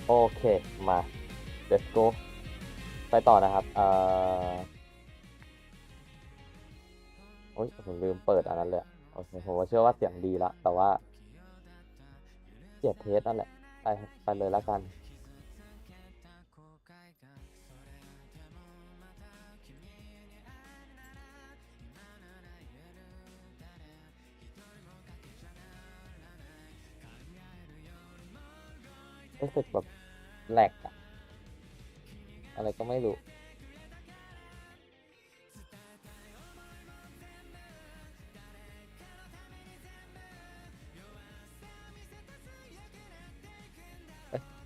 โอเคมา let's go ไปต่อนะครับโอ้ยผมลืมเปิดอันนั้นเลยโอเคผมว่าเชื่อว่าเสียงดีละแต่ว่าเกียดเทสนั่นแหละไปเลยละกันรู้สึกแบบแหลกอะอะไรก็ไม่รู้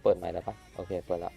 เปิดใหม่แล้วปะโอเคเปิดแล้ว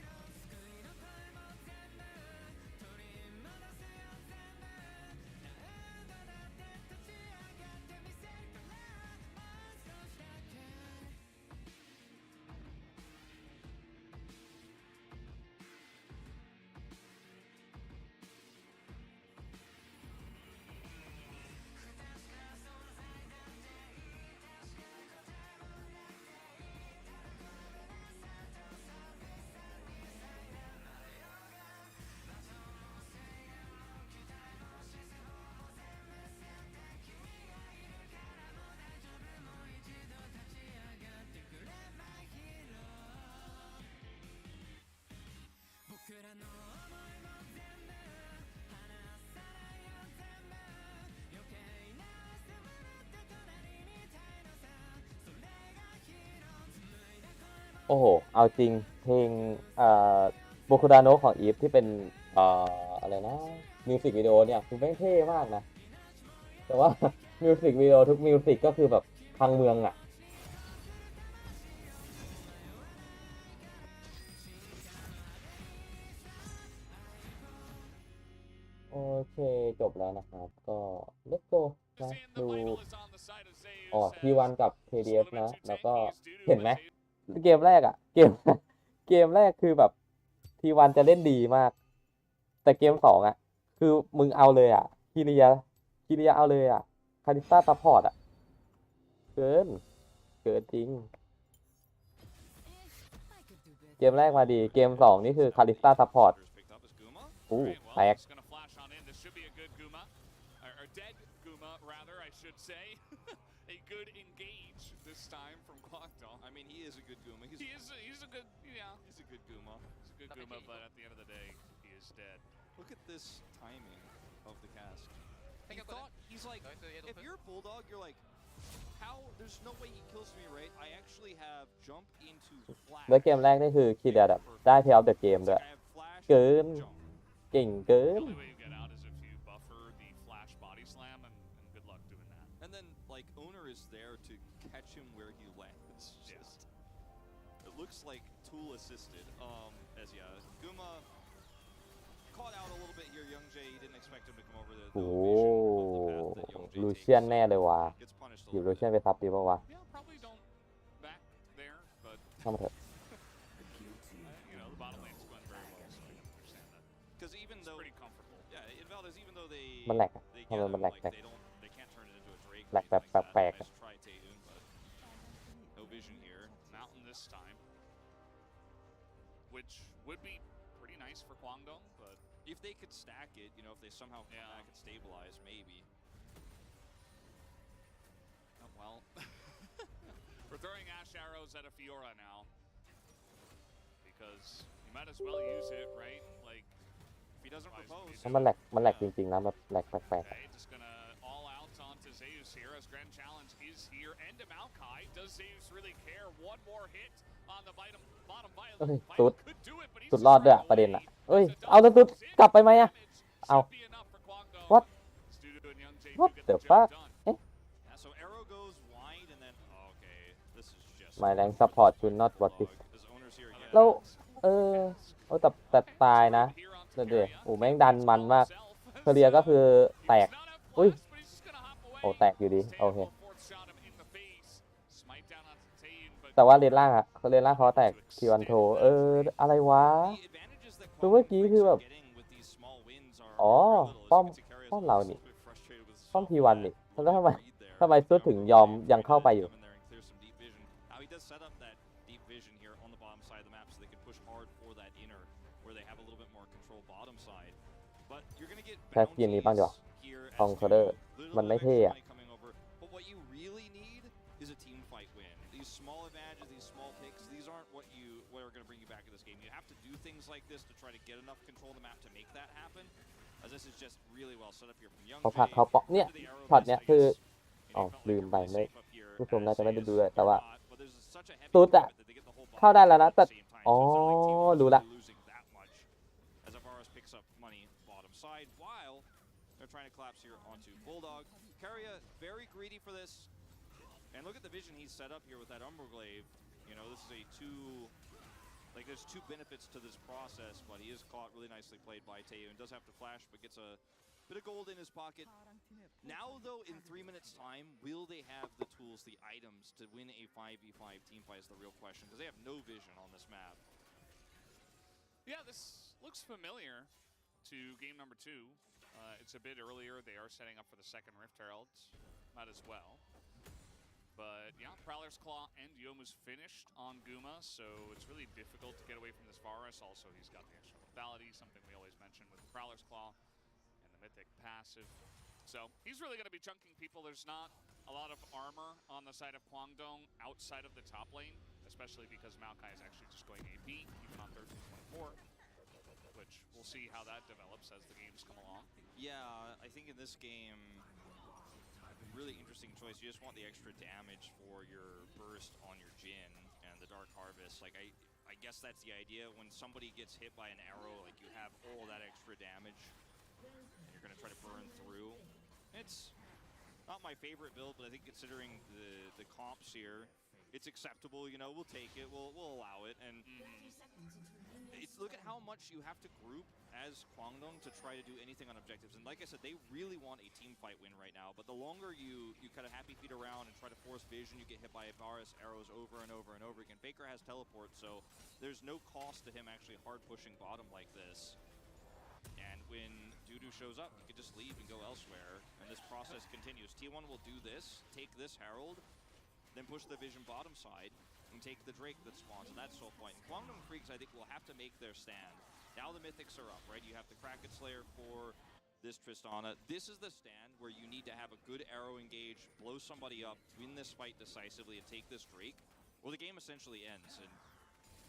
โอ้โหเอาจริงเพลงโบคุดาโนะของอีฟที่เป็นอะไรนะมิวสิกวิดีโอเนี่ยคือแม่งเท่มากนะแต่ว่ามิวสิกวิดีโอทุกมิวสิกก็คือแบบพังเมืองอ่ะโอเคจบแล้วนะครับก็ let's go นะดูทีวันกับ KDF นะแล้วก็เห็นไหมเกมแรกอ่ะเกมแรกคือแบบทีวันจะเล่นดีมากแต่เกม2อ่ะคือมึงเอาเลยอ่ะคิริยะเอาเลยอ่ะคาริสตาซัพพอร์ตอ่ะเกินจริงเกมแรกมาดีเกม2นี่คือคาริสตาซัพพอร์ตแตกA good engage this time from Kwangdong. I mean, he is a good Guma. He's a good, yeah, he's a good Guma. He's a good Guma, but at the end of the day, he is dead. Look at this timing of the cast. He thought, he's like, if you're a Bulldog, you're like, how, there's no way he kills me, right? I actually have jump into flash. แล้วเกมแรกนี่คือคิริยะแบบได้เพลย์ออฟเดอะเกมด้วยเกินเก่งเกินLike owner is there to catch him where he lands. Just it looks like tool assisted. As Guma caught out a little bit here. Young Jay, he didn't expect him to come over there. โอ้ลูเชียนแน่เลยว่ะอยู่ลูเชียนไปทับดีป่าววะเข้ามาเถอะมันแหลกอะทำไมมันแหลกแแบบแปลกๆ No vision here. Mountain this time, which would be pretty nice for Kwangdong, but if they could stack it, you know, if they somehow come back and stabilize, maybe. Oh, well, we're throwing Ash arrows at a Fiora now because you might as well use it, right? Like if he doesn't propose. เพราะมันแหลกจริงๆนะแบบแหลกแปลก Okay, just gonna all out onto Zeus here as Grand Challenge is here. And to Maokai. Does Zeus really care? One more hit on the bottom Violet. ๆเอ้ย Violet สุด could do it, but he's สุด just รอดด้วย running ประเด็น away. อะเอ้ย That's a เอาแล้วสุด double กลับไปไหมอะ damage. เอา Should be enough for Kwangdong. What? Studio and Young Jay What do get the the job fuck? done. เอ๊ะ Yeah, so arrow goes wide and then okay, this is just My rank support should not what this His owner's here again. แล้วแต่ตายนะเดี๋ยวโอ้แม่งดันมันมากเคเรียก็คือแตก อุ้ย โอ้แตกอยู่ดีโอเคแต่ว่าเลนล่างอะเลนล่างเขาแตกทีวันโทอะไรวะคือเมื่อกี้คือแบบอ๋อป้อมเรานี่ป้อมทีวันนี่แล้วทำไมซุดถึงยอมยังเข้าไปอยู่แค่กินนี้บ้างดีกว่าคองเคอร์เดอร์มันไม่เท่อะis a team fight win. These small advantages, these small picks, these aren't what are going to bring you back in this game. You have to do things like this to try to get enough control of the map to make that happen. As this is just really well set up here from Young. เขาผักเขาเปาะเนี่ยช็อตเนี้ยคืออ๋อลืมไปไม่ผู้ชมน่าจะไม่ได้ดูเลยแต่ว่าสุดอะเข้าได้แล้วนะแต่อ๋อรู้ละ They're trying to collapse here onto Bulldog. Keria very greedy for this. And look at the vision he's set up here with that Umberglaive. You know, this is there's two benefits to this process, but he is caught really nicely played by Teo and does have to flash, but gets a bit of gold in his pocket. Now, though, in 3 minutes' time, will they have the tools, the items to win a 5v5 team fight is the real question, because they have no vision on this map. Yeah, this looks familiar to game number 2. It's a bit earlier. They are setting up for the second Rift Heralds. Might as well. But yeah, Prowler's Claw and Yomu's finished on Guma, so it's really difficult to get away from this Varus. Also, he's got the extra lethality, something we always mention with the Prowler's Claw and the Mythic passive. So he's really going to be chunking people. There's not a lot of armor on the side of Kwangdong outside of the top lane, especially because Maokai is actually just going AP, even on 13-24. Which we'll see how that develops as the games come along. Yeah, I think in this game, really interesting choice. You just want the extra damage for your burst on your Jhin and the Dark Harvest. Like I guess that's the idea. When somebody gets hit by an arrow, like you have all that extra damage, and you're gonna try to burn through. It's not my favorite build, but I think considering the comps here, it's acceptable. You know, we'll take it. We'll allow it. And look at how much you have to group as Kwangdong to try to do anything on objectives. And like I said, they really want a team fight win right now. But the longer you kind of happy feet around and try to force vision, you get hit by Varus arrows over and over and over again. Faker has teleport, so there's no cost to him actually hard pushing bottom like this. And when Dudu shows up, he can just leave and go elsewhere. And this process continues. T1 will do this, take this Herald, then push the vision bottom side, and take the Drake that spawns, and that's Soul Point. Kwangdong Freaks, I think, will have to make their stand. Now the Mythics are up, right? You have the Kraken Slayer for this Tristana. This is the stand where you need to have a good arrow engage, blow somebody up, win this fight decisively, and take this Drake, or the game essentially ends. And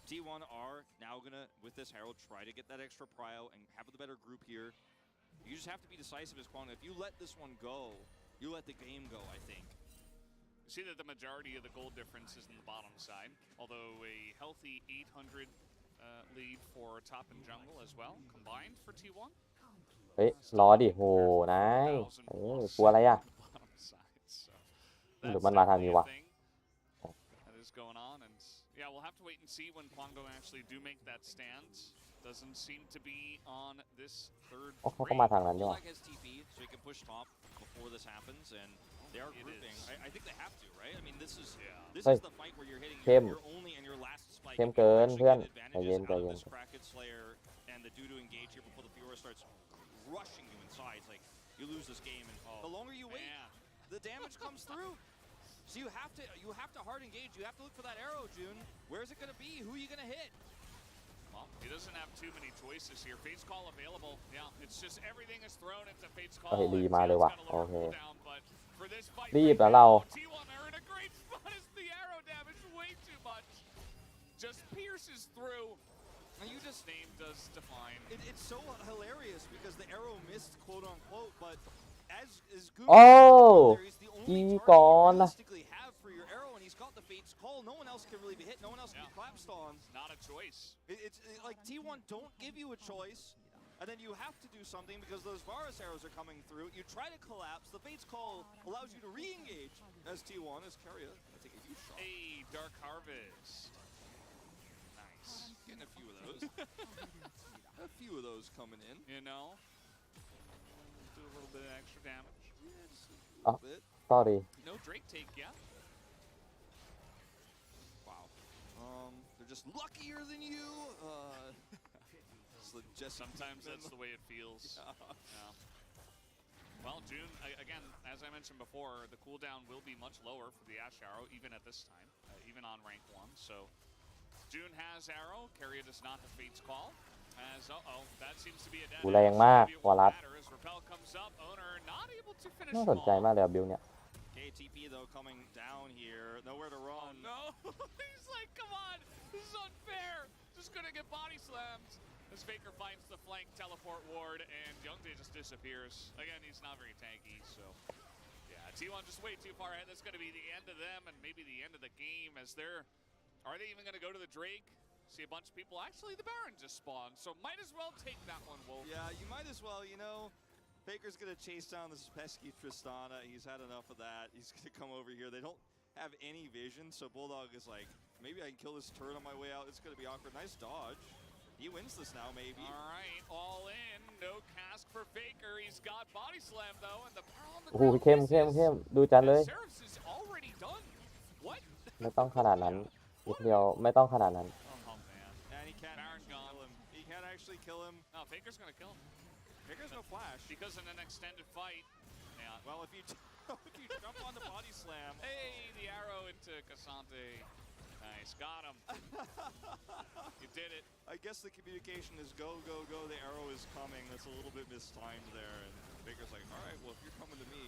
T1 are now gonna, with this Herald, try to get that extra prio and have the better group here. You just have to be decisive as Kwangdong. If you let this one go, you let the game go, I think. You see that the majority of the gold difference is in the bottom side, although a healthy 800 lead for top and jungle as well, combined for T1. เฮ้ยรอดิโหนายกลัวอะไรอ่ะหรือมันมาทางนี้วะ That is going on, and yeah, we'll have to wait and see when Kwangdong actually do make that stand. Doesn't seem to be on this third. เขาก็มาทางนั้นด้วย Has TP, so he can push top before this happens, and they are grouping. I think they have to, right? I mean, this is the fight where you're hitting your only and your last spike. เข้มเกินเพื่อนใจเย็น This Kraken Slayer and the Dudu engage here before the Fiora starts rushing you inside. It's like you lose this game, and the longer you wait, the damage comes through. So you have to hard engage. You have to look for that arrow, June. Where's it gonna be? Who are you gonna hit? Well, he doesn't have too many choices here. Fate's Call available. Yeah, it's just everything is thrown into Fate's Call. รีมาเลยว่ะโอเค For this fight, รีบแล้วเรา T1 are in a great spot as the arrow damage way too much. Just pierces through. And you just name does define. It's so hilarious because the arrow missed, quote unquote, but as Guma, โอ้ he's the กี only ก่อ target น you นะ realistically have for your arrow, and he's got the Fate's Call. No one else can really be hit. No one else can be collapsed on. Not a choice. It's like T1 don't give you a choice, and then you have to do something because those Varus arrows are coming through. You try to collapse. The Fate's Call allows you to re-engage as T1, as Keria. Take a huge shot. Hey, Dark Harvest. Nice. Getting a few of those. A few of those coming in. You know, do a little bit of extra damage. Yeah, just a little bit. sorry No Drake take yet. Wow. They're just luckier than you. Sometimes that's the way it feels. Yeah. Well, June, again, as I mentioned before, the cooldown will be much lower for the Ash Arrow, even at this time, even on rank 1. So, June has Arrow. Keria does not have Fate's Call. As, that seems to be a dead กูแรงมากวารัส as Repel comes up. Owner not able to finish น่าสนใจ strong. มากเลยอะบิลเนี่ย KTP though coming down here, nowhere to run. No, he's like, come on, this is unfair. Just gonna get body slammed. As Faker finds the flank teleport ward, and Youngjae just disappears. Again, he's not very tanky, so yeah, T1 just way too far ahead. That's gonna be the end of them, and maybe the end of the game. As are they even gonna go to the Drake? See a bunch of people. Actually, the Baron just spawned, so might as well take that one, Wolf. Yeah, you might as well. You know, Faker's gonna chase down this pesky Tristana. He's had enough of that. He's gonna come over here. They don't have any vision, so Bulldog is like, maybe I can kill this turret on my way out. It's gonna be awkward. Nice dodge. He wins this now, maybe. All right, all in. No cask for Faker. He's got body slam though, and the Baron on the โอ้โห ground เข้ม misses. ดูจัดเลย Seraph's is already done. What? ไม่ต้องขนาดนั้นนิดเดียวไม่ต้องขนาดนั้น Oh man. And he can't Baron actually gone. kill him. He can't actually kill him. No, Faker's gonna kill him. Faker's no flash. Because in an extended fight, yeah. Well, if you if you jump on the body slam, Hey, the arrow into Cassante. Nice, got him. You did it. I guess the communication is go, go, go. The arrow is coming. That's a little bit mistimed there. And Faker's like, all right, well, if you're coming to me.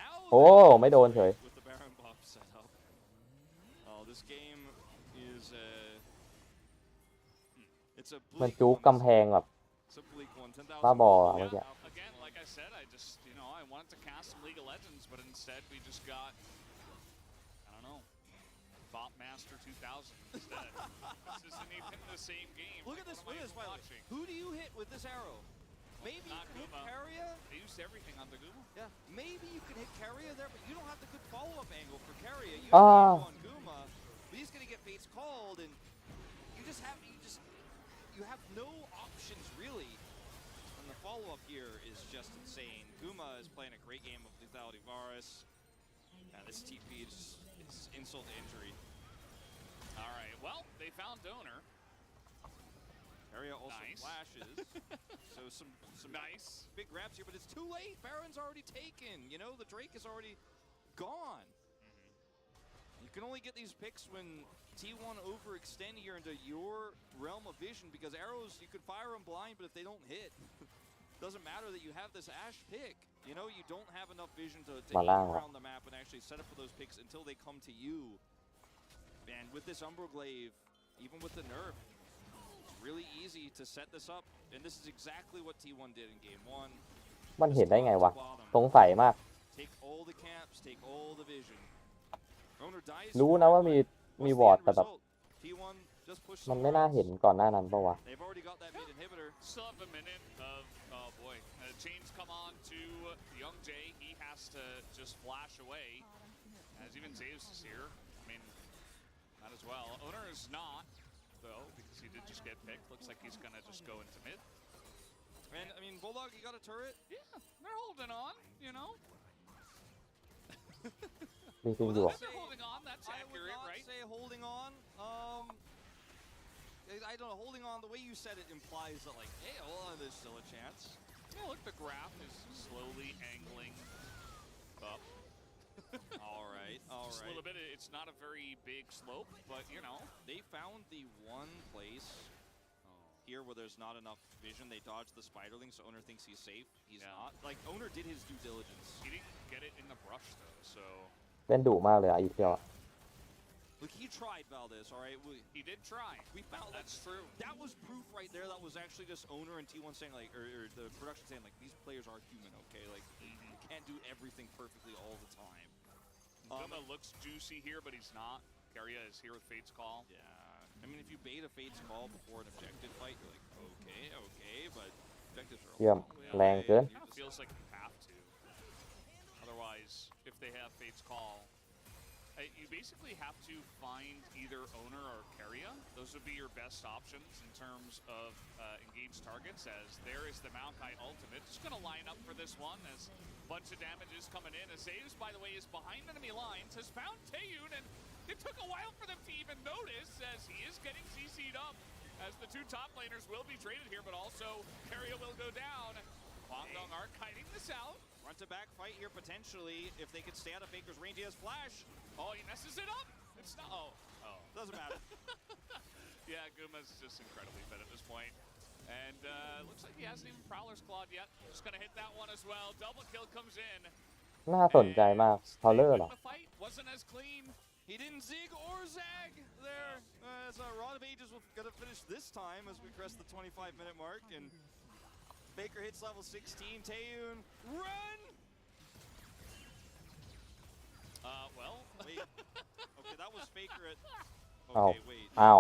Now โอ้ไม่โดนเฉย with the Baron buff set up. Oh, this game is it's a มัน bleak จุก one. กำแพงแบบ It's a bleak one. 10,000. บ้าบออะเมื่อกี้ Again, like I said, I just, I wanted to cast some League of Legends, but instead we just got, I don't know, Bot Master 2000 instead. This isn't even the same game. Look at this. Look at this. By the way. Watching. Who do you hit with this arrow? Maybe you Not can hit Guma. Keria. They used everything on the Guma. Yeah, maybe you can hit Keria there, but you don't have the good follow-up angle for Keria. You Ah. have on Guma, but he's gonna get Fates called, and you have no options really. And the follow-up here is just insane. Guma is playing a great game of Lethality Varus. Yeah, this TP is insult to injury. All right, well, they found Donor. Keria also Nice. flashes. So some Nice. big grabs here, but it's too late. Baron's already taken. You know, the Drake is already gone. You can only get these picks when T1 overextend here into your realm of vision, because arrows, you can fire them blind, but if they don't hit, doesn't matter that you have this Ash pick. You know, you don't have enough vision to aim around the map and actually set up for those picks until they come to you. And with this Umbroglaive, even with the nerf, it's really easy to set this up. And this is exactly what T1 did in game 1. มันเห็นได้ไงวะสงสัยมาก Take all the camps, take all the vision. Owner dies รู้นะว่ามีวอร์ดแต่แบบ T1 just pushed มันไม่น่าเห็นก่อนหน้านั้นปะวะ They've already got that mid inhibitor. Still have a minute of, oh boy, chains come on to Youngjae. He has to just flash away. As even Zeus is here. I mean, not as well. Owner is not, though, because he did just get picked. Looks like he's gonna just go into mid. And I mean, Bulldog, you got a turret? Yeah, they're holding on, you know. มีซิงอยู่ They're holding on, that's I would accurate, not right? say holding on. I don't know, holding on, the way you said it implies that, like, hey, hold on, there's still a chance. Yeah, look, the graph is slowly angling up. All right, all Just a right. little bit. It's not a very big slope, but, They found the one place here where there's not enough vision. They dodged the spiderling, so Owner thinks he's safe. He's Yeah. not. Like, Owner did his due diligence. he didn't get it in the brush, though, so... เล่นดุมากเลยอ่ะอีเทียวอะ Look, he tried Valdez, all right? He did try. We found That's true. That was proof right there. That was actually just owner and T1 saying, like, or the production saying, like, these players are human, okay? Like, you can't do everything perfectly all the time. Guma looks juicy here, but he's not. Keria is here with Fate's Call. Yeah. I mean, if you bait a Fate's Call before an objective fight, you're like, okay, but objectives are a เยี่ยม long way แรงเกิน away. It kind of feels like you have to. Otherwise, if they have Fate's Call, you basically have to find either owner or Keria. Those would be your best options in terms of engaged targets, as there is the Maokai ultimate. Just going to line up for this one as a bunch of damage is coming in. As Zeus, by the way, is behind enemy lines, has found Taeyun, and it took a while for them to even notice as he is getting CC'd up, as the two top laners will be traded here, but also Keria will go down. Guangdong are kiting this out. Front-to-back fight here, potentially, if they could stay out of Faker's range. He has flash. Oh, he messes it up. It's not. Oh. Doesn't matter. Yeah, Guma's just incredibly fed at this point. And looks like he hasn't even Prowler's Clawed yet. Just going to hit that one as well. Double kill comes in. น่าสนใจมากเทาเลอร์เหรอ The fight wasn't as clean. He didn't zig or zag there. As Rod of Ages will get to finish this time as we crest the 25-minute mark. And Faker hits level 16. Taeyun, run! Well. Wait. Okay, that was Faker at... อ้าว Okay, wait. อ้าว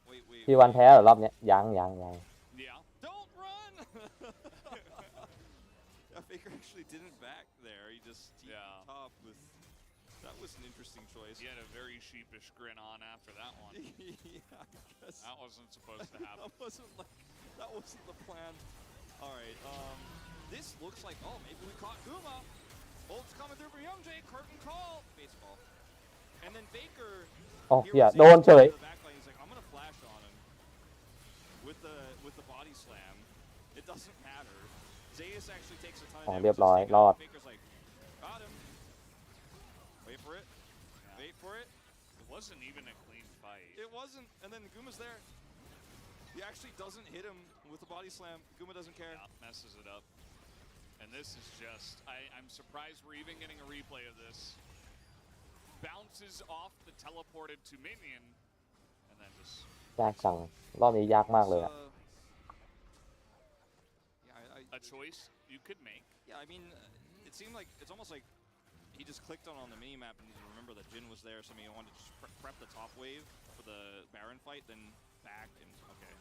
Wait. T1 แพ้เหรอรอบเนี้ยยัง Yeah. Don't run! Yeah, Faker actually didn't back there. He just top with... That was an interesting choice. He had a very sheepish grin on after that one. Yeah, I guess. That wasn't supposed to happen. That wasn't the plan. All right, this looks like, oh, maybe we caught Guma. Ult's coming through for Young Jay, curtain call. Baseball. And then Faker. อ๋อ here เหี้ย was โดน able to เฉย go to the back line. He's like, I'm gonna flash on him with the body slam. It doesn't matter. Zeus actually takes a ton of อ๋อ damage. เรียบร้อย Just take รอด out. Faker's like, got him. Wait for it. Wait for it. It wasn't even a clean fight. It wasn't, and then Guma's there. He actually doesn't hit him with the body slam. Guma doesn't care. Yeah, messes it up. And this is just, I'm surprised we're even getting a replay of this. Bounces off the teleported to minion, and then just ยากจังรอบนี้ยากมากเลยอะ Yeah, a choice you could make. yeah, I mean, it seemed like, it's almost like he just clicked on the mini-map and didn't remember that Jin was there, so he wanted to just prep the top wave for the Baron fight, then back, and okay,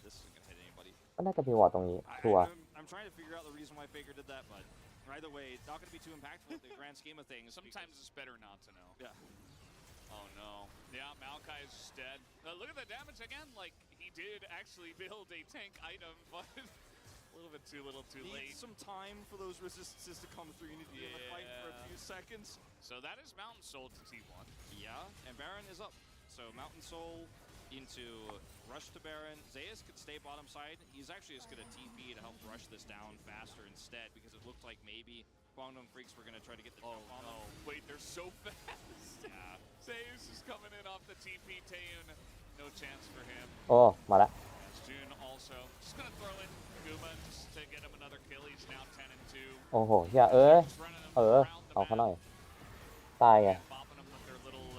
this isn't going to hit anybody. ก็น่าจะมีวอร์ดตรงนี้ชัวร์ I'm trying to figure out the reason why Faker did that, but either way, it's not going to be too impactful in the grand scheme of things. Sometimes it's better not to know. Yeah. Oh no. Yeah, Maokai is just dead. Look at the damage again. Like, he did actually build a tank item, but a little bit too little too late. Need some time for those resistances to come through. You need to be in the fight for a few seconds. So that is Mountain Soul to T1. Yeah, and Baron is up. So Mountain Soul into rush to Baron. Zeus could stay bottom side. He's actually just going to TP to help rush this down faster instead, because it looked like maybe Guangdong Freaks were going to try to get the jump on them. Wait, they're so fast. Yeah. Zeus is coming in off the TP. Taeyun, no chance for him. โอ้มาละ As June also just going to throw in Guma just to get him another kill. He's now 10 and 2. โอ้โหเฮียเอ้ย Just running him เอา around the เขาห map. น่อยตายไง Bopping them with their little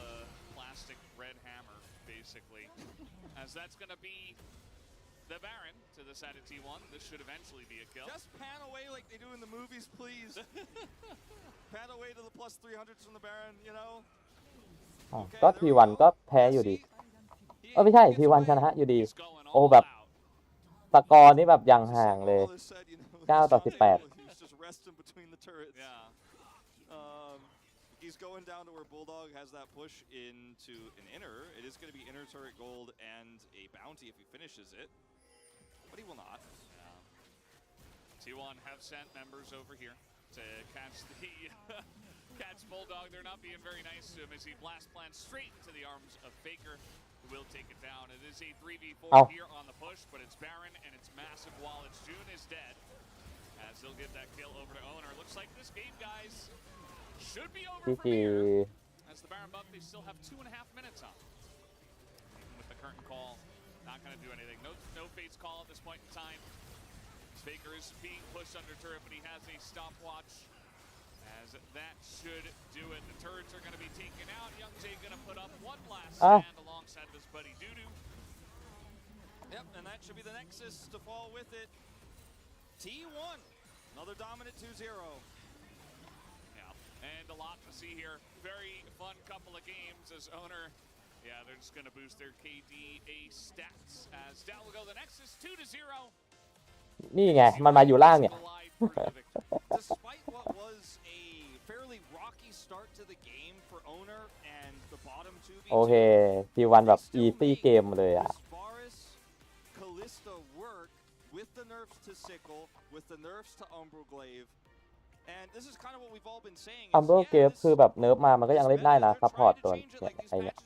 plastic red hammer, basically. As that's going to be the Baron to the side of T1. This should eventually be a kill. Just pan away like they do in the movies, please. Pan away to the plus 300s from the Baron, you know? อ้าวก็ T1 ก็แพ้อยู่ดี ไม่ใช่ T1 ชนะอยู่ดี He's going โอ้ all แบบ out. สกอร์นี่แบบยังห่างเลย 9 ต่อ 18 He's just resting between the turrets. Yeah. He's going down to where Bulldog has that push into an inner. It is going to be inner turret gold and a bounty if he finishes it. But he will not. T1 have sent members over here to catch the catch Bulldog. They're not being very nice to him as he blast plants straight into the arms of Faker, who will take it down. It is a 3v4 Ow. here on the push, but it's Baron and it's massive wallets. June is dead as they'll get that kill over to Owner. Looks like this game, guys, should be over จี from จี here. As the Baron buff, they still have 2.5 minutes on. Even with the curtain call, not going to do anything. No Fate's Call at this point in time. Faker is being pushed under turret, but he has a stopwatch. As that should do it. The turrets are going to be taken out. Young Jay going to put up one last Ah. stand alongside of his buddy Doodoo. Yep, and that should be the Nexus to fall with it. T1, another dominant 2-0. Yeah, and a lot to see here. Very fun couple of games as owner. Yeah, they're just going to boost their KDA stats as down will go the Nexus 2-0. นี่ไงมันมาอยู่ล่างเนี่ย Collide for the victory. Despite what was a fairly rocky start to the game for owner and the bottom 2v2, โอเคทีวันแบบ easy เกมเลยอ่ะ this Varus Kalista work with the nerfs to Sickle, with the nerfs to Umbroglaive, and this is kind of what we've all been saying. อัมเบอร์เกฟคือแบบเนิร์ฟมามันก็ยังเล่นได้นะซัพพอร์ตตัวเนี่ยไอเนี่ย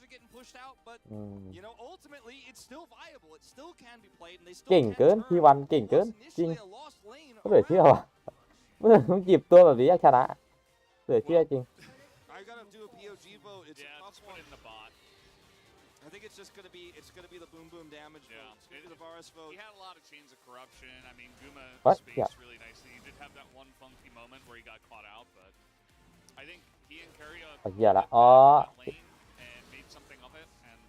You know, ultimately it's still viable. It still can be played, and they still เก่ง can เกิน turn ทีวันเก่งเกิน what was จริง initially a lost lane ก็เหลือเชื่อ around. ว่ะเมื่อมึงจีบตัวแบบนี้อยากชนะเหลือเชื่อจริง I gotta do a POG vote. It's Yeah, a tough just put one. in the bot. I think it's just gonna be the boom boom damage Yeah. vote. It's gonna be the Varus vote. He had a lot of chains of corruption. I mean, Guma What? spaced Yeah. really nicely. He did have that one funky moment where he got caught out, but I think he and Carrier เอาเหี้ยละอ๋อ lane and made something of it. And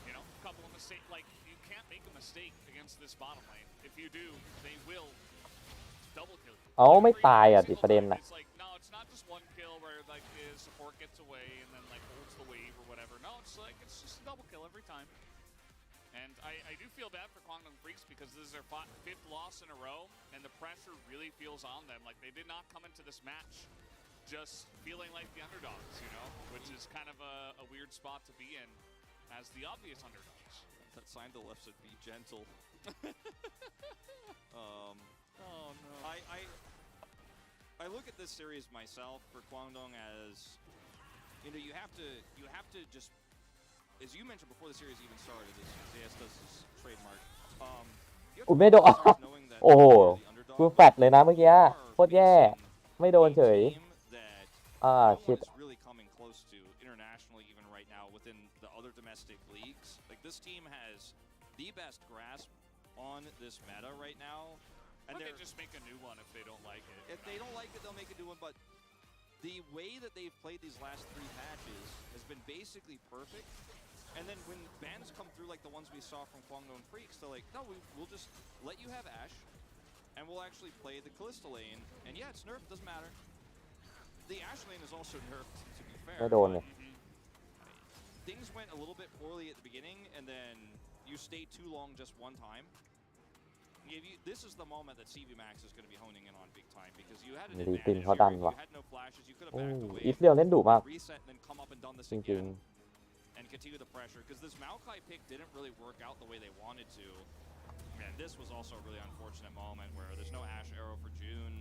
you know, a couple of mistakes. Like you can't make a mistake against this bottom lane. If you do, they will double kill you. เอาไม่ Every ตายอ่ะ single ติดประเด็น time. น่ะ It's like no, it's not just one kill where like the support gets away and then like holds the wave or whatever. No, it's like it's just a double kill every time. And I do feel bad for Guangdong Freaks because this is their fifth loss in a row, and the pressure really feels on them. Like they did not come into this match just feeling like the underdogs, you know, which is kind of a weird spot to be in as the obvious underdogs. That sign to the left said be gentle. Oh no. I look at this series myself for Guangdong as, you know, you have to just, as you mentioned before the series even started, as AS does his trademark. You have to อุ๊ยไม่โดน start knowing that โอ้โห you're the underdog, กูแฟดเลยนะเมื่อกี้ you are โคตรแย่ facing ไม่โดนเฉย a team that อ่า no ชิด one is really coming close to internationally even right now within the other domestic leagues. Like this team has the best grasp on this meta right now. And Or they they're just make a new one if they don't like it. if they don't like it, they'll make a new one. But the way that they've played these last 3 patches has been basically perfect. And then when bans come through like the ones we saw from Guangdong Freaks, they're like, no, we'll just let you have Ashe, and we'll actually play the Kalista lane. And yeah, it's nerfed, doesn't matter. The Ashe lane is also nerfed, to be fair. ไม่โดนเลย Things went a little bit poorly at the beginning, and then you stayed too long just one time. This is the moment that CV Max is going to be honing in on big time because you had an ดี advantage. ตินเขาดัน You ว่ะ had no flashes. You could have โอ้ backed away. อีฟเรียวเล่นดุมาก Reset and then come up and done this จริง again and continue the pressure because this Maokai pick didn't really work out the way they wanted to. And this was also a really unfortunate moment where there's no Ashe arrow for June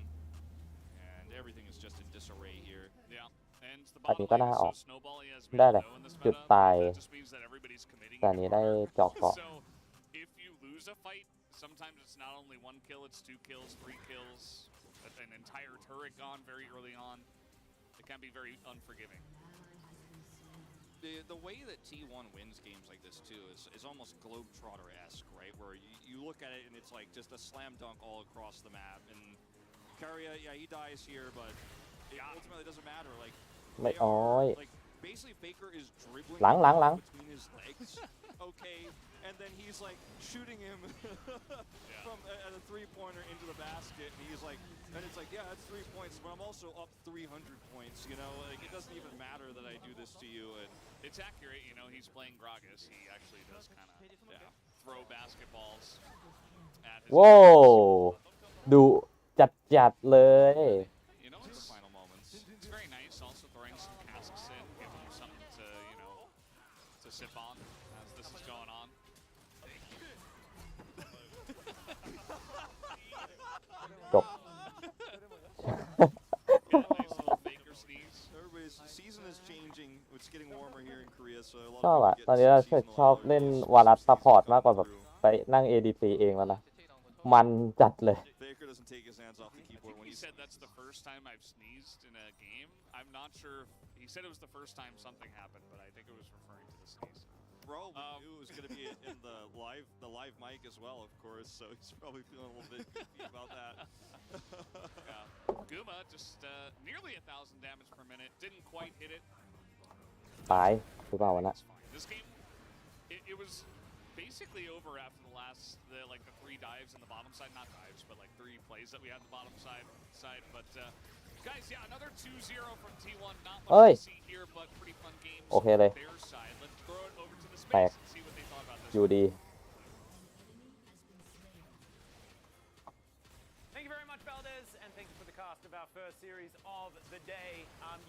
and everything is just in disarray here. Yeah. And the อัน bottom นี้ก็ lane น่า is อ so อก snowbally as we ได้ all เลย know in this จุด meta. ตาย That just means that everybody's committing แต่อันนี้ได้ harder. เจอกเกาะ So if you lose a fight, sometimes it's not only 1 kill, it's 2 kills, 3 kills, an entire turret gone very early on. It can be very unforgiving. The way that T1 wins games like this too is almost Globetrotter-esque, right? Where you look at it and it's like just a slam dunk all across the map. And Karya, yeah, he dies here, but ultimately it doesn't matter. Like, ไม่ they อ้อย are, like basically Faker is dribbling หลัง between his legs, okay, and then he's like shooting him from at a 3-pointer into the basket, and he's like, and it's like, yeah, that's 3 points, but I'm also up 300 points, you know, like it doesn't even matter that I do this to you, and It's accurate, you know, he's playing Gragas. He actually does kind of throw basketballs at his โว้ดุจัดเลย You know, the it's final moments. It's very nice also throwing some casks in, giving you something to, you know, to sip on as this is going on. จบ Nice little Faker sneeze. Everybody's season is changing. It's getting warmer here in Korea, so a lot ชอบ of อะ people ตอน get นี้เรา seasonal ชอบเล่น allergies. วารัส Seasonal ซัพพอร์ต stuff มากกว่าแบบ through. ไปนั่ง ADC เองแล้วนะ มันจัดเลย Faker doesn't take his hands off the I keyboard think when he he's said that's the first time I've sneezed in a game. I'm not sure if he said it was the first time something happened, but I think it was referring to the sneeze. bro, we knew it was going to be in the live mic as well, of course. So he's probably feeling a little bit goofy about that. Yeah. Guma just nearly 1,000 damage per minute. Didn't quite hit it. ตายหรือเปล่าวะนะ It's fine. This game, it was basically over after the 3 dives in the bottom side. Not dives, but like 3 plays that we had in the bottom side. But guys, yeah, another 2-0 from T1. Not much to see here, but pretty fun games โอเค on เลย their side. Let's throw it over to the แตก space and see what they thought about this. อยู่ดี Thank you very much, Valdez, and thank you for the cast of our first series of the day.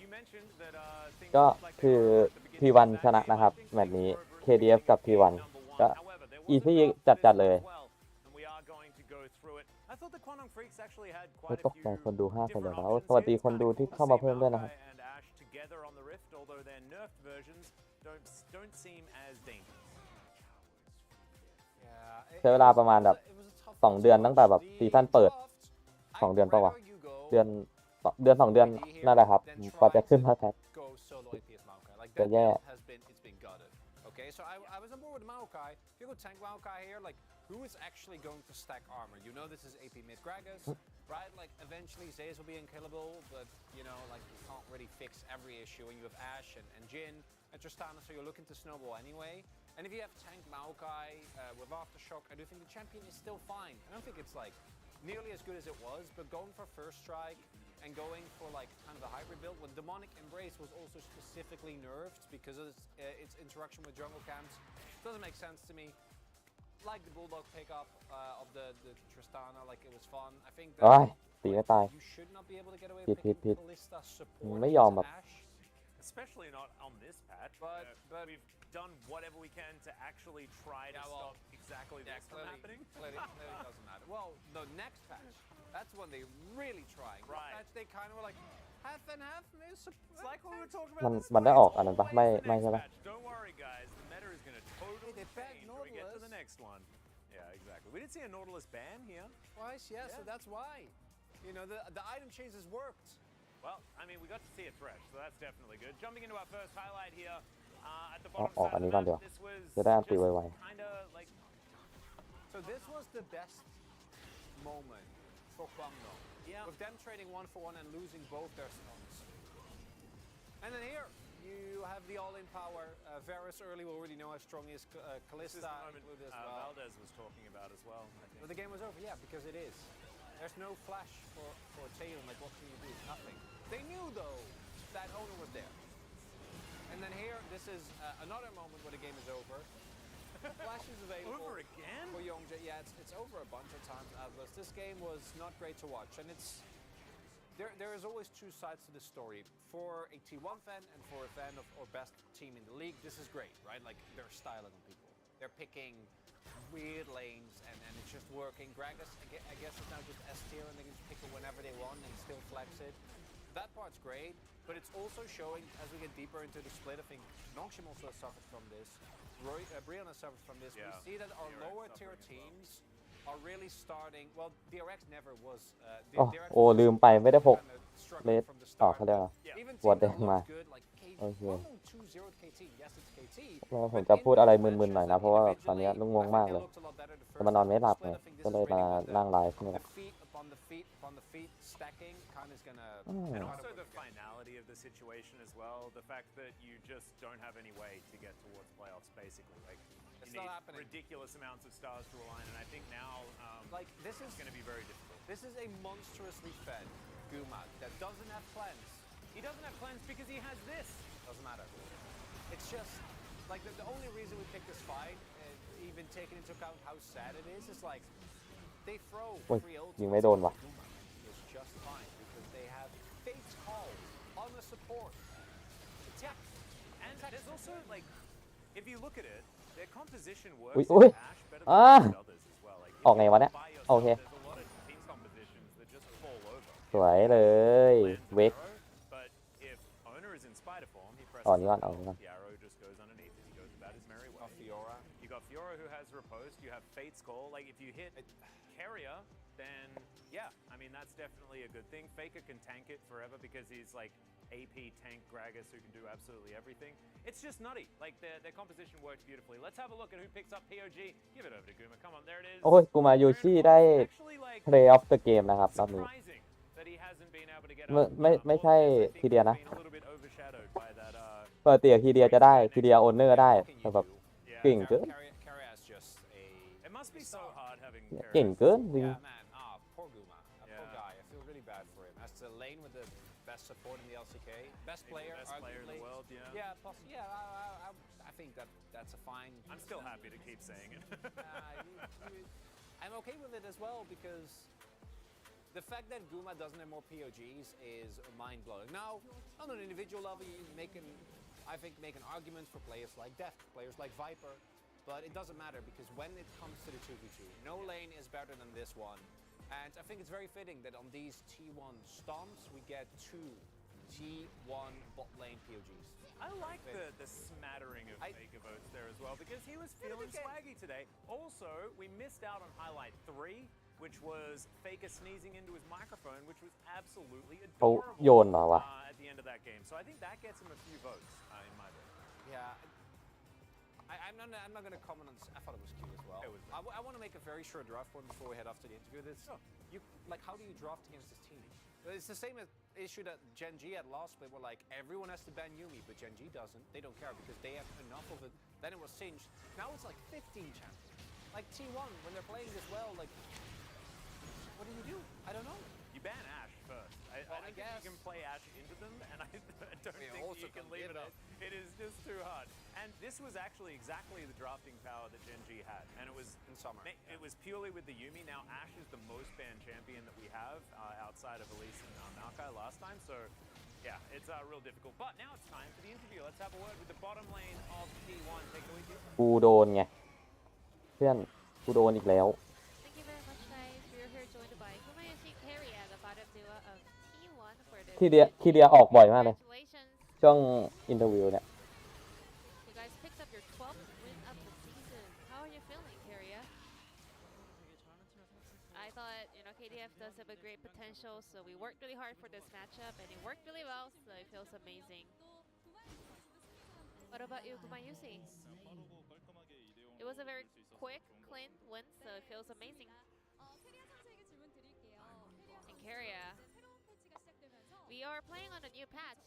You mentioned that things ก็ looked like คื they อ were at the beginning T1 of ชนะ that นะครับ game. แมตช์นี้ Things were KDF กับ over in T1 game number ก็ one. However, there was a easy bit of จัดๆเลย as well, and we are going to go through it. I thought the Quantum Freaks actually had เฮ้ย quite ต a กใจ few คนดู5 คนเลย different แล้ว options สวัส here. ดี It's คน kinda ดู cool ที่ to เข้ามา see เพิ่มด้วยนะครับ Maokai and Ash together on the Rift, although their nerfed versions don't seem as dangerous. ใช้เวลาประมาณแบบ2 เดือนตั้งแต่แบบซีซั่นเปิด 2 เดือนปะวะ เดือน 2 เดือนนั่นแหละครับกว่าจะขึ้นมาแพ็ค Go solo AP as Maokai. Like But that yeah. build has been, it's been gutted. Okay, so I was on board with Maokai. If you go tank Maokai here, like who is actually going to stack armor? You know this is AP mid Gragas, right? Like eventually Zaze will be unkillable, but you know like you can't really fix every issue when you have Ash and Jhin and Tristana, so you're looking to snowball anyway. And if you have tank Maokai with Aftershock, I do think the champion is still fine. I don't think it's like nearly as good as it was, but going for first strike and going for like kind of a hybrid build when Demonic Embrace was also specifically nerfed because of its interaction with jungle camps, doesn't make sense to me. Like the Bulldog pickup of the Tristana, like it was fun. I think โอ้ย that ตีไม่ตาย you should not be able to get away ผิด picking ผิด Kalista support ไม่ยอมแบบ Ash. Especially not on this patch. But We've done whatever we can to actually try to Yeah, well, stop exactly this from happening. Clearly doesn't matter. Well, the next patch, that's when they really trying. This Right. patch, they kind of were like half and half. It's like what we were talking มัน about. This มันได้ออกอันนั้นปะ always ไม่ the ไม่ next ใช่ปะ patch. Don't worry, guys. The meta is going to totally they banned change when we get to the Nautilus. next one. Yeah, exactly. We did see a Nautilus ban here. Twice, yeah, so Yeah. that's why. You know, the item changes worked. Well, I mean, we got to see a Thresh, so that's definitely good. Jumping into our first highlight here at the ออก bottom ออก side อัน of นี้ the ก่อน map. เดี๋ยว This was จะได้อันตี just ไว kind of like So this was the best moment for Kwangno. Yeah. With them trading 1-for-1 and losing both their stones. And then here, you have the all-in power. Varus early, we already know how strong he is. this is Kalista the moment included as well. Valdez was talking about as well. I think. But the game was over, yeah, because it is. There's no flash for Taylor, like what can you do? Nothing. They knew though that owner was there. And then here, this is another moment where the game is over. Flash is available. Over again? For Youngja, yeah, it's over a bunch of times, Atlas. This game was not great to watch, and it's there is always two sides to the story. For a T1 fan and for a fan of or best team in the league, this is great, right? Like they're styling on people. They're picking weird lanes and it's just working. Gragas, I guess it's now just S tier and they can just pick it whenever they want and still flex it. That part's great, but it's also showing as we get deeper into the split. I think Nongshim also has suffered from this. Brian has suffered from this. Yeah, We see that our DRX lower tier suffering as well. teams are really starting. Well, DRX never was. อ๋อ DRX โอ้ was ลืมไปไม่ได้พก kinda เล struggling ส from the ต่อ start. เขาเรียกว่า Yeah. Even วอ teams ดแด that งมา look good, like KT, โอเค well, no, 2-0 to KT. Yes, it's KT. แล้วผม But จะ in พูดอะไร those มึนๆหน่อย matches นะ เพราะว่า individually, ตอนนี้งง I มาก think เล they ย looked a lot better the จะมานอน first ไม่หลับ split. ไง I think this ก็ is เลย really มา good that นั่งไลฟ์นี่แห the ละ feet upon the feet stacking kind of is gonna. Oh. And also the finality of the situation as well. The fact that you just don't have any way to get towards playoffs, basically. Like you It's need not happening. ridiculous amounts of stars to align, and I think now Like this is it's going to be very difficult. This is a monstrously fed Guma that doesn't have cleanse. He doesn't have cleanse because he has this. Doesn't matter. It's just like the only reason we picked this fight, even taking into account how sad it is like they throw โอ้ย free ults. ยิงไม่โดนว่ะ Guma is just fine because they have Fate's Call on the support. Yeah, and there's also like, if you look at it, their composition works Ui, in ui. Ash better Ah. than most others as well. Like, if ออกไงวะเนี่ย by โอ yourself, เค there's a lot of team compositions that just fall over. สวยเลย Lands an เวก arrow, but if owner is in spider form, he presses อ๋อนี่ก่อน the เอา button, นี่ก่อน the arrow just goes underneath and he goes about his merry way. Got Fiora. You got Fiora who has riposte. You have Fate's Call. Like if you hit Carrier, then Yeah, I mean, that's definitely a good thing. Faker can tank it forever because he's like AP tank Gragas who can do absolutely everything. It's just nutty. Like, their composition works beautifully. Let's have a look at who picks up POG. Give it over to Guma. Come on, there it is. โอ้ยกูมายูชิได้ Actually, like, Play of the Game นะครับรอบนี้ surprising that he hasn't been able to get ไม่ใช่ทีเดียนะ been a little bit overshadowed by that, เปิดเตียทีเดียจะได้ทีเดียโอนเนอร์ได้แต่แบบ yeah. เก่งเกิน Carria's just a... It must be so hard having เก่ง Carrier. เกินจริง Yeah, man. Poor Guma. Poor Yeah. guy. I feel really bad for him. That's the lane with the best support in the LCK. Best Maybe player, the best player in the arguably. world, yeah. Yeah, I think that's a fine... I'm still happy to keep saying it. I'm okay with it as well because the fact that Guma doesn't have more POGs is mind-blowing. Now, on an individual level, you make an argument for players like Deft, players like Viper, but it doesn't matter because when it comes to the 2v2, no lane is better than this one. And I think it's very fitting that on these T1 stomps, we get 2 T1 bot lane POGs. I like the smattering of Faker votes there as well because he was feeling swaggy today. Also, we missed out on highlight 3, which was Faker sneezing into his microphone, which was absolutely เขา adorable โยนมาวะ at the end of that game. So I think that gets him a few votes in my book. Yeah. I'm not going to comment on this. I thought it was cute as well. It was I want to make a very short draft one before we head off to the interview. How do you draft against this team? It's the same issue that Gen G had last split, where like everyone has to ban Yumi, but Gen G doesn't. They don't care because they have enough of it. Then it was Singed. Now it's like 15 champions. Like T1, when they're playing this well, like, what do? I don't know. You ban Ashe first. I don't think you can play Ashe into them, and I don't think also you can don't leave give it up. It is just too hard. And this was actually exactly the drafting power that Gen G had. And it was In summer. It was purely with the Yumi. Now Ashe is the most banned champion that we have outside of Elise and Maokai last time. So yeah, it's real difficult. But now it's time for the interview. Let's have a word with the bottom lane of T1. Take it away, T1. กูโดนไงเพื่อนกูโดนอีกแล้ว Thank you very much, guys. We're here joined by Kumayoshi Carrier, the bottom duo of T1 for this. ทีเดียออกบ่อยมากเลย Congratulations. ช่วงอินเทอร์วิวเนี่ย You guys picked up your 12th win of the season. How are you feeling, Carrier? I thought, KDF does have a great potential, so we worked really hard for this matchup, and it worked really well, so it feels amazing. What about you, Kumayusi? It was a very quick, clean win, so it feels amazing. And Carrier, we are playing on a new patch,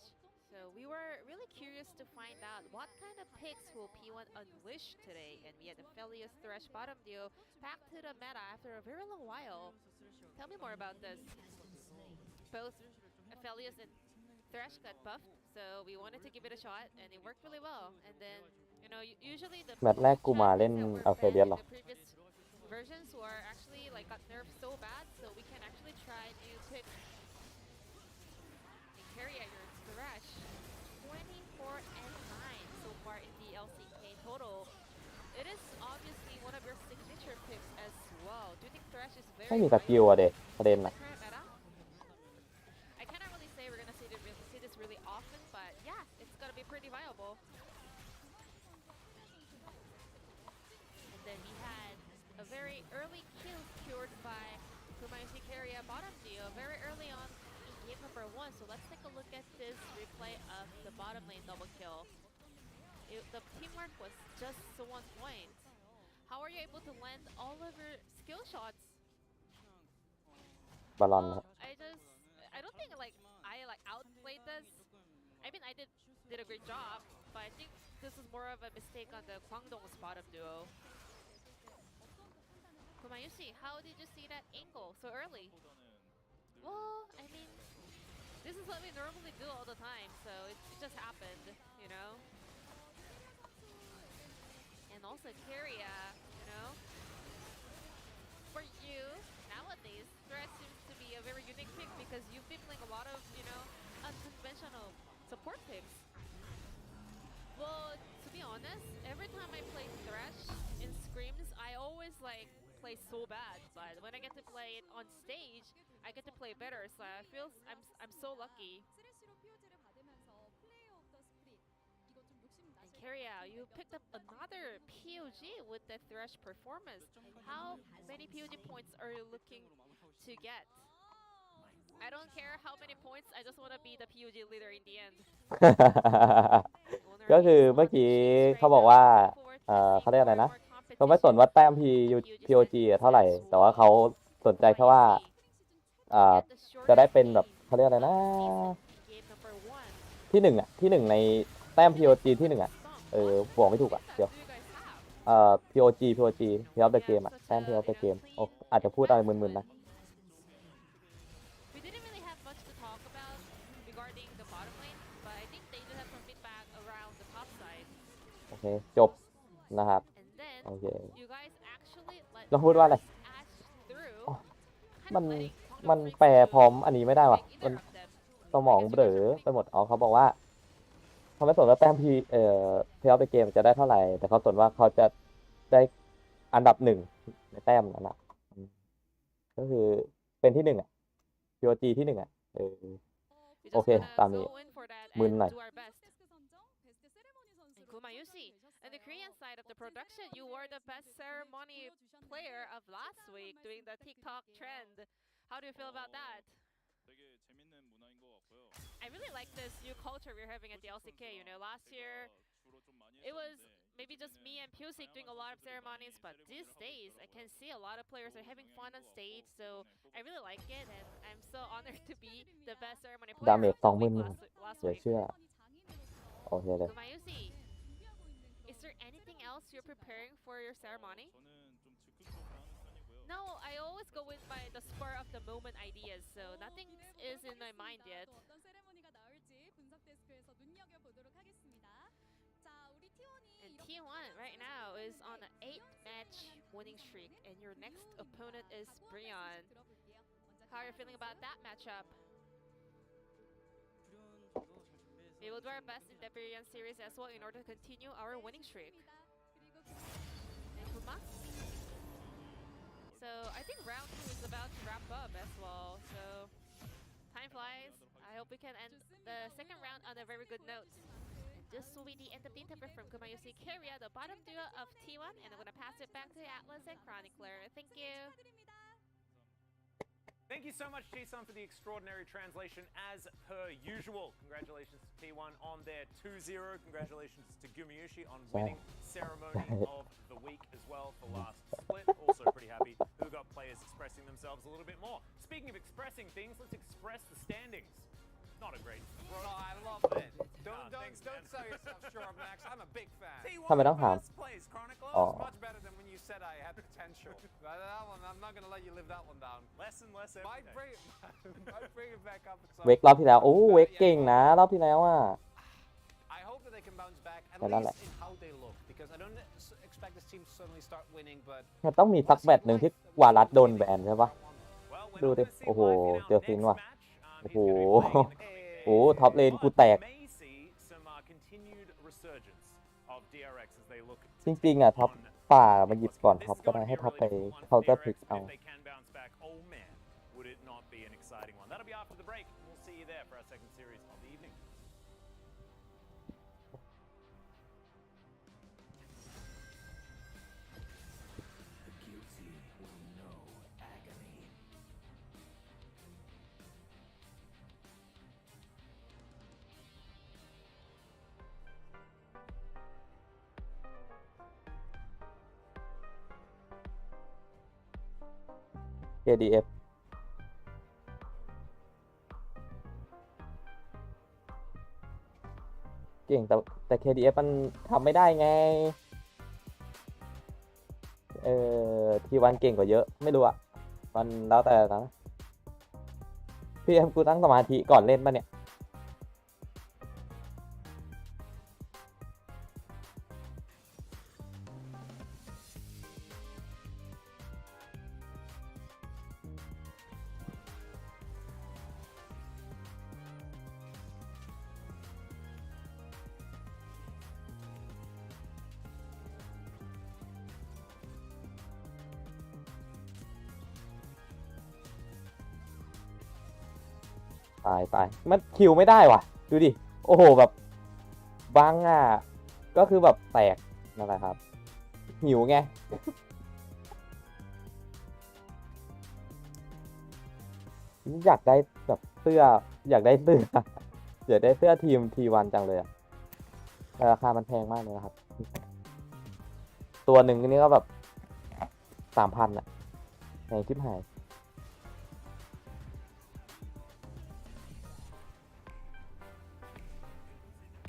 so we were really curious to find out what kind of picks will P1 unleash today, and we had the Aphelios Thresh bottom duo back to the meta after a very long while. Tell me more about this. Both Aphelios and Thresh got buffed, so we wanted to give it a shot, and it worked really well. And then, usually the แมตช์แรกกูมาเล่น champions that were อัลเฟเดียส banned หรอ in the previous versions were actually got nerfed so bad, so we can actually try new picks. And Carrier, your Thresh, 24-9 so far in the LCK total. It is obviously one of your signature picks as well. Do you think Thresh is very ไม่มีสกิลอะเด็กประเด็น in อะ the current meta? I cannot really say we're gonna see this really often, but yeah, it's gonna be pretty viable. And then we had a very early kill secured by Kumayoshi Carrier bottom duo very early on in game number 1. So let's take a look at this replay of the bottom lane double kill. The teamwork was just so on point. How are you able to land all of your skill shots? บอลลอนครับ I don't think I outplayed this. I mean, I did a great job, but I think this is more of a mistake on the Kwangdong's bottom duo. Kumayushi, how did you see that angle so early? Well, I mean, this is what we normally do all the time, so it just happened, And also Carrier, for you, nowadays, Thresh seems to be a very unique pick because you've been playing a lot of, unconventional support picks. Well, to be honest, every time I play Thresh in scrims, I always play so bad, but when I get to play it on stage, I get to play better, so I feel I'm so lucky. And Keria, you picked up another POG with the Thresh performance. How many POG points are you looking to get? I don't care how many points, I just want to be the POG leader in the end. ก็คือเมื่อกี้เขาบอกว่าเขาเรียกอะไรนะเขาไม่สนว่าแต้ม POG เท่าไหร่ แต่ว่าเขาสนใจแค่ว่าจะได้เป็นแบบเขาเรียกอะไรนะที่หนึ่งอ่ะที่หนึ่งในแต้ม POG ที่หนึ่งอ่ะบอกไม่ถูกอ่ะเดี๋ยวPOG Play of the Game อ่ะแต้ม Play of the Game โอ้อาจจะพูดอะไรมึนๆนะโอเคจบนะครับโอเคเราพูดว่าอะไรมันแปลพร้อมอันนี้ไม่ได้ว่ะมันสมองเบลอไปหมดเขาบอกว่าเขาไม่สนว่าแต้มPlay of the Game จะได้เท่าไหร่แต่เขาสนว่าเขาจะได้อันดับหนึ่งในแต้มนั้นนะก็คือเป็นที่หนึ่งอ่ะ POG ที่หนึ่งอ่ะโอเคตามนี้มึนหน่อยOn the Korean side of the production, you were the best ceremony player of last week doing the TikTok trend. How do you feel about that? I really like this new culture we're having at the LCK. You know, last year it was maybe just me and Pusik doing a lot of ceremonies, but these days I can see a lot of players are having fun on stage, so I really like it, and I'm so honored to be the best ceremony player of the week last week. โอเคเลย Is there anything else you're preparing for your ceremony? No, I always go with the spur of the moment ideas, so nothing is in my mind yet. And T1 right now is on an 8-match winning streak, and your next opponent is Brion. How are you feeling about that matchup? We will do our best in the Brion series as well in order to continue our winning streak. And Kuma? So I think round 2 is about to wrap up as well, so time flies. I hope we can end the second round on a very good note. And this will be the end of the interview from Kumayusi Keria, the bottom duo of T1, and I'm going to pass it back to Atlas and Chronicler. Thank you. Thank you so much, Jisun, for the extraordinary translation as per usual. Congratulations to T1 on their 2-0. Congratulations to Gumayushi on winning ceremony of the week as well for last split. Also pretty happy who got players expressing themselves a little bit more. Speaking of expressing things, let's express the standings. Not a great. Bro, I love it. Don't sell yourself short, Max. I'm a big fan. T1 first place, Chronicler. It's much better than when you said I had potential. That one, I'm not gonna let you live that one down. Less and less every Might bring it back up at some เวกรอบที่แล้วเวกเก่งนะรอบที่แล้วอ่ะ I hope that they can bounce back at Cái đó least là- in how they look because I don't expect this team to suddenly start winning, but มันต้องมีสักแมตช์หนึ่งที่วารัสโดนแบนใช่ปะ ดูดิโอ้โหเจอฟินว่ะโอ้โห โอ้ท็อปเลนกูแตก จริงๆอ่ะท็อปป่ามาหยิบก่อนท็อปก็ได้ให้ท็อปไปเขาจะพลิกเอา Would it not be an exciting one? That'll be after the break. We'll see you there for our second series of the evening. KDF เก่งแต่ KDF มันทำไม่ได้ไงT1 เก่งกว่าเยอะไม่รู้อะมันแล้วแต่นะพี่กูตั้งสมาธิก่อนเล่นป่ะเนี่ยตายมันคิวไม่ได้ว่ะดูดิโอ้โหแบบบังอ่ะ ก็คือแบบแตกนั่นแหละครับ หิวไง อยากได้แบบเสื้อ อยากได้เสื้อ อยากได้เสื้อทีมT1จังเลยอะแต่ราคามันแพงมากเลยนะครับ ตัวหนึ่งนี่ก็แบบ3,000อะแพงชิบหาย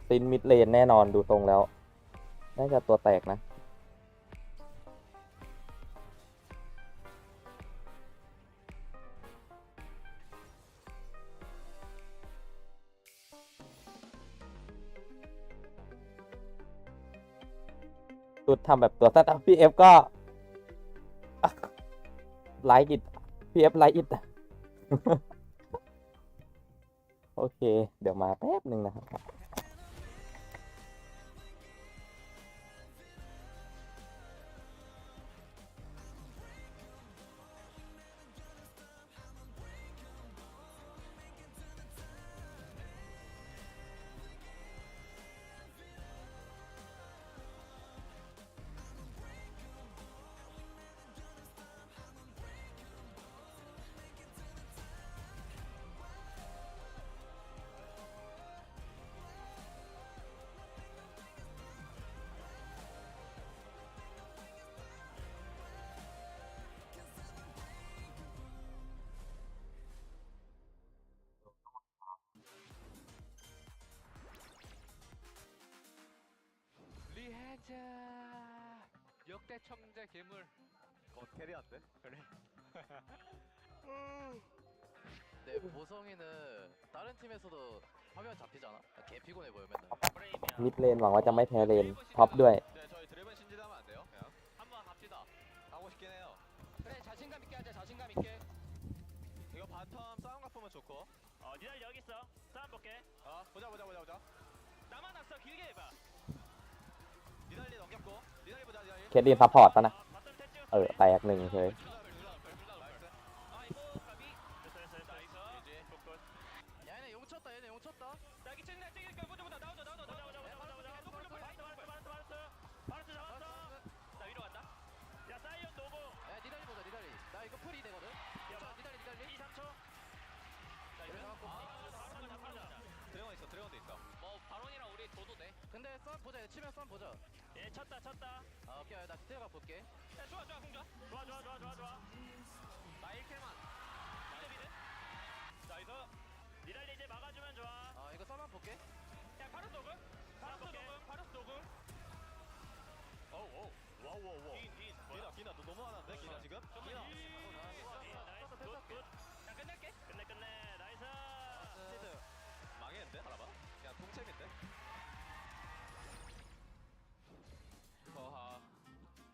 ซินมิดเลนแน่นอนดูตรงแล้ว น่าจะตัวแตกนะ ตุดทำแบบตัวซัดพี่เอฟก็ไลค์อิดพี่เอฟไลค์อิด โอเค เดี๋ยวมาแป๊บหนึ่งนะครับ 리하자 역대 청자 괴물 캐리한데? 그래? 네 보성이는 다른 팀에서도 화면 잡히잖아. 개 피곤해 보여 맨날. มิดเลนหวังว่าจะไม่แพ้เลนท็อปด้วย 네 저희 드래곤 신지하면 안 돼요? 그냥 한번 갑시다. 가고 싶긴 해요. 그래 자신감 있게 하자 자신감 있게. 이거 바텀 싸움 갖보면 좋고. 니달 여기 있어. 싸움 볼게. 보자. 나만 왔어 길게 해봐. 니달리 넘겼고. 니달리 보자 니달리. เคทลีนซัพพอร์ตปะนะ แตกหนึ่งเฉย 얘네 용 쳤다 얘네 용 쳤다. 나 여기 챙겨 보자 나오자. 바르스 잡았어. 나 위로 간다. 야 사이언 노고. 야 니달리 보자 니달리. 나 이거 프리 되거든. 야 니달리 2, 3초. 자 이거 잡았고. 드래곤도 있어. 뭐 바론이랑 우리 도도 돼. 근데 썸 보자 얘 치면 썸 보자. 얘 쳤다. 오케이 나 디테일가 볼게. 야 좋아 공자. 좋아. 나 1킬만. 자 이거 니달리 이제 막아주면 좋아. 이거 썸만 볼게. 야 바르스 녹음. 와우. 기나 너 너무 하는데 기나 지금? 기나. 나이스 굿. 야 끝낼게. 끝내. 나이스. 망했는데 하나봐. 그냥 동챔인데.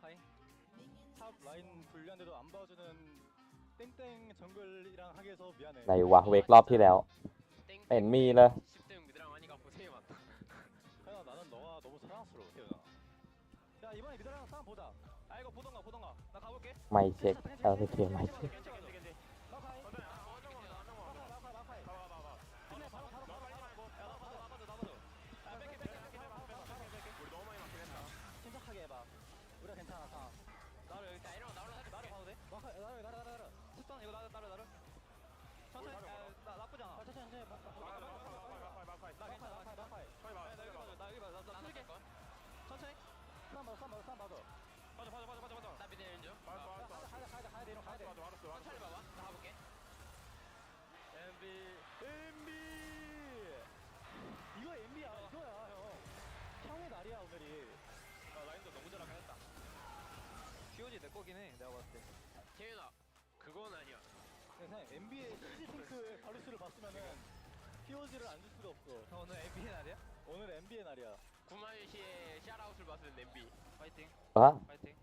하이. 탑 라인 불리한데도 안 봐주는 땡땡 정글이랑 하기에서 미안해. ไหนวะเวกรอบที่แล้วเห็นมีเลย 10대 미드랑 하니까 고생이 많다. 태연아 나는 너가 너무 사랑스러워 태연아. 야 이번에 미드랑 싸움 보자. 이거 보던가. 나 가볼게. ไม่เช็คLPK ไม่เช็ค 침착하게 해봐. 우리가 괜찮아. 나를 여기 이러면 나를 봐도 돼? 나를. 스턴 이거 나를. 천천히. 나 나쁘지 않아. 천천히. 나 괜찮아. 나 여기 봐. 나 풀게. 천천히. 싸움 봐줘. 맞아. 나 미드 내린 중. 가야 돼. 천천히 봐봐. 나 가볼게. MB. 이거 MB야. 이거야 형. 형의 날이야 오늘이. 라인도 너무 잘하긴 했다. POG 내 거긴 해. 내가 봤을 때. 태윤아 그건 아니야. 그냥 NBA 시즈핑크의 바루스를 봤으면은 POG를 안 줄 수가 없어. 형 오늘 NBA 날이야? 오늘 NBA 날이야. 9만시에 샤라웃을 받은 냄비. 파이팅. อ่ะ 파이팅.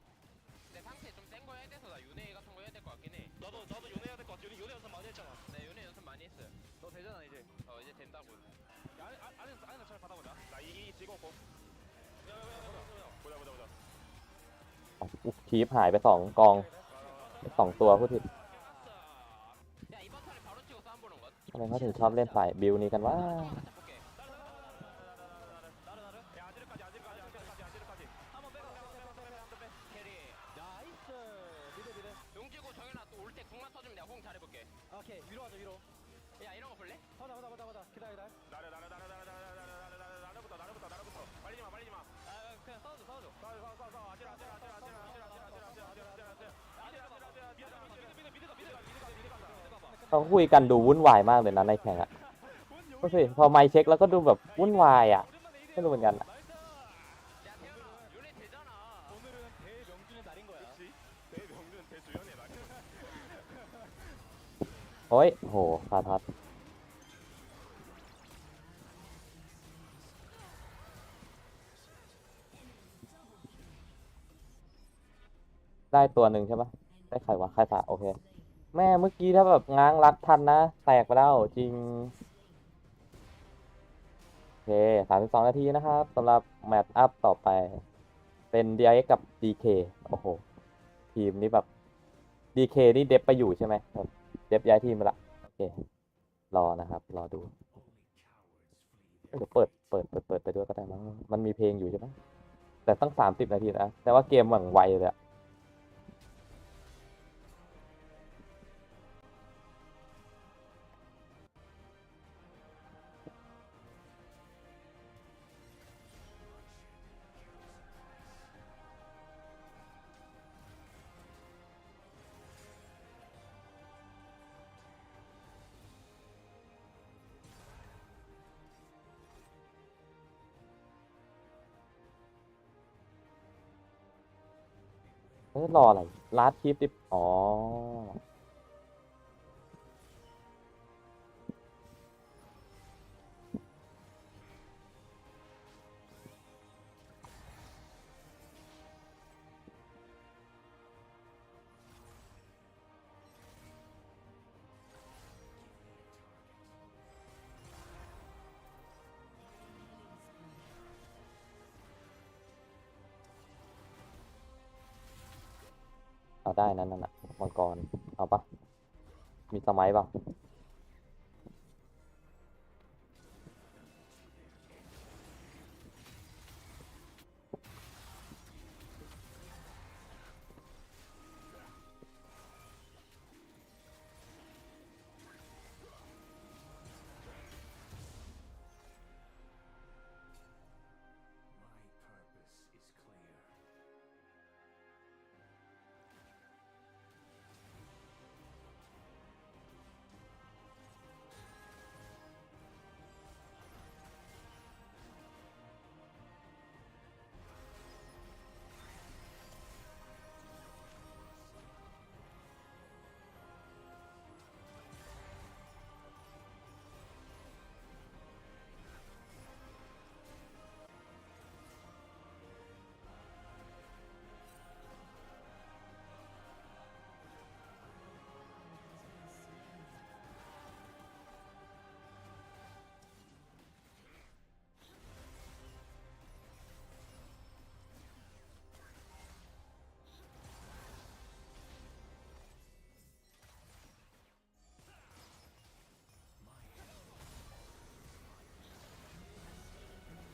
근데 상태 좀 센 거 해야 돼서 나 윤회 같은 거 해야 될 것 같긴 해. 나도 윤회 해야 될 것 같아. 윤회 연습 많이 했잖아. 네 윤회 연습 많이 했어요. 너 되잖아 이제. 이제 된다고. 안에서 잘 받아보자. 나 이 찍었고. 보자. คีฟหายไป2 กอง2 ตัวผู้ผิด 야 이번 턴에 바로 치고 싸움 보는 것. ทำไมเขาถึงชอบเล่นฝ่ายบิลนี้กันว่า 볼게. 야 아지르까지. 오케이 위로 가자 위로. 야 이런 거 볼래? 보다 기다려. 나르부터 빨리지 마 아 그냥 싸워줘.เขาคุยกันดูวุ่นวายมากเลยนะในแข่งอะก็สิพอไมค์เช็คแล้วก็ดูแบบวุ่นวายอะไม่รู้เหมือนกันอะ 야 태연아 요리 되잖아. 오늘은 대명준의 날인 거야. 그렇지. 대명준 대주연의 날. โอ้ยโหคาทัดได้ตัวหนึ่งใช่ปะได้ใครวะใครสะโอเค แม่เมื่อกี้ถ้าแบบง้างรัดทันนะ แตกไปแล้วจริง โอเค32 นาทีนะครับสำหรับแมตช์อัพต่อไป เป็น DIX กับ DK โอ้โห ทีมนี้แบบ DK นี่เดฟไปอยู่ใช่ไหมครับเดฟย้ายทีมไปละ โอเค รอนะครับ รอดูเดี๋ยวเปิดไปด้วยก็ได้มั้งมันมีเพลงอยู่ใช่ไหมแต่ตั้ง30 นาทีนะ แต่ว่าเกมหวังไวเลยอะ รออะไรลาดคลิปดิอ๋อ เอาได้นั่นน่ะมังกร เอาปะมีสมัยปะ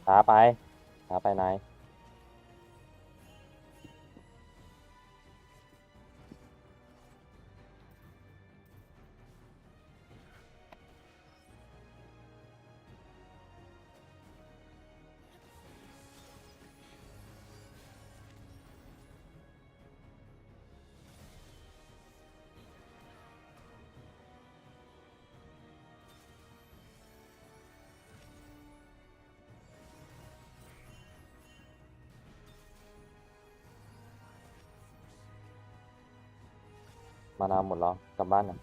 ช้าไปนายมานาวหมดแล้วกลับบ้านน่ะ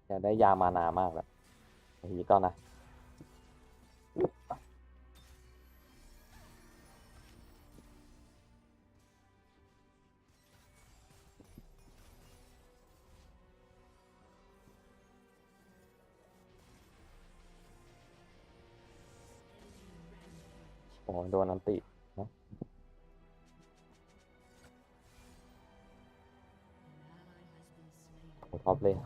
อยากได้ยามานามากแบบนี้ก็นะโอ้โดนอันตินะ ท็อปเลย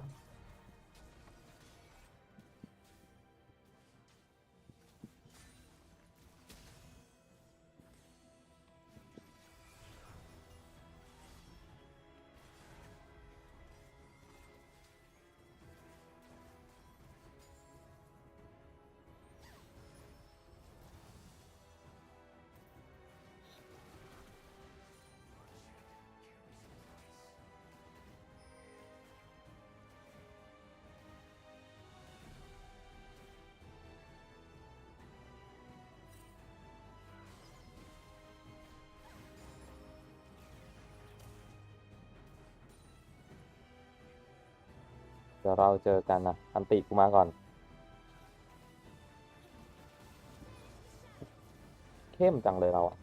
เดี๋ยวเราเจอกันนะอันติกูมาก่อนเข้มจังเลยเราอะ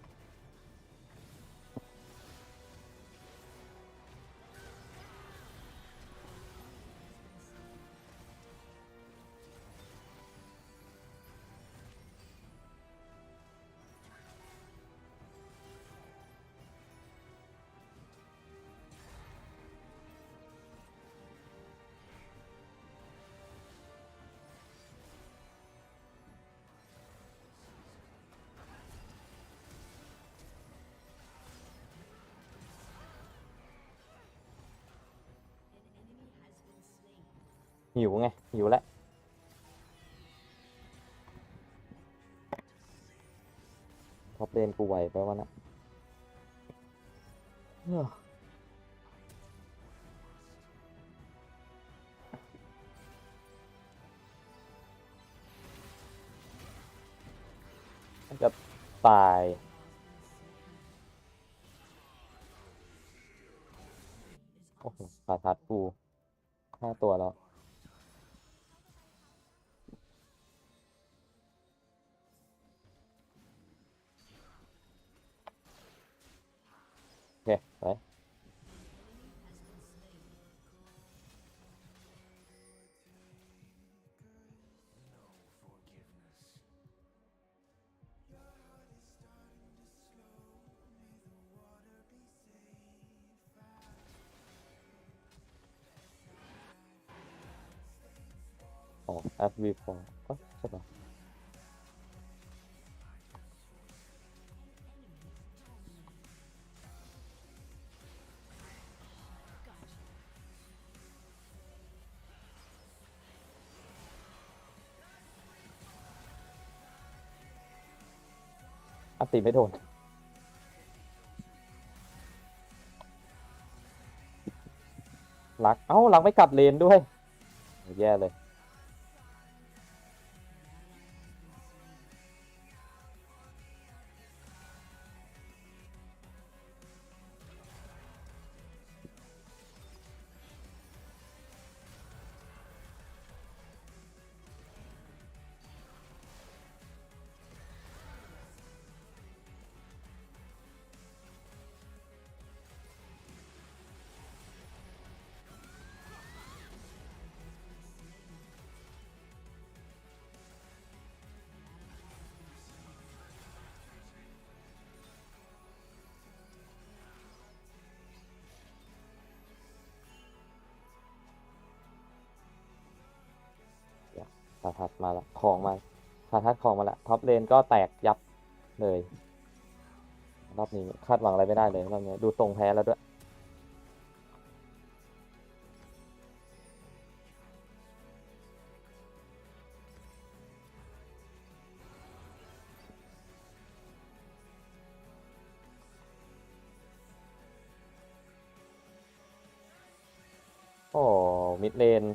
หิวไงหิวแล้วท็อปเลนกูไหวไปวะนะมันจะตายโอ้โหขาทัดกู5 ตัวแล้วโอเคไปอ๋อ FV4 ใช่ปะอันติไม่โดนลักลักไม่กลับเลนด้วยแย่เลยขาทัดมาละของมาขาทัดของมาละท็อปเลนก็แตกยับเลยรอบนี้คาดหวังอะไรไม่ได้เลยรอบนี้ดูทรงแพ้แล้วด้วยโอ้มิดเลน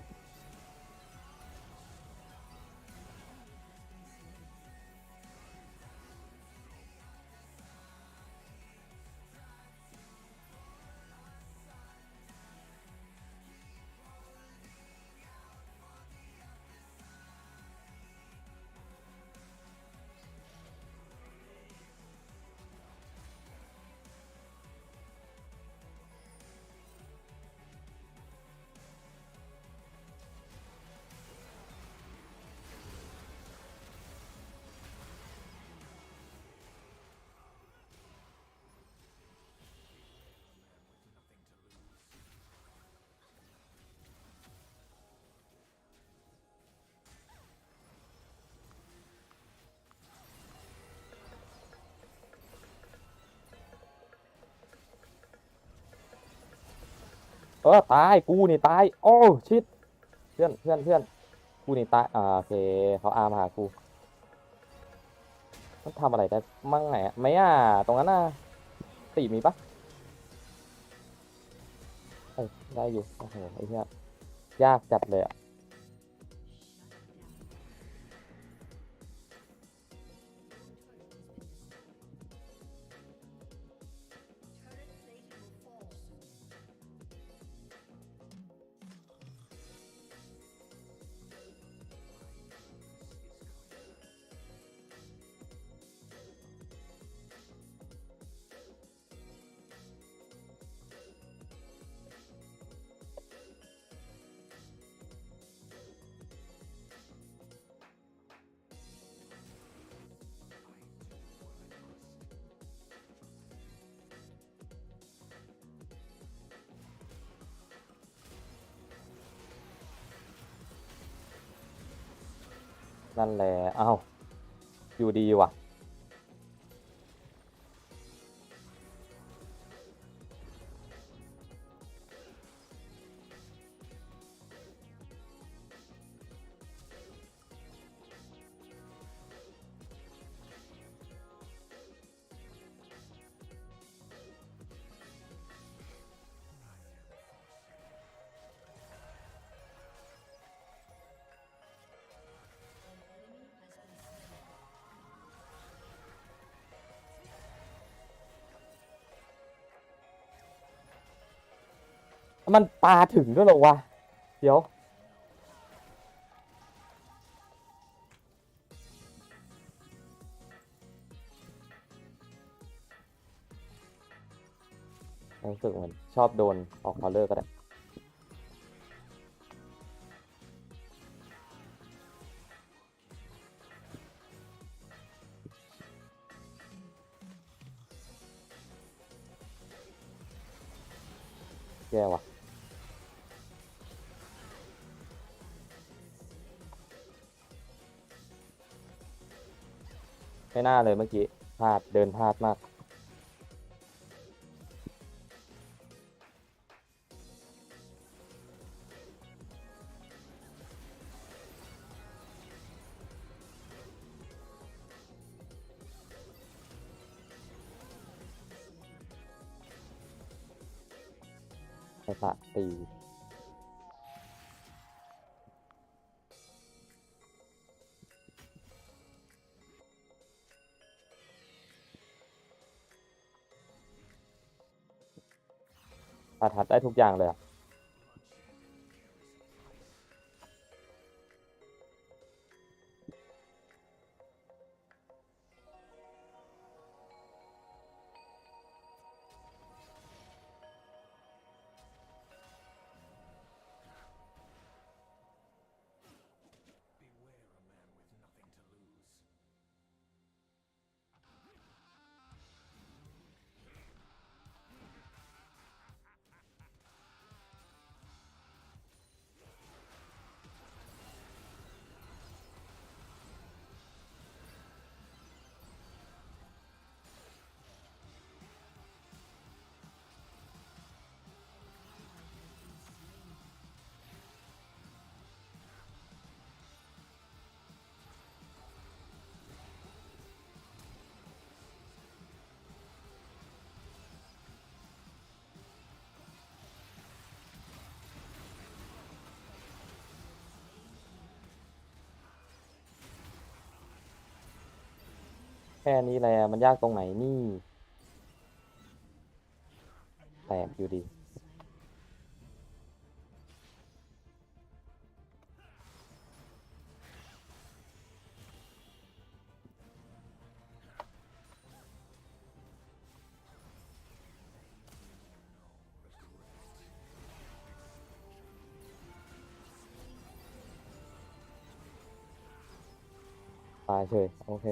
ตายกูนี่ตายโอ้ชิดเพื่อนกูนี่ตายโอเคเขาอาร์มหากูมันทำอะไรได้มั่งไหนอะไม่ตรงนั้นตีมีปะได้อยู่โอ้โหไอ้เหี้ยยากจัดเลยอะนั่นแหละเอ้าอยู่ดีว่ะมันปาถึงด้วยเหรอวะเดี๋ยวรู้สึกเหมือนชอบโดนออกคอลเลอร์ก็ได้แย่ว่ะไม่น่าเลยเมื่อกี้พลาดเดินพลาดมากไปปะตีปาทัดได้ทุกอย่างเลยอะแค่นี้แหละมันยากตรงไหนนี่แตกอยู่ดีตายเฉยโอเค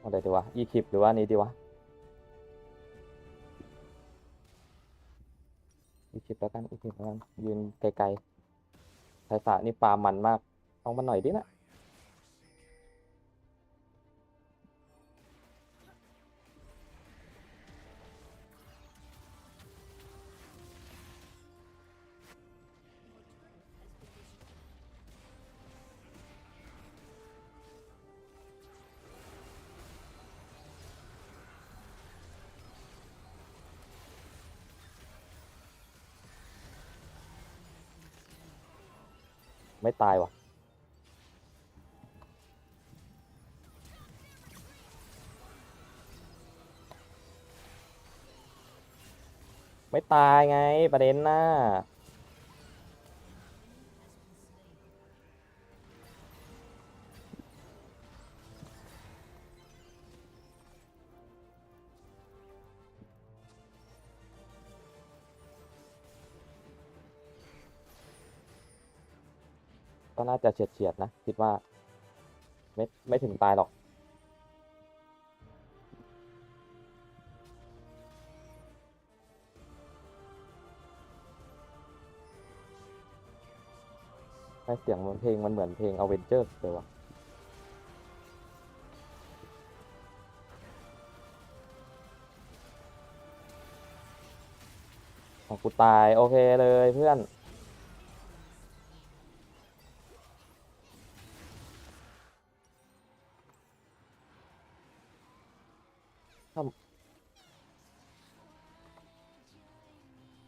อะไรดีวะอีคลิปหรือว่านี้ดีวะ อีก10แล้วกันอีก10แล้วกันยืนไกลๆไทสะนี่ฟาร์มมันมากลองมาหน่อยดินะไม่ตายว่ะไม่ตายไงประเด็นน่ะก็น่าจะเฉียดๆนะคิดว่าไม่ถึงตายหรอกแค่เสียงมันเพลงมันเหมือนเพลงอเวนเจอร์เลยว่ะของกูตายโอเคเลยเพื่อน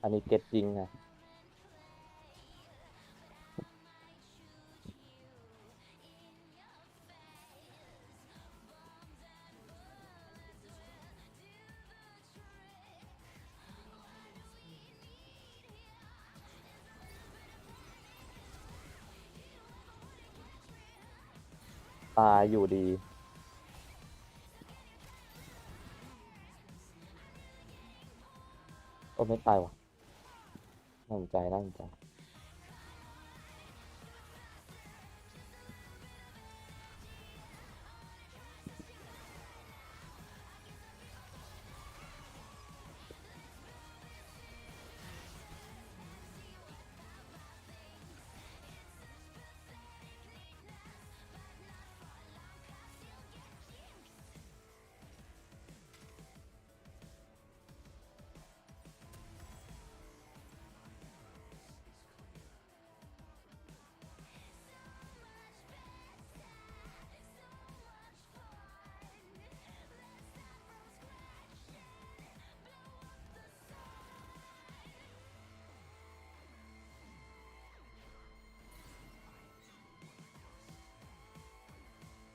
อันนี้เก็ตจริงไงตายอยู่ดีโอ้ไม่ตายว่ะน่าสนใจน่าสนใจ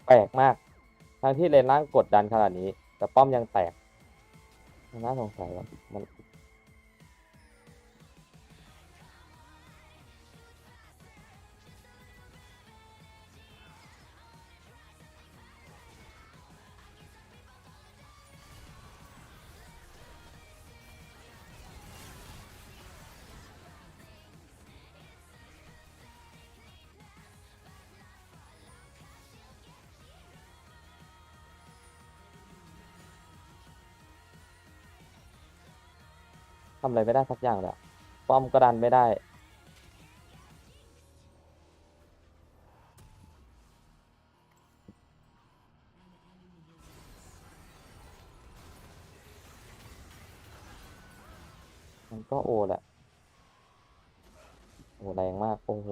แปลกมากทั้งที่เลนล่างกดดันขนาดนี้แต่ป้อมยังแตกน่าสงสัยว่ะมันทำอะไรไม่ได้สักอย่างเลยอะป้อมก็ดันไม่ได้มันก็โอแหละโอ้แรงมากโอ้โห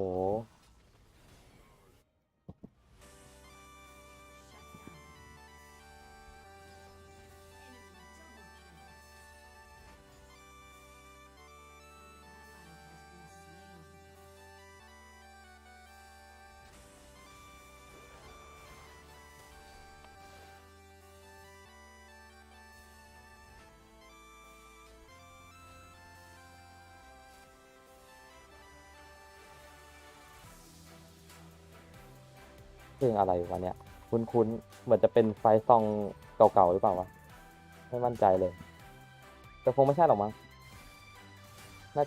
เพลงอะไรวะเนี่ยคุ้นๆเหมือนจะเป็นไฟซองเก่าๆหรือเปล่าวะไม่มั่นใจเลยแต่คงไม่ใช่หรอกมั้งน่า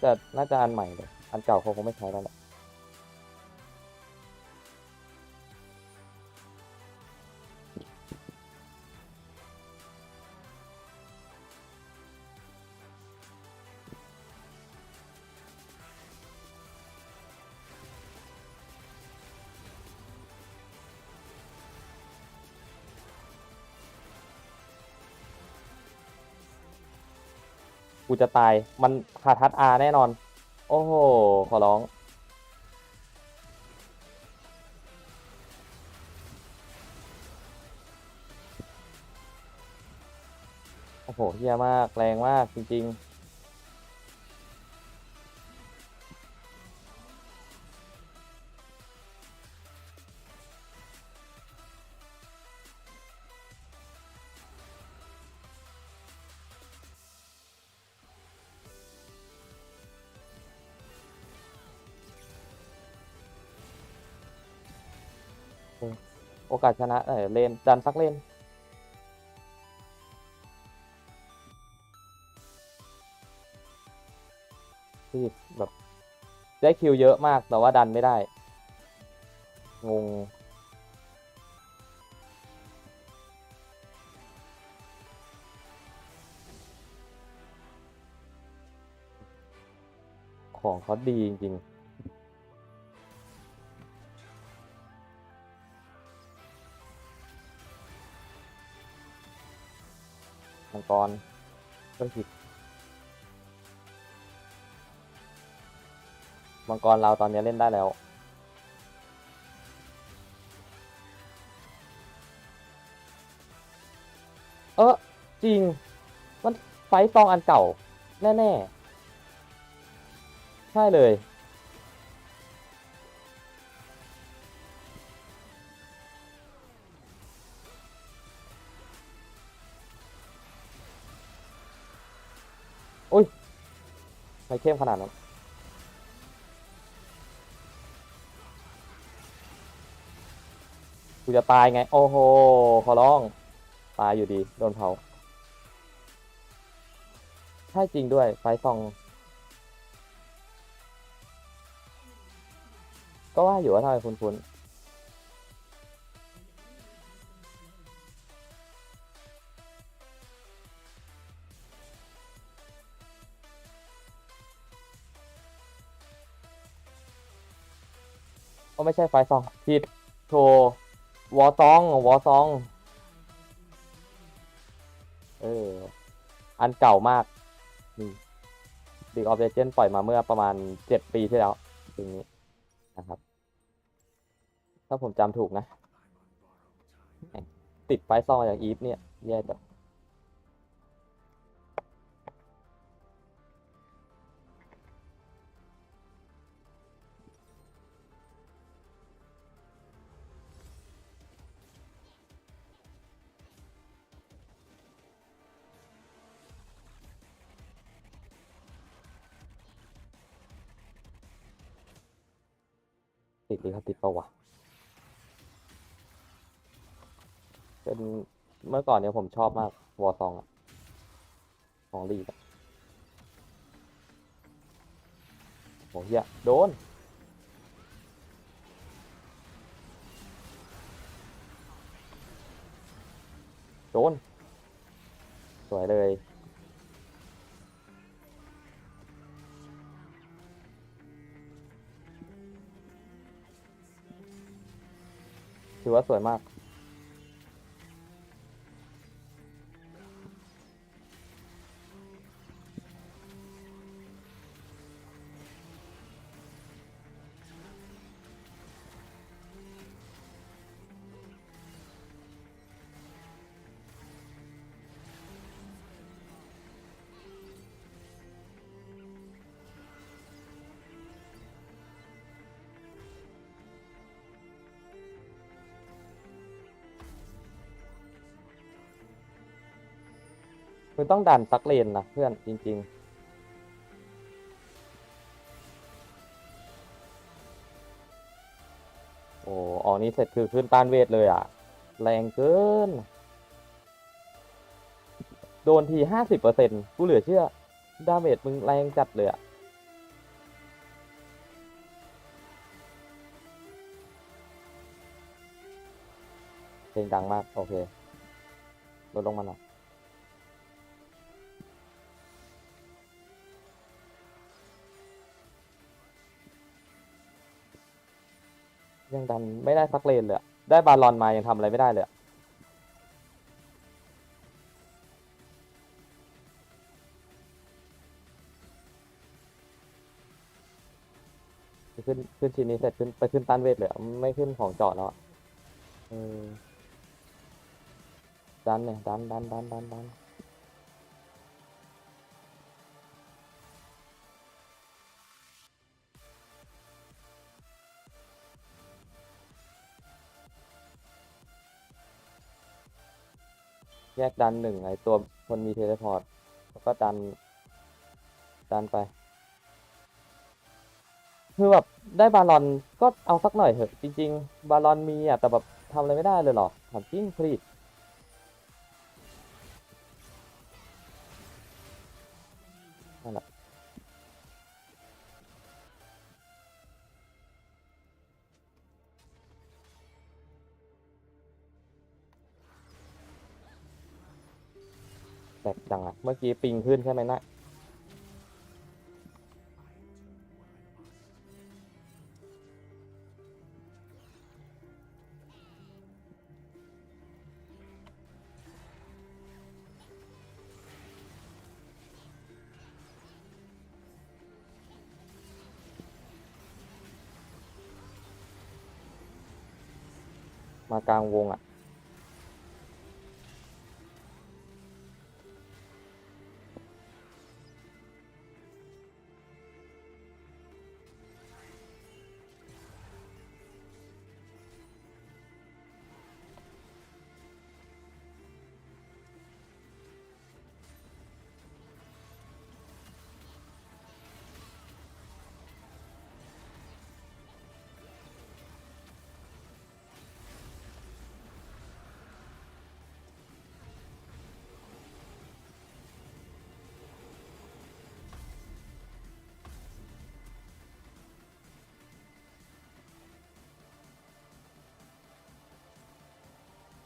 จะอันใหม่เลยอันเก่าเขาคงไม่ใช้แล้วแหละ กูจะตายมันคาทัดอาแน่นอนโอ้โหขอร้องโอ้โหเฮี้ยมากแรงมากจริงๆโอกาสชนะเลนดันสักเลนที่แบบได้คิวเยอะมากแต่ว่าดันไม่ได้งงของเขาดีจริงๆมังกรก็ผิดมังกรเราตอนนี้เล่นได้แล้วจริงมันไฟซองอันเก่าแน่ๆใช่เลยอุ้ยไม่เข้มขนาดนั้นกูจะตายไงโอ้โหขอร้องตายอยู่ดีโดนเผาใช่จริงด้วยไฟซองก็ว่าอยู่ว่าทำไมคุ้นๆก็ไม่ใช่ไฟซองผิดโทวอซองอันเก่ามากนี่League of Legends ปล่อยมาเมื่อประมาณ7 ปีที่แล้วอย่างนี้นะครับถ้าผมจำถูกนะติดไฟซองอย่างอีฟเนี่ยแย่จัดติดเลยครับติดปะวะเป็นเมื่อก่อนเนี่ยผมชอบมากวอซองของลีกโหเฮียโดนสวยเลยถือว่าสวยมากคุณต้องดันซักเลนนะเพื่อนจริงๆโอ้ออกนี้เสร็จคือขึ้นต้านเวทเลยอ่ะแรงเกินโดนที 50% กูเหลือเชื่อดาเมจมึงแรงจัดเลยอ่ะเพลงดังมากโอเคลดลงมาหน่อยยังดันไม่ได้สักเลนเลยได้บาลอนมายังทำอะไรไม่ได้เลย ขึ้นชิ้นนี้เสร็จขึ้นต้านเวทเลยอะไม่ขึ้นของเจาะแล้วอะเออดันเนี่ยดันแยกดันหนึ่งไอตัวคนมีเทเลพอร์ตแล้วก็ดันไปคือแบบได้บาลอนก็เอาสักหน่อยเถอะจริงๆบาลอนมีอ่ะแต่แบบทำอะไรไม่ได้เลยเหรอถามจริงพลีดนั่นแหละแตกจังอ่ะเมื่อกี้ปิงขึ้นใช่ไหมนะมากลางวงอ่ะ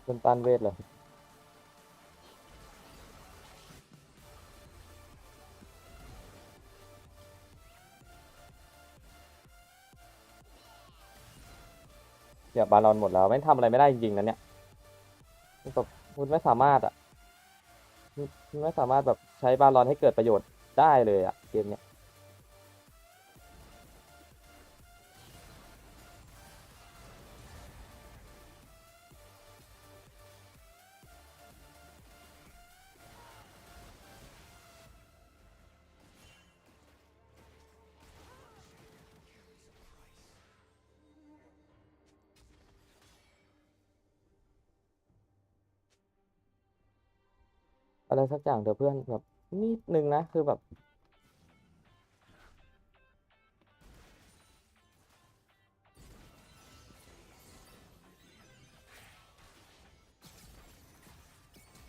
ขึ้นต้านเวทเลยเนี่ยบาลอนหมดแล้วไม่ทำอะไรไม่ได้จริงๆนะเนี่ยแบบคุณไม่สามารถอ่ะคุณไม่สามารถแบบใช้บาลอนให้เกิดประโยชน์ได้เลยอ่ะเกมเนี้ยอะไรสักอย่างเถอะเพื่อนแบบนิดนึงนะคือแบบ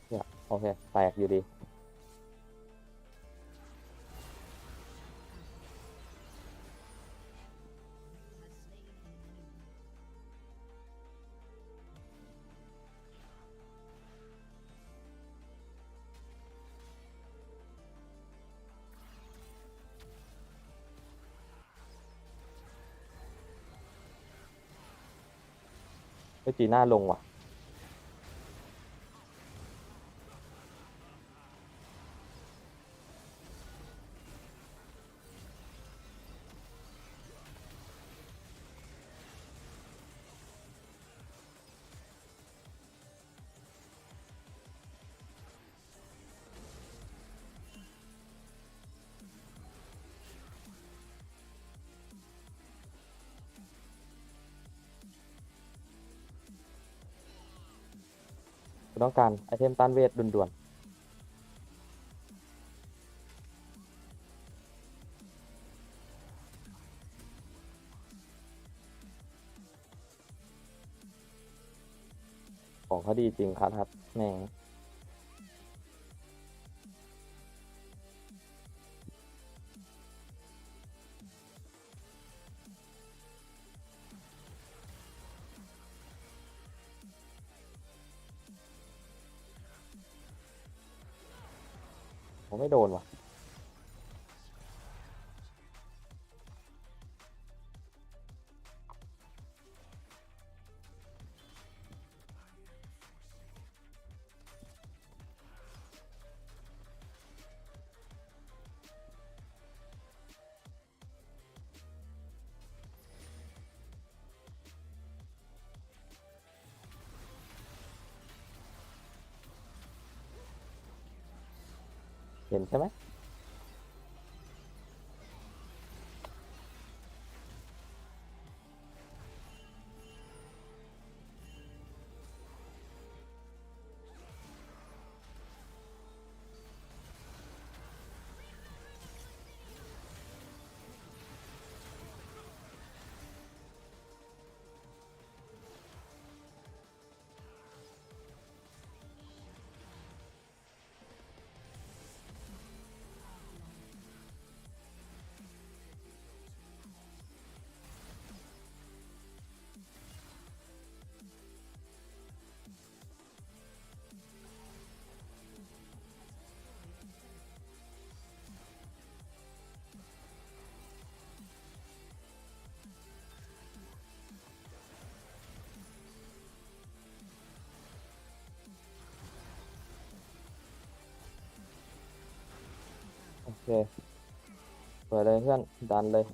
เนี่ยโอเคแตกอยู่ดีไปจีน่าลงว่ะต้องการไอเทมต้านเวทด่วนๆของเขาดีจริงครับแหมผมไม่โดนว่ะ เห็นใช่ไหมโอเคเปิดเลยเพื่อนดันเลย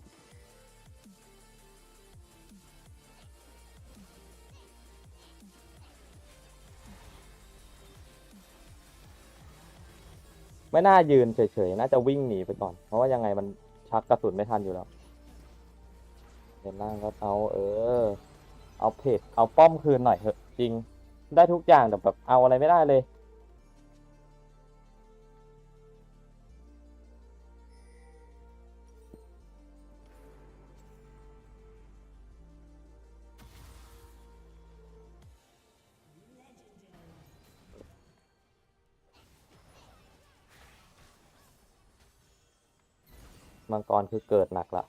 ไม่น่ายืนเฉยๆน่าจะวิ่งหนีไปก่อนเพราะว่ายังไงมันชักกระสุนไม่ทันอยู่แล้วเห็นล่างก็เอาเพจเอาป้อมคืนหน่อยเถอะจริงได้ทุกอย่างแต่แบบเอาอะไรไม่ได้เลยมังกรคือเกิดหนักละ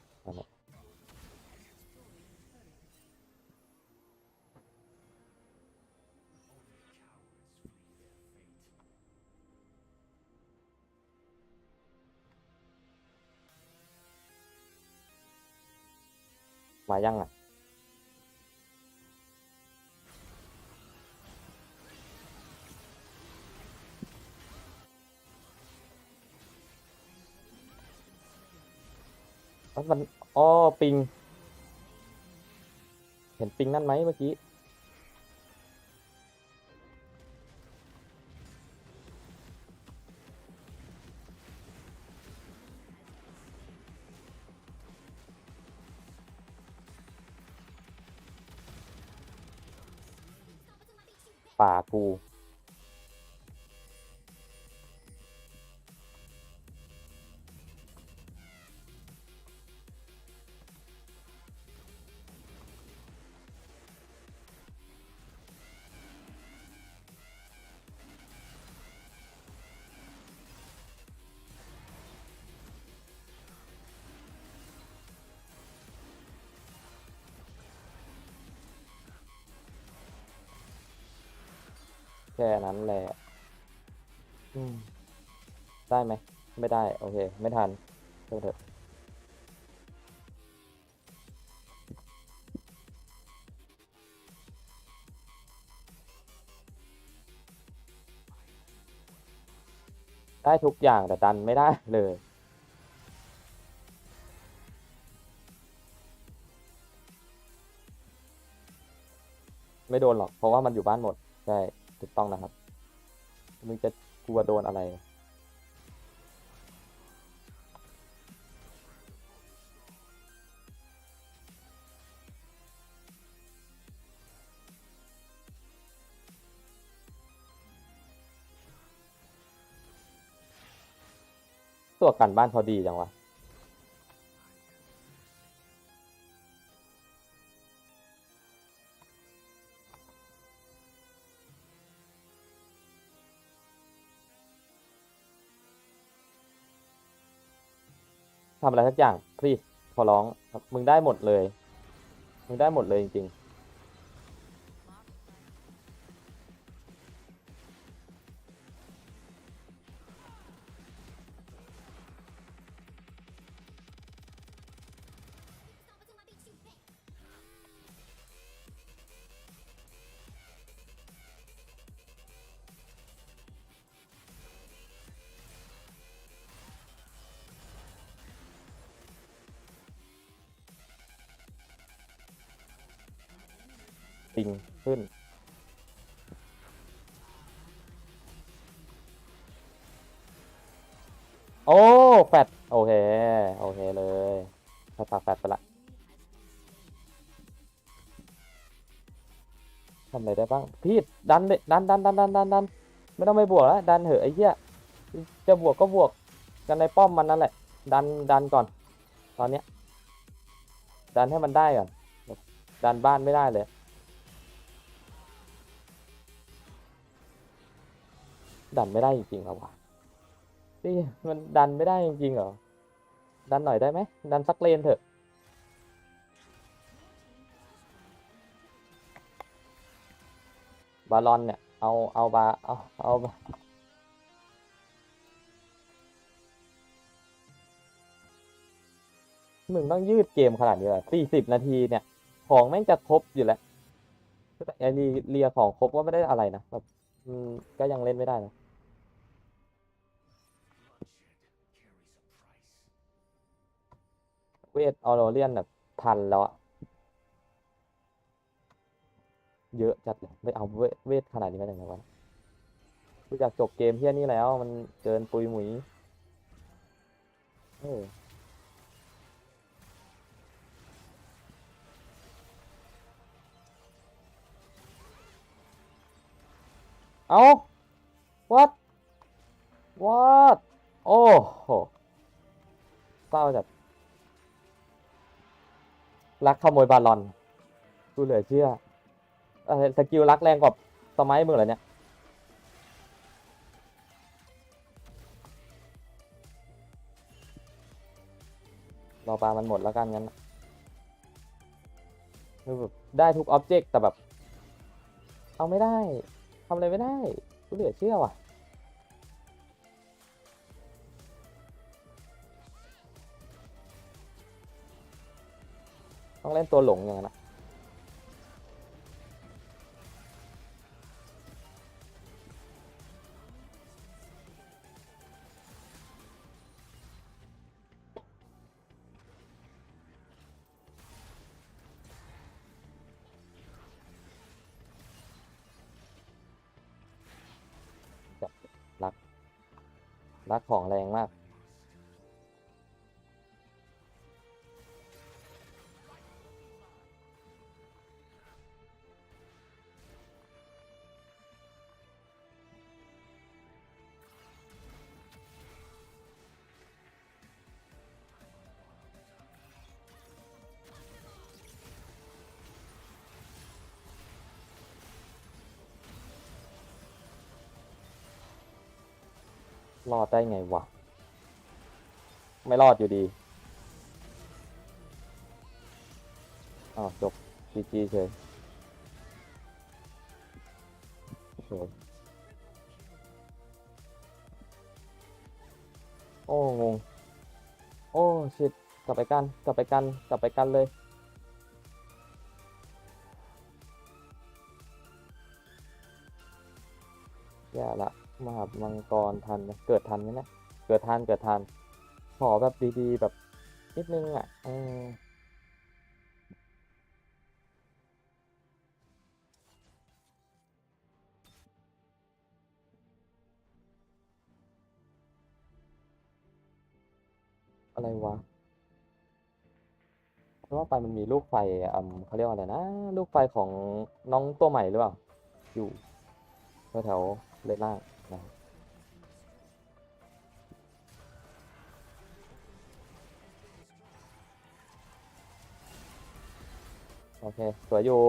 มายังอ่ะมันอ้อปิงเห็นปิงนั่นไหมเมื่อกี้ป่ากูแค่นั้นแหละได้ไหมไม่ได้โอเคไม่ทันเถอะได้ทุกอย่างแต่ดันไม่ได้เลยไม่โดนหรอกเพราะว่ามันอยู่บ้านหมดใช่ถูกต้องนะครับมึงจะกลัวโดนอะไรตัวกันบ้านพอดีจังวะทำอะไรสักอย่าง please ขอร้องมึงได้หมดเลยมึงได้หมดเลยจริงๆปิงขึ้น ฝากแฟดไปละทำอะไรได้บ้างพี่ดันเลยดันไม่ต้องไปบวกแล้วดันเหอะไอ้เหี้ยจะบวกก็บวกกันในป้อมมันนั่นแหละดันก่อนตอนเนี้ยดันให้มันได้ก่อนดันบ้านไม่ได้เลยดันไม่ได้จริงๆเหรอวะนี่มันดันไม่ได้จริงๆเหรอดันหน่อยได้ไหมดันสักเลนเถอะบาลอนเนี่ยเอาบาเอามึงต้องยืดเกมขนาดนี้เลย40 นาทีเนี่ยของแม่งจะครบอยู่แล้วแต่ไอเรียของครบก็ไม่ได้อะไรนะแบบก็ยังเล่นไม่ได้นะเวทออโรเลียนแบบทันแล้วอะเยอะจัดเลยไม่เอาเวทขนาดนี้มาจากไหนวะกูอยากจบเกมเพี้ยนี้แล้วมันเกินปุยหมุยเอา what โอ้โหเศร้าจัดรักขโมยบาลอนกูเหลือเชื่อสกิลรักแรงกว่าสมัยมึงเหรอเนี่ยรอปลามันหมดแล้วกันงั้นคือแบบได้ทุกอ็อบเจกต์แต่แบบเอาไม่ได้ทำอะไรไม่ได้กูเหลือเชื่อว่ะต้องเล่นตัวหลงอย่างนั้นนะรักของแรงมากรอดได้ไงวะไม่รอดอยู่ดีจบจีเฉยโอ้งงโอ้ชิดกลับไปกันเลยแย่ละมหามังกรทันไหมเกิดทันไหมเนี่ยเกิดทันขอแบบดีๆแบบนิดนึงอ่ะอะไรวะเพราะว่าไปมันมีลูกไฟเขาเรียกว่าอะไรนะลูกไฟของน้องตัวใหม่หรือเปล่าอยู่แถวเลนล่างนะโอเคสวยอยู่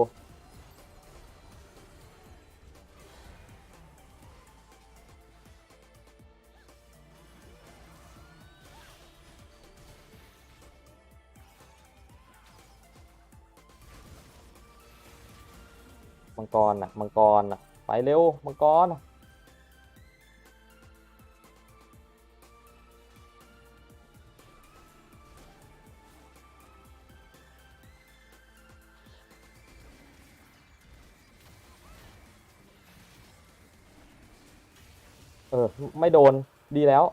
มังกรอ่ะไปเร็วมังกรไม่โดนดีแล้ว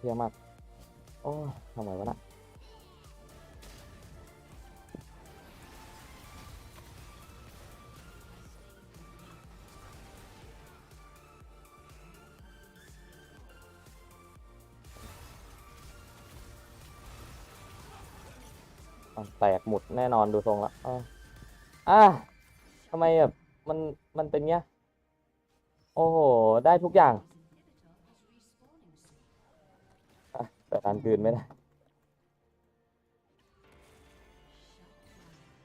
เยี่ยมมากโอ้ทำไมวะนะ แตกหมุดแน่นอนดูทรงละอ่ะทำไมแบบมันเป็นเงี้ยโอ้โหได้ทุกอย่างแต่การคืนไม่ได้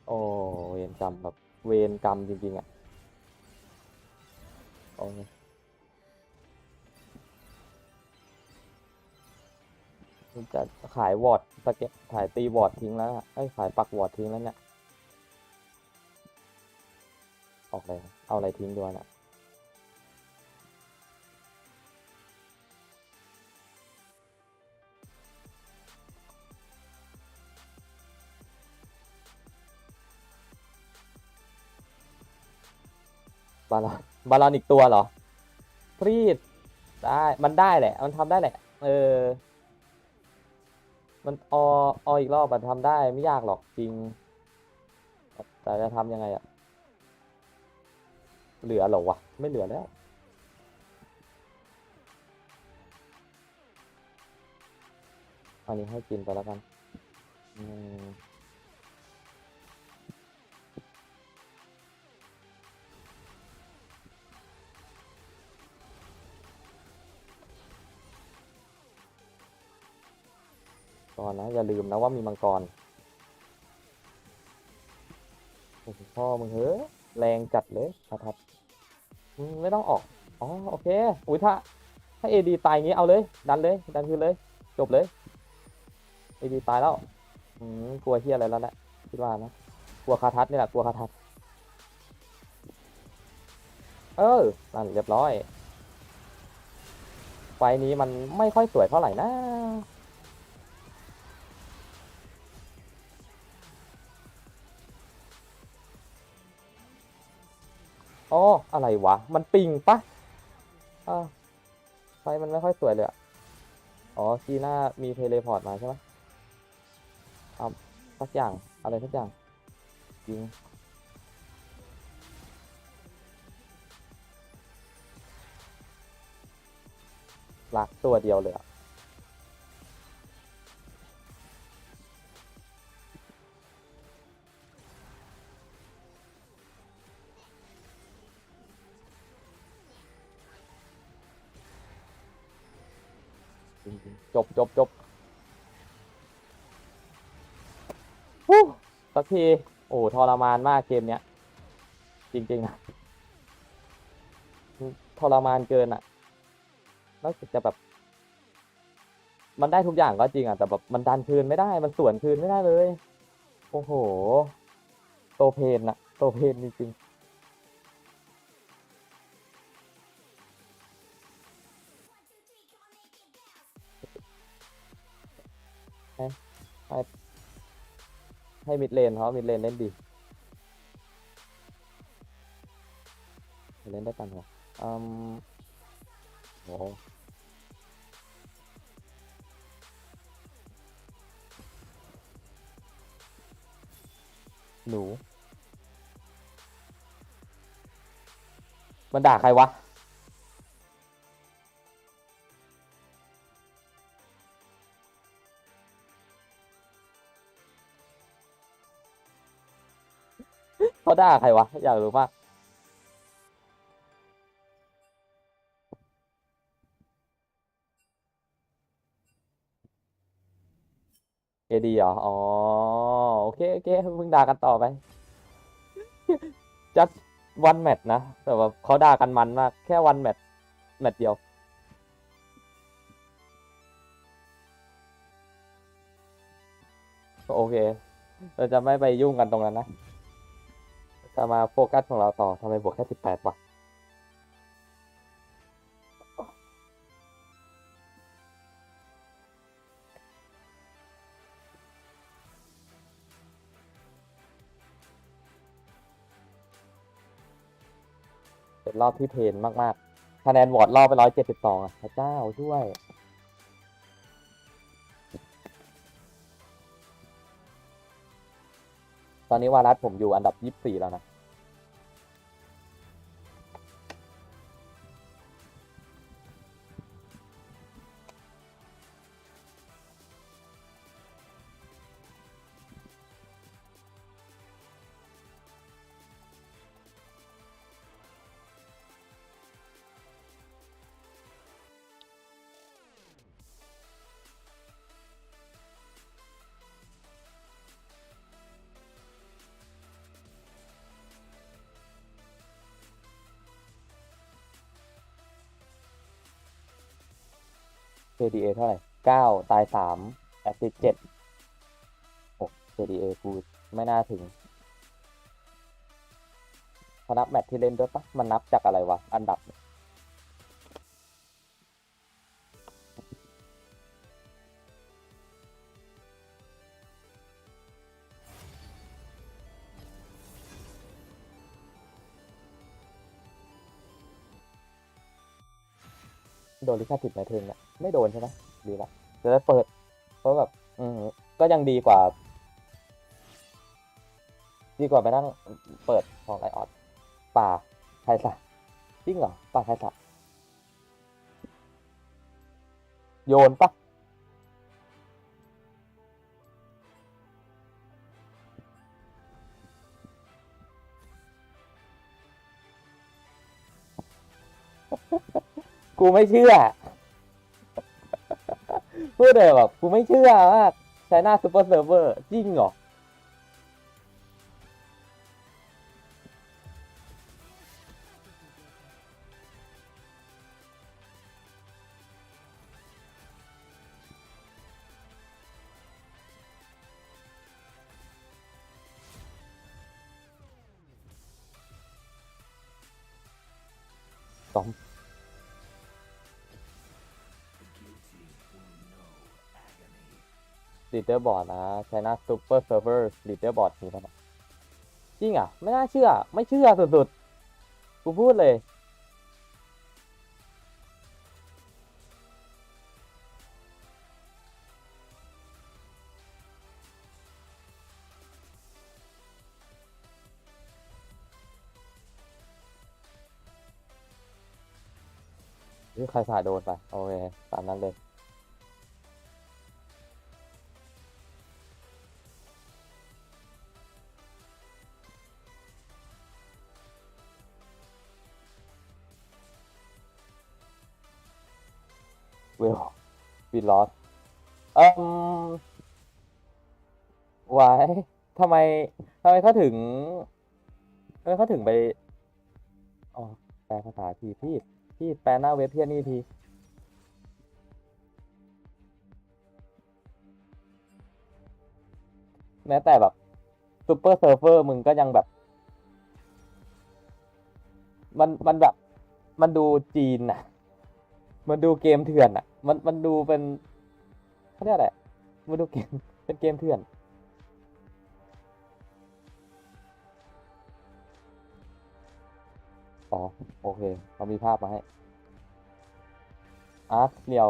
โอ้เวรกรรมแบบเวรกรรมจริงๆอ่ะโอ้จะขายวอร์ดสเก็ตขายตีวอร์ดทิ้งแล้วขายปักวอร์ดทิ้งแล้วเนี่ยออกเลยเอาอะไรทิ้งด้วยนะบาลอนบาลอนอีกตัวเหรอพรีดได้มันได้แหละมันทำได้แหละมันอีกรอบมันทำได้ไม่ยากหรอกจริงแต่จะทำยังไงอะเหลือเหรอวะไม่เหลือแล้วอันนี้ให้กินไปแล้วกันก่อนนะอย่าลืมนะว่ามีมังกรโอ้โหพ่อมึงเฮ้ยแรงจัดเลยครับไม่ต้องออกโอเคอุ้ยถ้าเอดีตายงี้เอาเลยดันเลยดันคืนเลยจบเลยเอดีตายแล้วกลัวเฮียอะไรแล้วแหละคิดว่านะกลัวคาทัศนี่แหละกลัวคาทัศนั่นเรียบร้อยไฟนี้มันไม่ค่อยสวยเท่าไหร่นะอะไรวะมันปิงปะไฟมันไม่ค่อยสวยเลยชีน่ามีเทเลพอร์ตมาใช่ไหมสักอย่างอะไรสักอย่างจริงลักตัวเดียวเลยจบสักทีทรมานมากเกมเนี้ยจริงๆนะทรมานเกินนอกจากจะแบบมันได้ทุกอย่างก็จริงแต่แบบมันดันคืนไม่ได้มันสวนคืนไม่ได้เลยโอ้โหโตเพนโตเพนจริงให้มิดเลนเพราะมิดเลนเล่นดีเล่นได้กันเหรอโหหนูมันด่าใครวะเขาด่าใครวะอยากรู้มากเอดีเหรอโอเคมึงด่ากันต่อไปจัดวันแมตช์นะแต่ว่าเขาด่ากันมันมากแค่วันแมตช์เดียวโอเคเราจะไม่ไปยุ่งกันตรงนั้นนะจะมาโฟกัสของเราต่อทำไมบวกแค่18วะเป็นรอบที่เพลนมากๆคะแนนวอร์ดรอบไป172พระเจ้าช่วยตอนนี้วารัสผมอยู่อันดับ24แล้วนะ KDA เท่าไหร่9ตาย3แอสซิสต์7โอ้ KDA กูไม่น่าถึงเขานับแมตช์ที่เล่นด้วยปะมันนับจากอะไรวะอันดับโดนลิขสิทธิ์ไหมเทนเนี่ยไม่โดนใช่ไหมดีละจะได้เปิดเพราะแบบก็ยังดีกว่าไปนั่งเปิดของไลออดป่าไทยสะจริงเหรอป่าไทยสะโยนปะกูไม่เชื่อพูดเลยแบบกูไม่เชื่อว่าไชน่าซูเปอร์เซิร์ฟเวอร์จริงเหรอตอมลีดเดอร์บอร์ดนะไชน่าซูเปอร์เซิร์ฟเวอร์ลีดเดอร์บอร์ดมีแล้วนะจริงอ่ะไม่น่าเชื่อไม่เชื่อสุดๆกูพูดเลยใครสาโดนไปโอเคตามนั้นเลยเวลวีลอสไว้ทำไมเขาถึงไปอ๋อแปลภาษาพี่แปลหน้าเว็บเพี้ยนี่ทีแม้แต่แบบซูเปอร์เซิร์ฟเวอร์มึงก็ยังแบบมันแบบมันดูจีนน่ะมันดูเกมเถื่อนอ่ะมันดูเป็นเขาเรียกอะไรมันดูเกมเป็นเกมเถื่อนอ๋อโอเคเรามีภาพมาให้อาร์คเดียว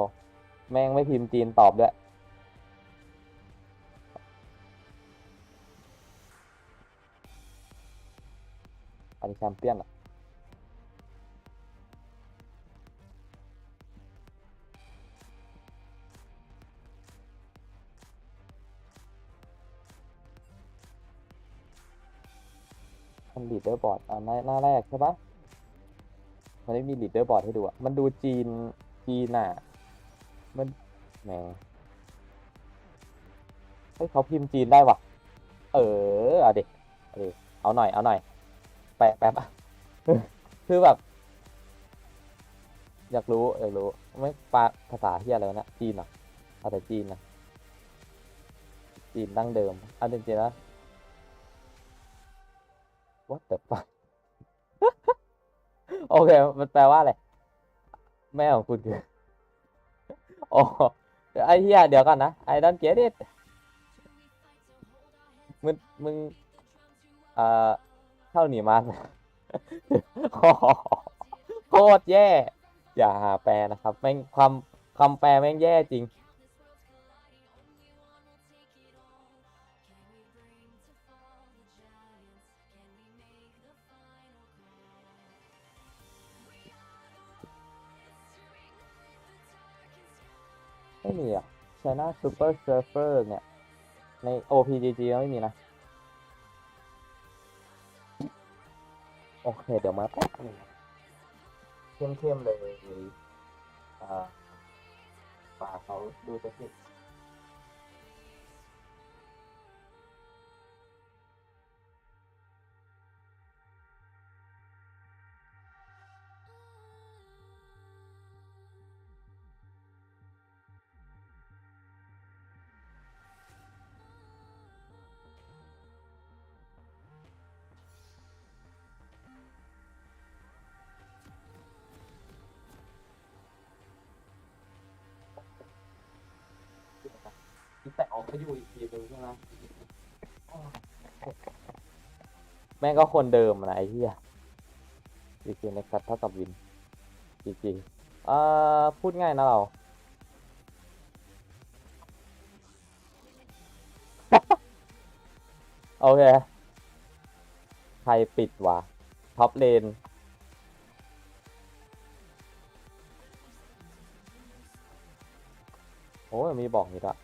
แม่งไม่พิมพ์จีนตอบด้วยอันนี้แชมเปี้ยนอ่ะมันลีดเดอร์บอร์ดหน้าแรกใช่ปะมันไม่มีลีดเดอร์บอร์ดให้ดูอ่ะมันดูจีนน่ะมันแหมเฮ้ยเขาพิมพ์จีนได้ว่ะเอาดิเอาหน่อยแปะอ่ะคือแบบอยากรู้ไม่ภาษาเฮียอะไรวะนะจีนเหรอภาษาจีนนะจีนดั้งเดิมอันจริงๆนะ what the fuck โอเคมันแปลว่าอะไรแม่ของคุณคือโอ้ไอ้เฮียเดี๋ยวก่อนนะ I don't get it มึงเอ่อเข้าหนีมัน โคตรแย่อย่าหาแปลนะครับแม่งคำแปลแม่งแย่จริงไม่มีอ่ะ China Super Surfer เนี่ยใน OPGG ไม่มีนะโอเคเดี๋ยวมาแป๊บนึงเข้มเลยฝากเขาดูจะสิ อีแต่ออกไปอยู่อีกทีนึงใช่ไหมแม่งก็คนเดิมนะไอ้เหี้ยจีจีในคัทเท่ากับวินจีจีพูดง่ายนะเรา โอเคใครปิดวะท็อปเลนโอ้ยมีบอกนี่ละ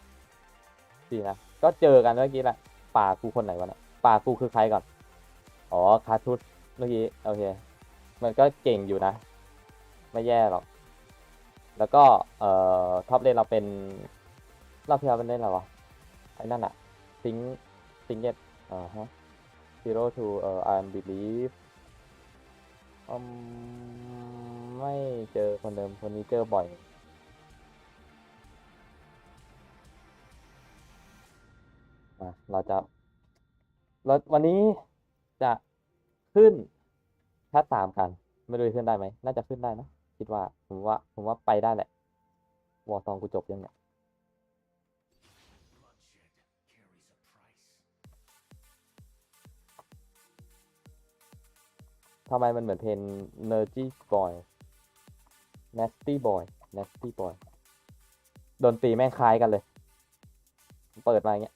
ดีนะก็เจอกันเมื่อกี้แหละป่ากูคนไหนวะเนี่ยป่ากูคือใครก่อนอ๋อคาทุสเมื่อกี้โอเคมันก็เก่งอยู่นะไม่แย่หรอกแล้วก็ท็อปเลนเราเป็นเราที่เราเป็นเล่นอะไรวะไอ้นั่นอะซิงเก็ตฮะ zero to I believe ไม่เจอคนเดิมคนนี้เจอบ่อยเราจะวันนี้จะขึ้นแค่3กันไม่รู้จะขึ้นได้ไหมน่าจะขึ้นได้นะคิดว่าผมว่าไปได้แหละวอร์ซองกูจบยังเนี่ยทำไมมันเหมือนเพลง Nerdy Boy Nasty Boy Nasty Boy ดนตรีแม่งคล้ายกันเลยเปิดมาอย่างเงี้ย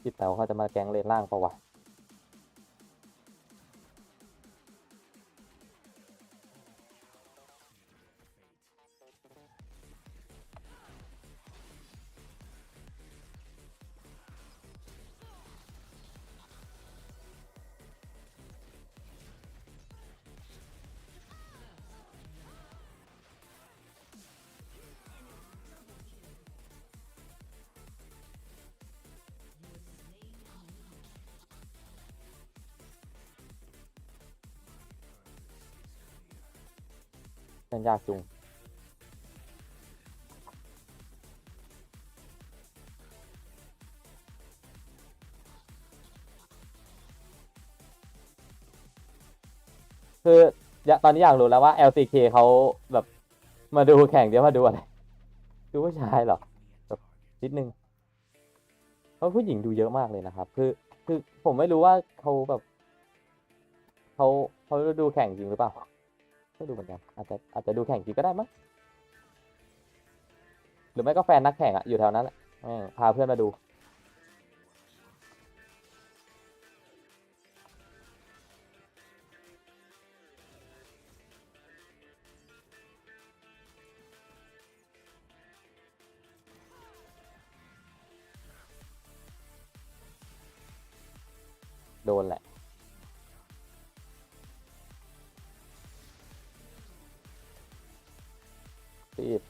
พี่เต๋าเขาจะมาแก๊งเลนล่างปะวะเป็นยากจุงคือตอนนี้อยากรู้แล้วว่า LCK เขาแบบมาดูแข่งเดี๋ยวมาดูอะไรดูผู้ชายเหรอแบบนิดนึงเพราะผู้หญิงดูเยอะมากเลยนะครับคือผมไม่รู้ว่าเขาแบบเขาดูแข่งจริงหรือเปล่าไม่ดูเหมือนกันอาจจะดูแข่งจริงก็ได้มั้งหรือไม่ก็แฟนนักแข่งอะอยู่แถวนั้นแหละพาเพื่อนมาดูโดนแหละซีด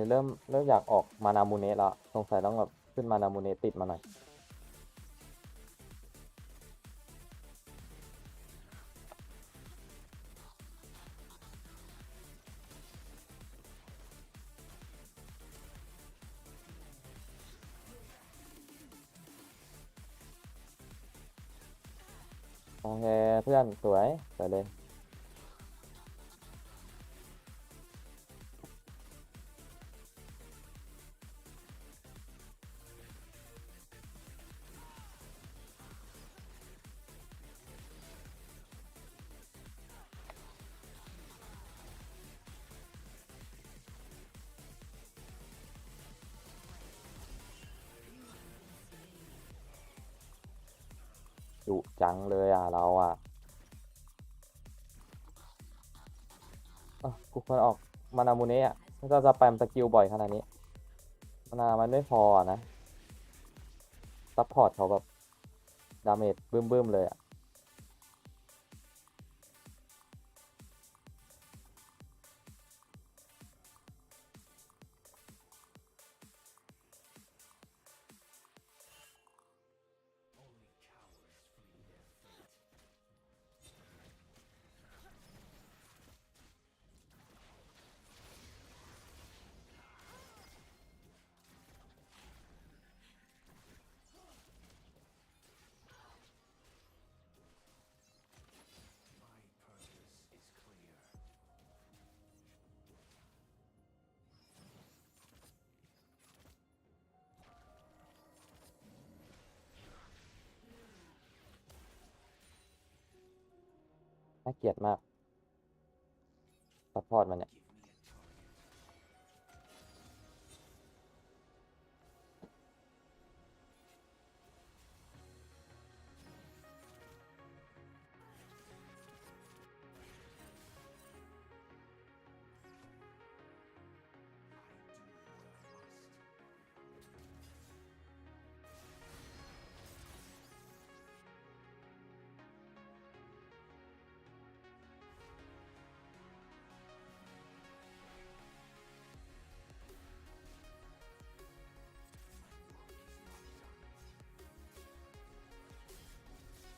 เริ่มอยากออกมานามูเนะแล้วสงสัยต้องแบบขึ้นมานามูเนะติดมาหน่อยโอเคเพื่อนสวยเลย ดุจังเลยอ่ะเราอ่ะกูควรออกมานามูเนะอ่ะมันก็จะแปมสกิลบ่อยขนาดนี้มานามันไม่พอนะซัพพอร์ตเขาแบบดาเมจบึ้มๆเลยอ่ะน่าเกลียดมากซัพพอร์ตมันเนี่ย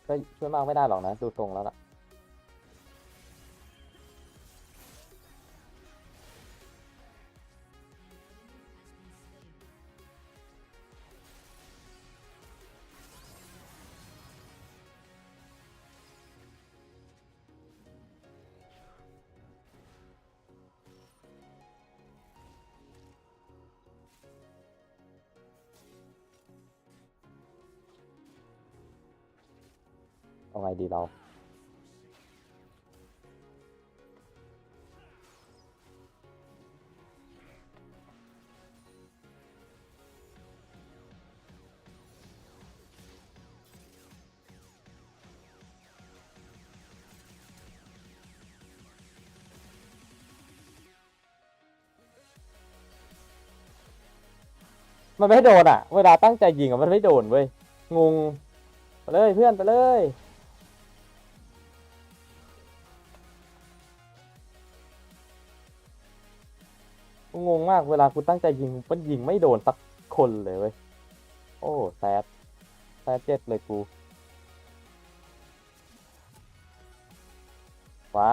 ก็ช่วยมากไม่ได้หรอกนะดูทรงแล้วล่ะเอาไงดีเรามันไม่โดนอ่ะเวลาตั้งใจยิงอ่ะมันไม่โดนเว้ยงงไปเลยเพื่อนไปเลยงงมากเวลากูตั้งใจยิงมันยิงไม่โดนสักคนเลยเว้ยโอ้แซดเจ็ดเลยกูว้า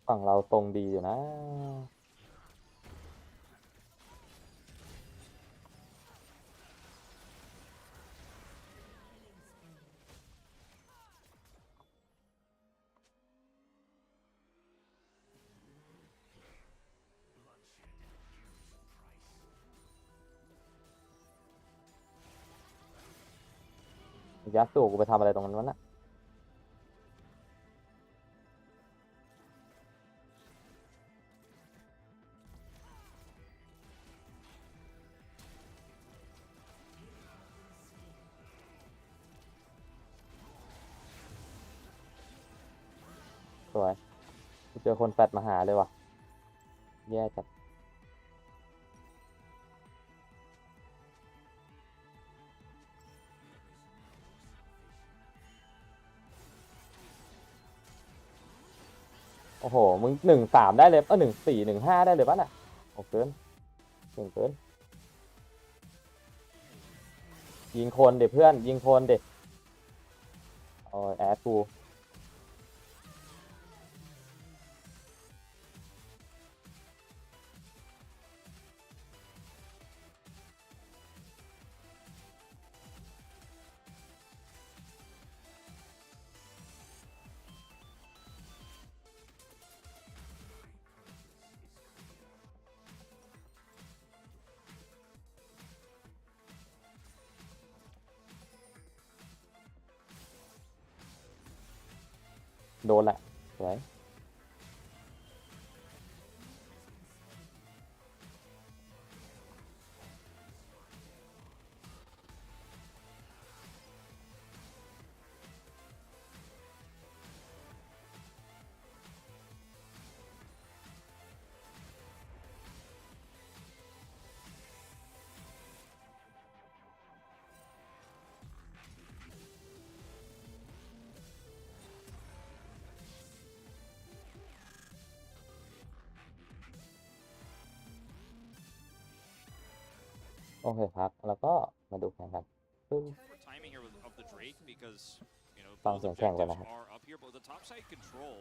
ฝั่งเราตรงดีอยู่นะยัดสู่กูไปทำอะไรตรงนั้นวะน่ะสวยกูเจอคนแฟดมาหาเลยว่ะแย่จัดโอ้โหมึง1-3ได้เลย1-4 1-5ได้เลยปะน่ะโอ้เกินเก่งเกินยิงคนเด็เพื่อนยิงคนเด็โอ้ยแอดกูโดนแหละสวยโอเคครับแล้วก็มาดูแข่งกันซึ่ง Timing here of the Drake becauseฟัง both เสียงแข่งกัน objectives นะครับ are up here, but the top side control,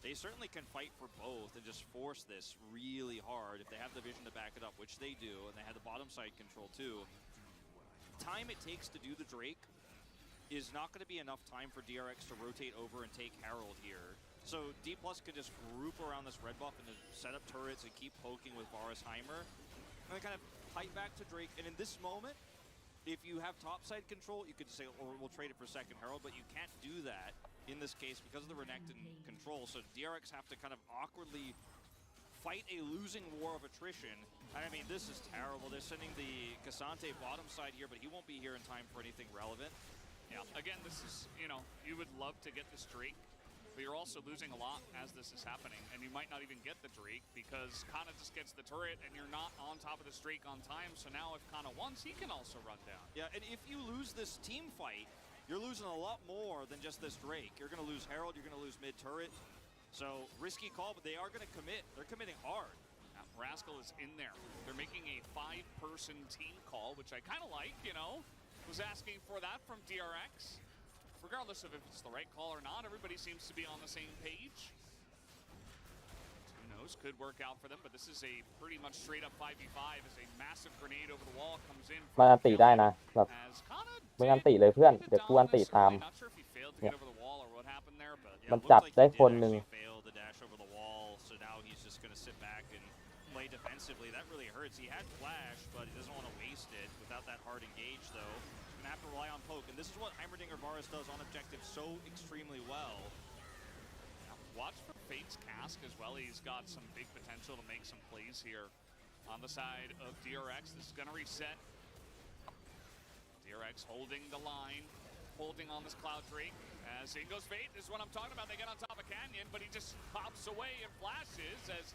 they certainly can fight for both and just force this really hard if they have the vision to back it up, which they do, and they have the bottom side control too. Time it takes to do the Drake is not going to be enough time for DRX to rotate over and take Herald here. So D Plus can just group around this red buff and then set up turrets and keep poking with Varisheimer. And then kind of fight back to Drake. And in this moment, if you have topside control, you could say, or we'll trade it for second Herald, but you can't do that in this case because of the Renekton control. So DRX have to kind of awkwardly fight a losing war of attrition. I mean, this is terrible. They're sending the Cassante bottom side here, but he won't be here in time for anything relevant. Yeah, again, this is, you would love to get this Drake, but you're also losing a lot as this is happening, and you might not even get the Drake because Kana just gets the turret, and you're not on top of this Drake on time, so now if Kana wants, he can also run down. Yeah, and if you lose this team fight, you're losing a lot more than just this Drake. You're going to lose Herald, you're going to lose mid-turret. So, risky call, but they are going to commit. They're committing hard. Rascal is in there. They're making a 5-person team call, which I kind of like, was asking for that from DRX. Regardless of if it's the right call or not, everybody seems to be on the same page. Who knows, could work out for them, but this is a pretty much straight up 5v5 as a massive grenade over the wall comes in. มันอันติได้นะแบบ As Kana มึงอันติเลยเพื่อนเดี๋ยวกูอันติตาม not sure if he failed to get over the wall or what happened there, but มันจับได้คนหนึ่ง fail to dash over the wall, so now he's just going to sit back and play defensively. That really hurts. He had flash, but he doesn't want to waste it without that hard engage, though. Going to have to rely on poke, and this is what Heimerdinger Varus does on objective so extremely well. Watch for Fate's Cask as well. He's got some big potential to make some plays here on the side of DRX. This is going to reset. DRX holding the line, holding on this Cloud Drake. As in goes Fate, this is what I'm talking about. They get on top of Canyon, but he just pops away and flashes as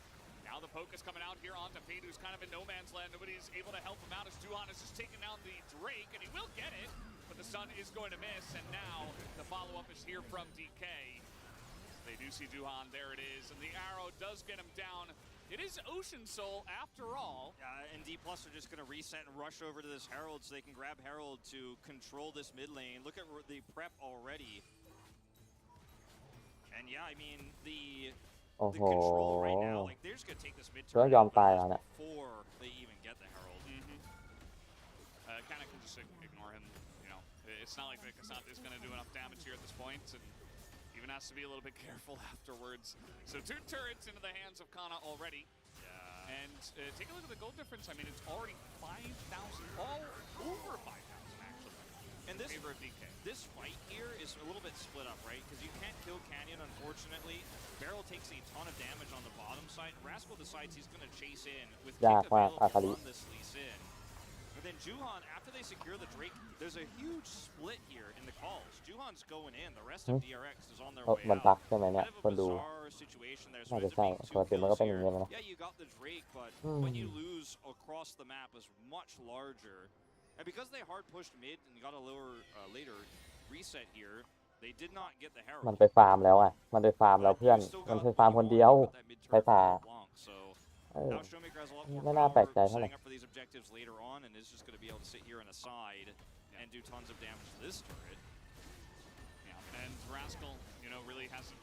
now the poke is coming out here onto Fate, who's kind of in no man's land. Nobody's able to help him out as Duhan is just taking down the Drake, and he will get it, but the Sun is going to miss, and now the follow-up is here from DK. They do see Duhan, there it is, and the arrow does get him down. It is Ocean Soul after all. And D Plus are just going to reset and rush over to this Herald so they can grab Herald to control this mid lane. Look at the prep already. And yeah, I mean, the โอ้ the โห control right now. Like they're just gonna take this mid ก็ turret ยอม out ตาย of แล้ว this เนี่ย before they even get the herald. Kind of can just ignore him. You know, it's not like the Cassandra is going to do enough damage here at this point, and even has to be a little bit careful afterwards. So 2 turrets into the hands of Kana already. Yeah. And take a look at the gold difference. I mean, it's already 5,000, all over 5,000 actually. And In favor of DK. This fight here is a little bit split up, right? Because you can't kill Canyon, unfortunately. Barrel takes a ton of damage on the bottom side. Rascal decides he's going to chase in with kick ยากมาก available อาคาริ to run this Lee Sin. But then Juhan, after they secure the Drake, there's a huge split here in the calls. Juhan's going in. The rest of DRX is on their เอ้า way มันบัก out. ใช่ไหมเนี่ย Kind of คน a ดู bizarre situation there. So น่า it จะ ends up ใช่ being ป 2 กติมันก็ kills เป็นอย่าง here. นี้ยนะ Yeah, you got the Drake, but when you lose across the map is much larger. And because they hard pushed mid and got a lower later reset here, they did not get the Herald. มันไปฟาร์มแล้วอ่ะ มันไปฟาร์มแล้วเพื่อน มันไปฟาร์มคนเดียว ไปป่า เออ Now Showmaker has a lot more ไม่น่าแปลกใจ power เท่าไหร่ setting up for these objectives later on, and is just going to be able to sit here on a side and do tons of damage to this turret. Yeah, and Rascal, you know, really hasn't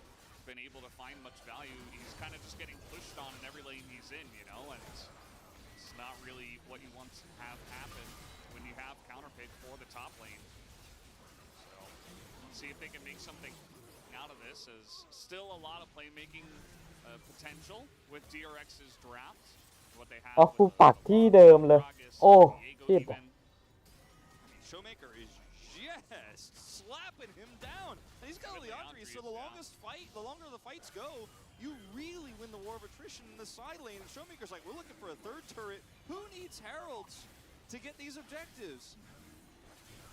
been able to find much value. He's kind of just getting pushed on in every lane he's in, you know, and it's not really what you want to have happen when you have counterpick for the top lane. So let's see if they can make something out of this. There's still a lot of playmaking potential with DRX's draft. What they have เอา with กู the ปักที่เดิมเลย Gragas, โอ้ Diego ผิด even. Showmaker is just slapping him down. And he's got With Leandri, so the Leandri's, longest fight, the longer the fights go, you really win the war of attrition in the side lane. And Showmaker's like, we're looking for a 3rd turret. Who needs heralds to get these objectives?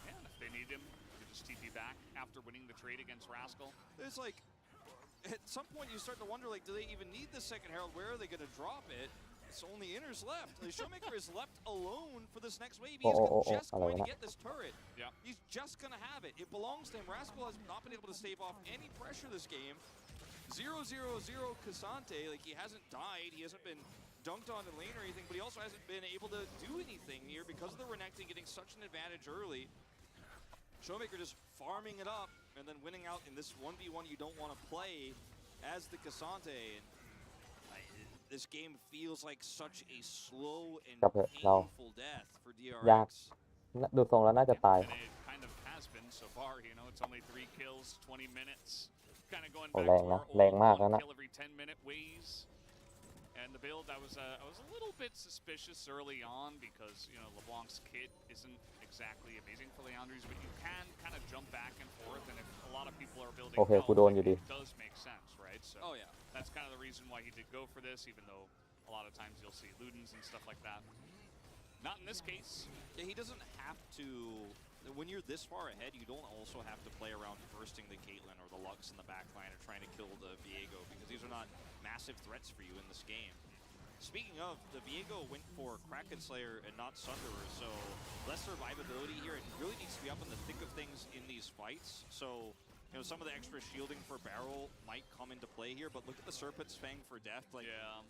Yeah, if they need him, they just TP back after winning the trade against Rascal. It's like, at some point you start to wonder, like, do they even need the 2nd herald? Where are they going to drop it? It's only inners left. The Showmaker is left alone for this next wave. He's just going to get this turret. Yeah. He's just going to have it. It belongs to him. Rascal has not been able to stave off any pressure this game. 0-0-0 Cassante. Like, he hasn't died. He hasn't been dunked on in lane or anything, but he also hasn't been able to do anything here because of the Renekton getting such an advantage early. Showmaker just farming it up and then winning out in this 1v1 you don't want to play as the Cassante. And this game feels like such a slow and กลับเถอะเรา painful death for ยาก DRX. ดูทรงแล้วน่าจะตาย And it kind of has been so far, you know, it's only 3 kills, 20 minutes. Kind of going โอ้ back แรง to นะ our แรง old มาก 1 แล้วนะ kill every 10-minute ways. And the build, I was a little bit suspicious early on because, you know, LeBlanc's kit isn't exactly amazing for Leandri's, but you can kind of jump back and forth, and if a lot of people are building โอเค กูโดนอยู่ดี it does make sense, right? So Oh yeah. that's kind of the reason why he did go for this, even though a lot of times you'll see Ludens and stuff like that. Not in this case. Yeah, he doesn't have to. When you're this far ahead, you don't also have to play around bursting the Caitlyn or the Lux in the backline or trying to kill the Viego because these are not massive threats for you in this game. Speaking of, the Viego went for Kraken Slayer and not Sunderer, so less survivability here. It really needs to be up in the thick of things in these fights. So, you know, some of the extra shielding for Barrel might come into play here, but look at the Serpent's Fang for death. Like, Yeah.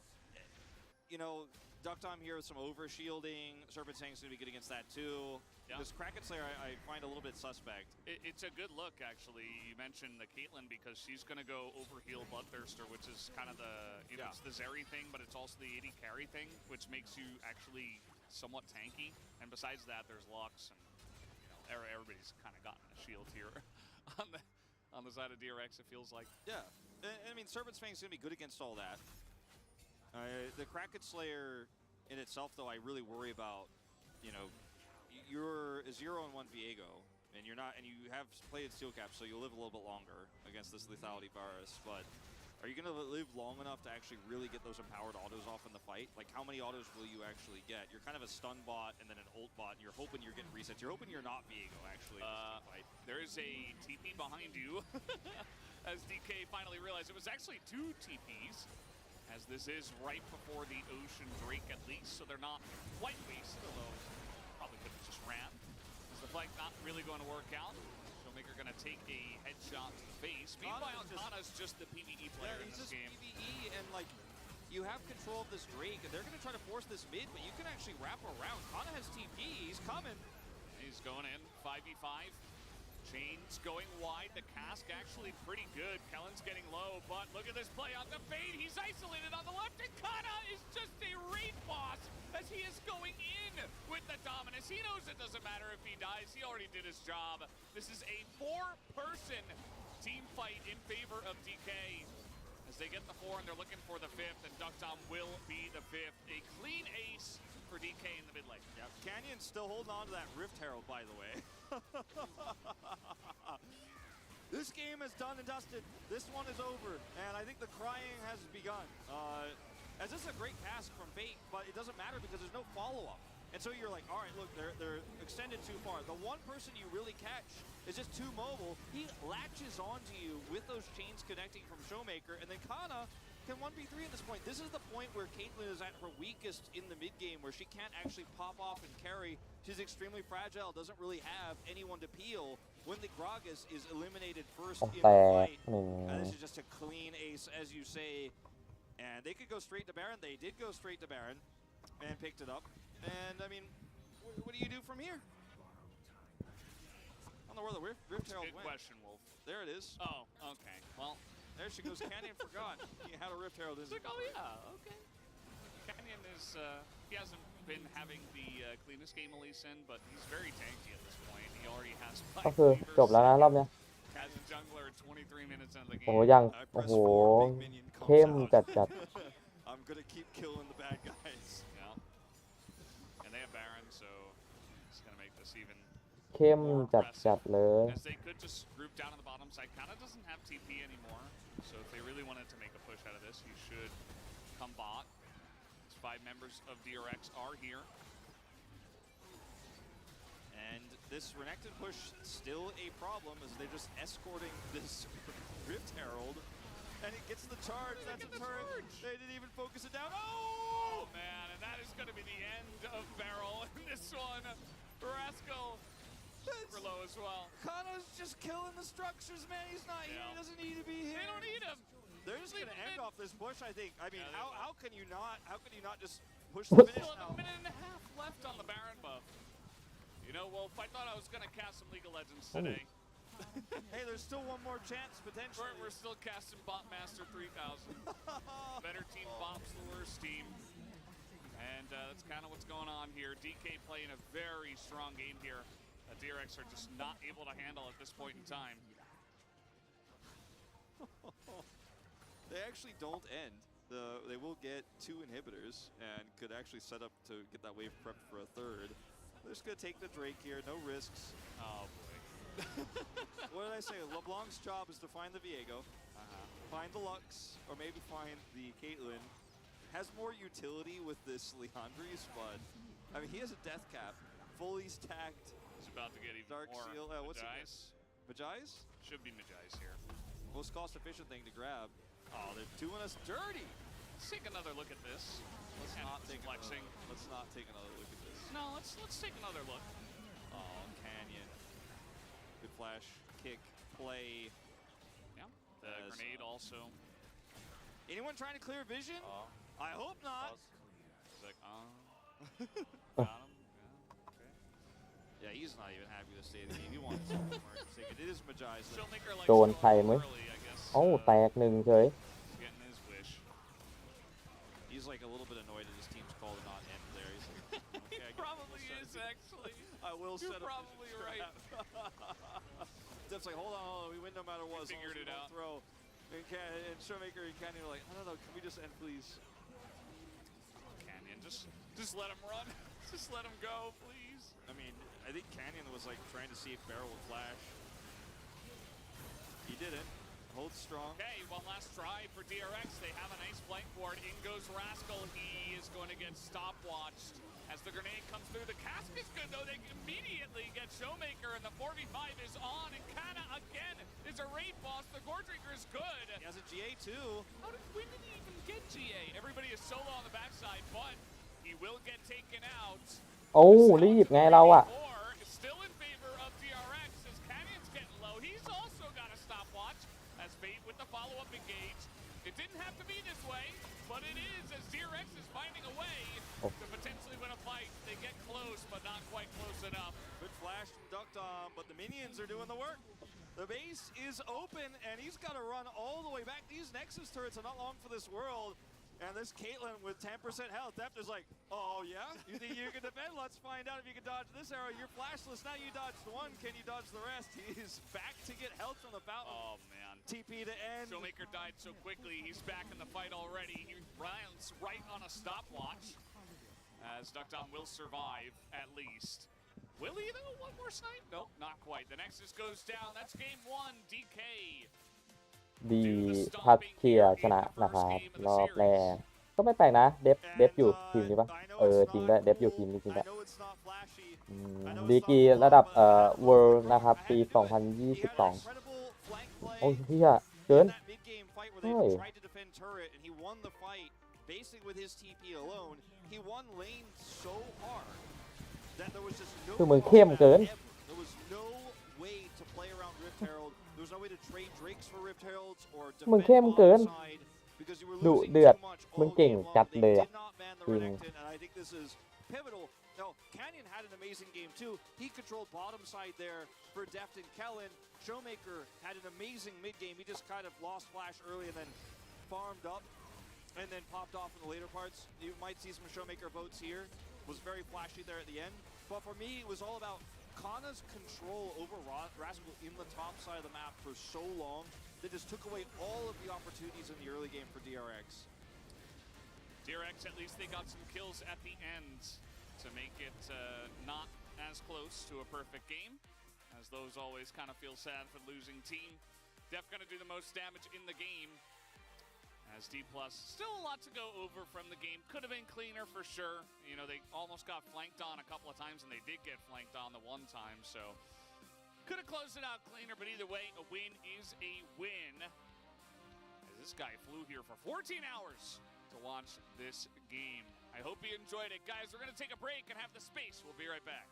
You know, Duck Time here with some over shielding. Serpent's Fang's going to be good against that too. Yeah. This Kraken Slayer I find a little bit suspect. It's a good look, actually. You mentioned the Caitlyn because she's going to go overheal Bloodthirster, which is kind of the, you know, it's the Zeri thing, but it's also the 80 carry thing, which makes you actually somewhat tanky. And besides that, there's Lux, and, you know, everybody's kind of gotten a shield here on the side of DRX, it feels like. Yeah. I mean, Serpent's Fang's going to be good against all that. The Kraken Slayer in itself, though, I really worry about, you know, you're a 0-1 Viego, and you're not, and you have plated Steel Cap, so you'll live a little bit longer against this lethality virus, but are you going to live long enough to actually really get those empowered autos off in the fight? Like, how many autos will you actually get? You're kind of a stun bot and then an ult bot, and you're hoping you're getting resets. You're hoping you're not Viego, actually, in this fight. There is a TP behind you, as DK finally realized it was actually 2 TPs, as this is right before the Ocean Drake at least, so they're not quite wasted, although probably could have just ran. Is the fight not really going to work out? Showmaker going to take a headshot to the face. Meanwhile, Kana's just the PvE player in this game. PvE, and like, you have control of this Drake, and they're going to try to force this mid, but you can actually wrap around. Kana has TP, he's coming. He's going in, 5v5. Chains going wide. The cask actually pretty good. Kellen's getting low, but look at this play on the fade. He's isolated on the left, and Kana is just a raid boss as he is going in with the dominance. He knows it doesn't matter if he dies. He already did his job. This is a 4-person team fight in favor of DK. As they get the 4 and they're looking for the 5th, and Duckdom will be the 5th. A clean ace for DK in the mid lane. Yep, Canyon's still holding on to that Rift Herald, by the way. This game is done and dusted. This one is over, and I think the crying has begun. As this is a great cast from Fate, but it doesn't matter because there's no follow-up. And so you're like, all right, look, they're extended too far. The one person you really catch is just too mobile. He latches onto you with those chains connecting from Showmaker, and then Kana can 1v3 at this point. This is the point where Caitlyn is at her weakest in the mid game, where she can't actually pop off and carry. She's extremely fragile, doesn't really have anyone to peel when the Gragas is eliminated first in the fight. And this is just a clean ace, as you say. And they could go straight to Baron. They did go straight to Baron and picked it up. And I mean, what do you do from here? I don't know where the Rift Herald went. Good question, Wolf. There it is. Oh, okay. Well, there she goes. Canyon forgot he had a Rift Herald. it's like, oh yeah, okay. Canyon is, he hasn't been having the cleanest game Elise in, but he's very tanky at this point. He already has 5 ก็คือจบแล้วนะรอบเนี้ย As a jungler, 23 minutes into the โอ้ game. ยัง I โอ้ press โห 4, big minion comes เข้ม out. จัด I'm gonna keep killing the bad guys. Yeah. And they have Baron, so it's gonna make this even เข้มจัดเลย as they could just group down on the bottom side. Kana doesn't have TP anymore, so if they really wanted to make a push out of this, he should come bot. 5 members of DRX are here. And this Renekton push still a problem as they're just escorting this Rift Herald. And it gets the charge. That's a turret. They didn't even focus it down. Oh man, and that is going to be the end of Barrel in this one. Rascal super low as well. Kana's just killing the structures, man. He's not. Yeah. He doesn't need to be here. They don't need him. They're just Leave gonna him end in. off this push, I think. I mean, Yeah, they how can you not just push the finish Still now? a minute and a half left on the Baron buff. You know, Wolf, I thought I was going to cast some League of Legends today. Hey, there's still one more chance potentially. We're still casting Botmaster 3000. Better team bops the worst team. And that's kind of what's going on here. DK playing a very strong game here. DRX are just not able to handle at this point in time. They actually don't end. They will get 2 inhibitors and could actually set up to get that wave prepped for a 3rd. They're just gonna take the Drake here, no risks. Oh boy. What did I say? LeBlanc's job is to find the Viego, find the Lux, or maybe find the Caitlyn. Has more utility with this Leandries, but I mean he has a death cap, fully stacked. He's about to get even Dark more. Seal. What's it? Majais? Majais? Should be Majais here. Most cost-efficient thing to grab. Oh, they're doing us dirty. Let's take another look at this. Let's And not take flexing. let's not take another look at this. No, let's take another look. Oh, Canyon. Good flash, kick, play. Yeah. The As, grenade also. Anyone trying to clear vision? I hope not. He's like, got him. Yeah, okay. Yeah, he's not even happy to stay in the game. He wants something more to take it. It is Majai's. Showmaker likes โดน to ใคร go มั้ย early, I guess. โอ้แตกหนึ่งเฉย Getting his wish. He's like a little bit annoyed at his team's call to not end there. He's like, He okay, I guess probably we'll is set it. actually. I will You're set up probably this right. trap. Deb's like, hold on, we win no matter what. As long as figured we it don't out. throw. And Showmaker and Canyon are like, I don't know, can we just end, please? Canyon, just let him run. Just let him go, please. I mean, I think Canyon was like trying to see if Barrel would flash. He didn't. Holds strong. Okay, one last try for DRX. They have a nice flank ward. In goes Rascal. He is going to get stopwatched as the grenade comes through. The cask is good, though. They immediately get Showmaker, and the 4v5 is on. And Kana, again, is a raid boss. The Gore Drinker is good. He has a GA too. When did he even get GA? Everybody is solo on the backside, but he will get taken out. โอ้รีบไงเราอะ Still in favor of DRX as Canyon's getting low. He's also got a stopwatch as Fate with the follow-up engage It didn't have to be this way, but it is as DRX is finding a way Oh. to potentially win a fight. They get close, but not quite close enough. Good flash from Duck Dom, but the minions are doing the work. The base is open, and he's got to run all the way back. These Nexus turrets are not long for this world. And this Caitlyn with 10% health, Deft is like, oh yeah? You think you can defend? Let's find out if you can dodge this arrow. You're flashless, now you dodged one, can you dodge the rest? He's back to get health from the fountain. Oh man. TP to end. Showmaker died so quickly, he's back in the fight already. He runs right on a stopwatch. As Duckdom will survive, at least. Will he though? One more snipe? Nope, not quite. The Nexus goes down. That's game one. DK. ดีทัดเทียชนะนะครับรอบแรกก็ไม่แปลกนะเดฟอยู่ทีมนี้ปะจริงด้วยเดฟอยู่ทีมนี้จริงด้วยดีกรีระดับเวิลด์นะครับปี 2022 โอ้ยเฮียเกินเฮ้ย คือมึงเข้มเกิน There's no way to trade Drakes for Rift Heralds or มึงเข้มเกิน ดุเดือด มึงเก่งจัดเลยอ่ะจริง I think this is pivotal. Now, Canyon had an amazing game too. He controlled bottom side there for Deft and Kellen. Showmaker had an amazing mid game. He just kind of lost flash early and then farmed up and then popped off in the later parts. You might see some Showmaker votes here. Was very flashy there at the end. But for me, it was all about Kana's control over Rascal in the top side of the map for so long that just took away all of the opportunities in the early game for DRX. DRX, at least they got some kills at the end to make it not as close to a perfect game, as those always kind of feel sad for the losing team. Def gonna do the most damage in the game, as D+, still a lot to go over from the game. Could have been cleaner for sure. You know, they almost got flanked on a couple of times, and they did get flanked on the one time, so could have closed it out cleaner, but either way, a win is a win. As this guy flew here for 14 hours to watch this game. I hope you enjoyed it. Guys, we're going to take a break and have the space. We'll be right back.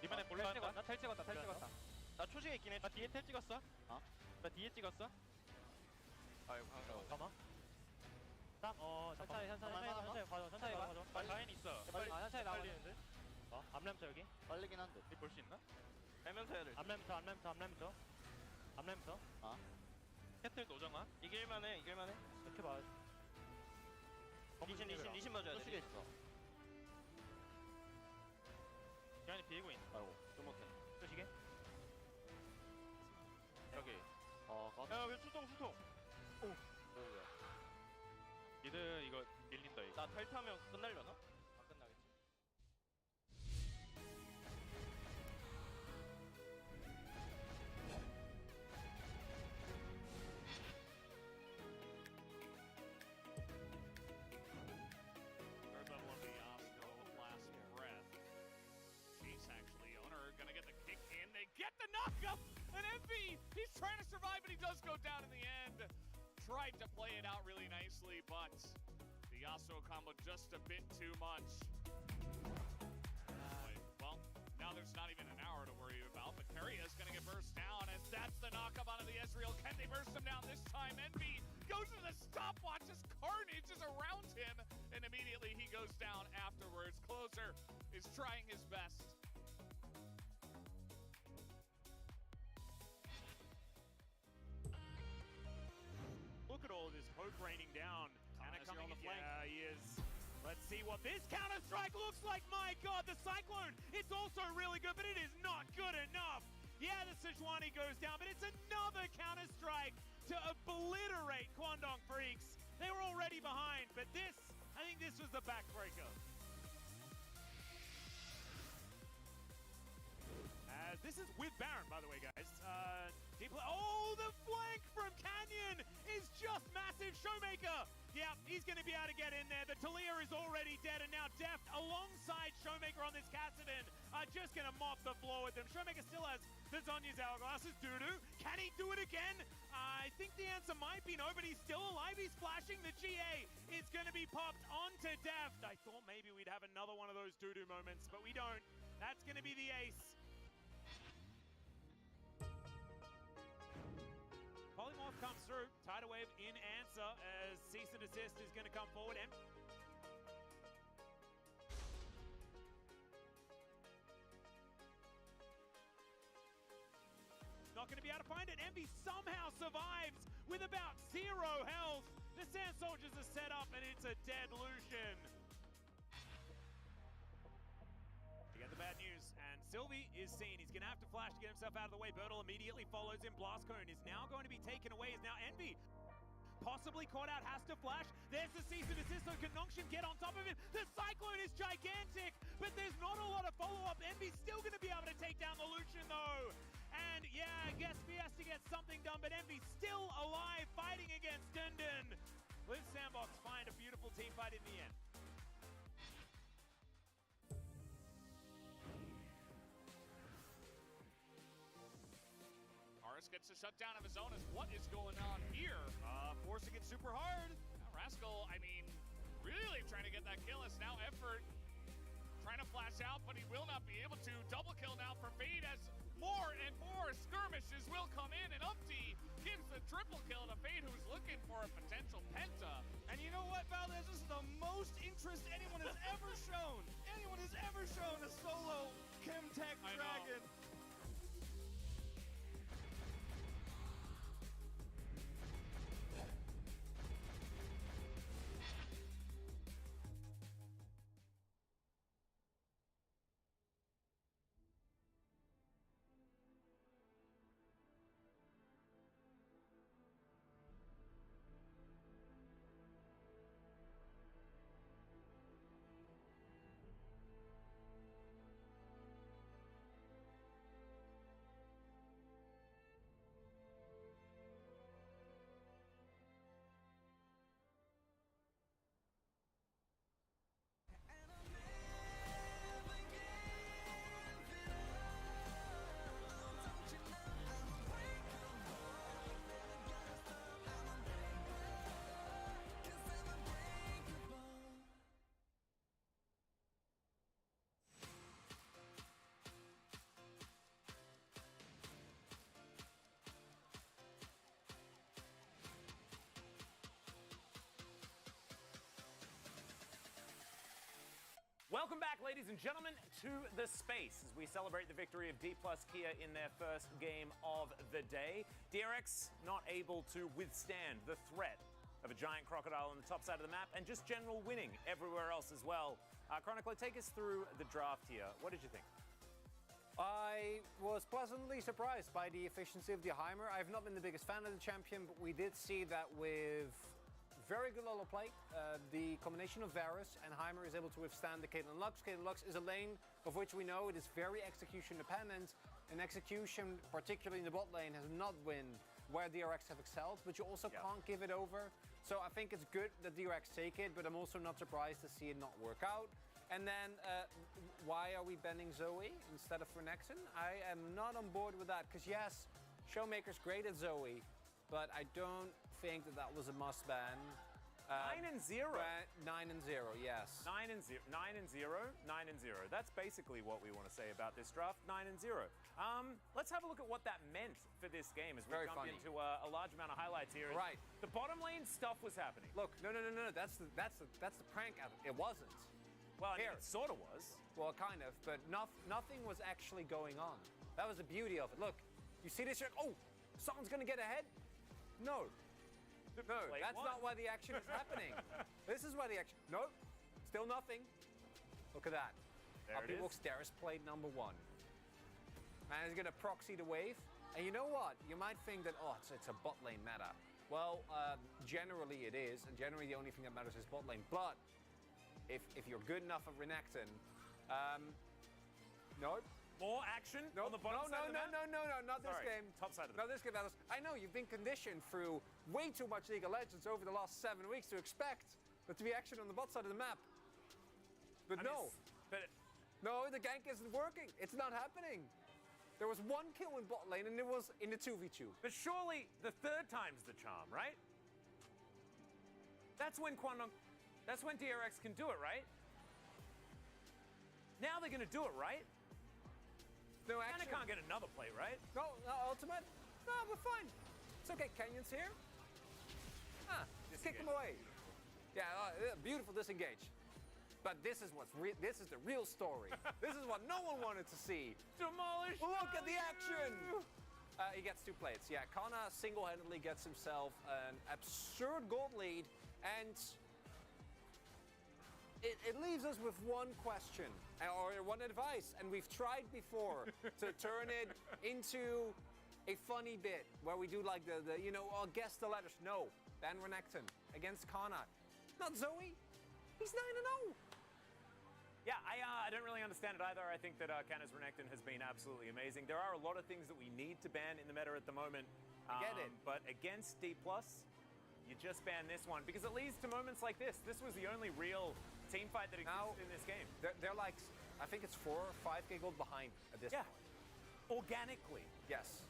이번에 몰라 찍었나? 텔 찍었다. 나 초식에 있긴 해. 나 뒤에 텔 찍었어. 나 뒤에 찍었어. 아이고 잠깐만. 천천히 가져. 가인 있어. 빨리 천천히 나가는데. 앞램부터 여기. 빨리긴 한데. 니 볼 수 있나? 빼면서 해야 돼. 앞램부터. 캐틀 노정아. 이길만해. 이렇게 봐. 리신 맞아야 돼. 기한이 비고 있네. 아이고, 좀 못해. 쏘시게? 여기. 야, 왜 수통? 오. 뭐야? 미드 이거 밀린다 이거. 나 탈타면 끝날려나? 안 끝나겠지. Get the knockup! And MV, he's trying to survive, but he does go down in the end. Tried to play it out really nicely, but the Yasuo combo just a bit too much. Well, now there's not even an hour to worry about, but Keria is going to get burst down, as that's the Israel. Can they burst him down this time? Envy goes to the stopwatch as Carnage is around him, and immediately he goes down afterwards. Closer is trying his best. Look at all this poke raining down. Anna is he coming on the in. flank? Yeah, he is. Let's see what this counter-strike looks like. My God, the Cyclone. It's also really good, but it is not good enough. Yeah, the Sejuani goes down, but it's another counter-strike to obliterate Kwandong Freaks. They were already behind, but this, I think this was the backbreaker. As this is with Baron, by the way, guys. Oh, the flank from Canyon is just massive. Showmaker, yeah, he's going to be able to get in there. The Talia is already dead, and now Deft, alongside Showmaker on this Kassadin, are just going to mop the floor with them. Showmaker still has the Zonya's Hourglass's doo-doo. Can he do it again? I think the answer might be no, but he's still alive. He's flashing. The GA is going to be popped onto Deft. I thought maybe we'd have another one of those doo-doo moments, but we don't. That's going to be the ace. Polymorph comes through. Tidal Wave in answer as Cease and Desist is going to come forward. And not going to be able to find it. Envy somehow survives with about 0 health. The Sand Soldiers are set up and it's a dead Lucian. You get the bad news, and Sylvie is seen. He's going to have to flash to get himself out of the way. Bertle immediately follows him. Blast Cone is now going to be taken away. Is now Envy possibly caught out, has to flash. There's the Cease and Desist, so can Nongshin get on top of him? The Cyclone is gigantic, but there's not a lot of follow-up. Envy's still going to be able to take down the Lucian, though. And yeah, I guess he has to get something done, but Envy's still alive, fighting against Dundun. Liv Sandbox find a beautiful team fight in the end. Aris gets a shutdown of his own. As what is going on here? Forcing it super hard. Now Rascal, I mean, really trying to get that kill. Is now Effort trying to flash out, but he will not be able to. Double kill now for Fade as more and more skirmishes will come in, and Upti gives the triple kill to Fade, who's looking for a potential penta. And you know what, Valdez? This is the most interest anyone has ever shown. Anyone has ever shown a solo Chemtech I know. Dragon. Welcome back, ladies and gentlemen, to the space as we celebrate the victory of D+ Kia in their first game of the day. DRX not able to withstand the threat of a giant crocodile on the top side of the map and just general winning everywhere else as well. Chronicler, take us through the draft here. What did you think? I was pleasantly surprised by the efficiency of the Heimer. I've not been the biggest fan of the champion, but we did see that with very good level play. The combination of Varus and Heimer is able to withstand the Caitlyn Lux. Caitlyn Lux is a lane of which we know it is very execution dependent, and execution, particularly in the bot lane, has not been where DRX have excelled, but you also can't give it over. So I think it's good that DRX take it, but I'm also not surprised to see it not work out. And then, why are we banning Zoe instead of Renekton? I am not on board with that, because yes, Showmaker's great at Zoe, but I don't think that that was a must ban. 9-0. 9-0, yes. 9-0. 9-0. That's basically what we want to say about this draft. 9-0. Let's have a look at what that meant for this game as we Very jump funny. into a large amount of highlights here. Right. The bottom lane stuff was happening. Look, no. That's the prank of it. It wasn't. Well, I mean, Here. it sort of was. Well, kind of, but nothing was actually going on. That was the beauty of it. Look, you see this? You're like, oh, someone's gonna get ahead. No, Play that's one. not why the action is happening. This is why the action. No, still nothing. Look at that. There it is. Looks there is plate number 1. And he's gonna proxy the wave. And you know what? You might think that it's a bot lane meta. Well, generally it is, and generally the only thing that matters is bot lane. But if you're good enough at Renekton, no. More action No, on the bottom side of the map? no, not this Sorry, game. top side of the No, this game. I know you've been conditioned through way too much League of Legends over the last 7 weeks to expect there to be action on the bot side of the map. But I mean, no, but the gank isn't working. It's not happening. There was 1 kill in bot lane, and it was in the 2v2. But surely the third time's the charm, right? That's when DRX can do it, right? Now they're gonna do it, right? No Kinda action. can't get another play, right? No, ultimate. No, we're fine. It's okay. Canyon's here. Kick him away. Yeah, beautiful disengage. But this is this is the real story. This is what no one wanted to see. Demolish! Look at the action. He gets 2 plates. Yeah, Kana single-handedly gets himself an absurd gold lead, and it leaves us with one question or one advice, and we've tried before to turn it into a funny bit where we do like the guess the letters. No, ban Renekton against Kana, not Zoe. He's 9-0. Yeah, I don't really understand it either. I think that Canna's Renekton has been absolutely amazing. There are a lot of things that we need to ban in the meta at the moment. I get it. But against D+, you just ban this one because it leads to moments like this. This was the only real team fight that exists in this game. They're like, I think it's 4 or 5k gold behind at this point. Organically. Yes.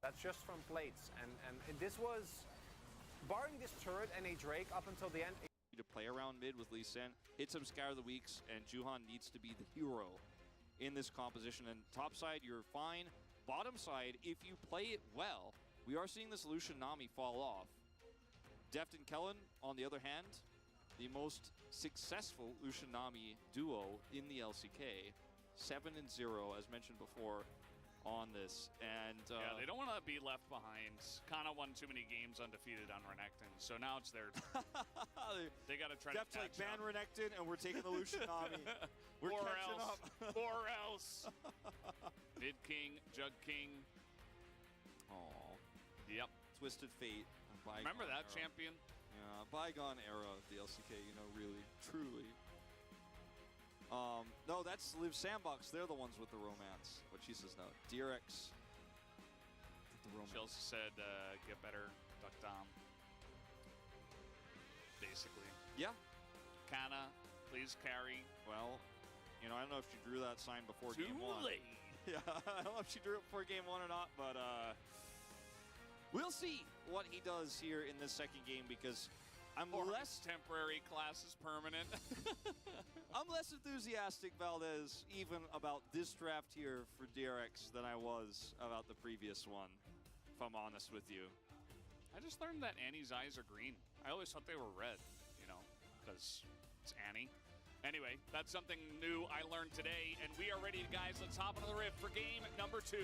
That's just from plates, and this was, barring this turret and a Drake up until the end. To play around mid with Lee Sin, hit some Scour of the Weeks, and Juhan needs to be the hero in this composition. And top side, you're fine. Bottom side, if you play it well, we are seeing this Lucian Nami fall off. Deft and Kellen, on the other hand, the most successful Lucian Nami duo in the LCK, 7-0, as mentioned before, on this. And yeah, they don't want to be left behind. Kana won too many games undefeated on Renekton, so now it's their they got to try Deft's to like ban Renekton, and we're taking the Lucian Nami. We're or catching else, up. or else. Mid King, Jug King. Oh, Yep. Twisted Fate. Remember that era. champion? Yeah, bygone era of the LCK, you know, really, truly. No, that's Live Sandbox. They're the ones with the romance. But she says no. DRX. The romance. She also said, get better, Duck Dom. Basically. Yeah. Kana, please carry. Well, you know, I don't know if she drew that sign before Too game one. late. Yeah, I don't know if she drew it before game one or not, but we'll see what he does here in this second game, because I'm Or less temporary class is permanent. I'm less enthusiastic, Valdez, even about this draft here for DRX than I was about the previous one, if I'm honest with you. I just learned that Annie's eyes are green. I always thought they were red, you know, because it's Annie. Anyway, that's something new I learned today, and we are ready, guys. Let's hop into the rift for game number 2.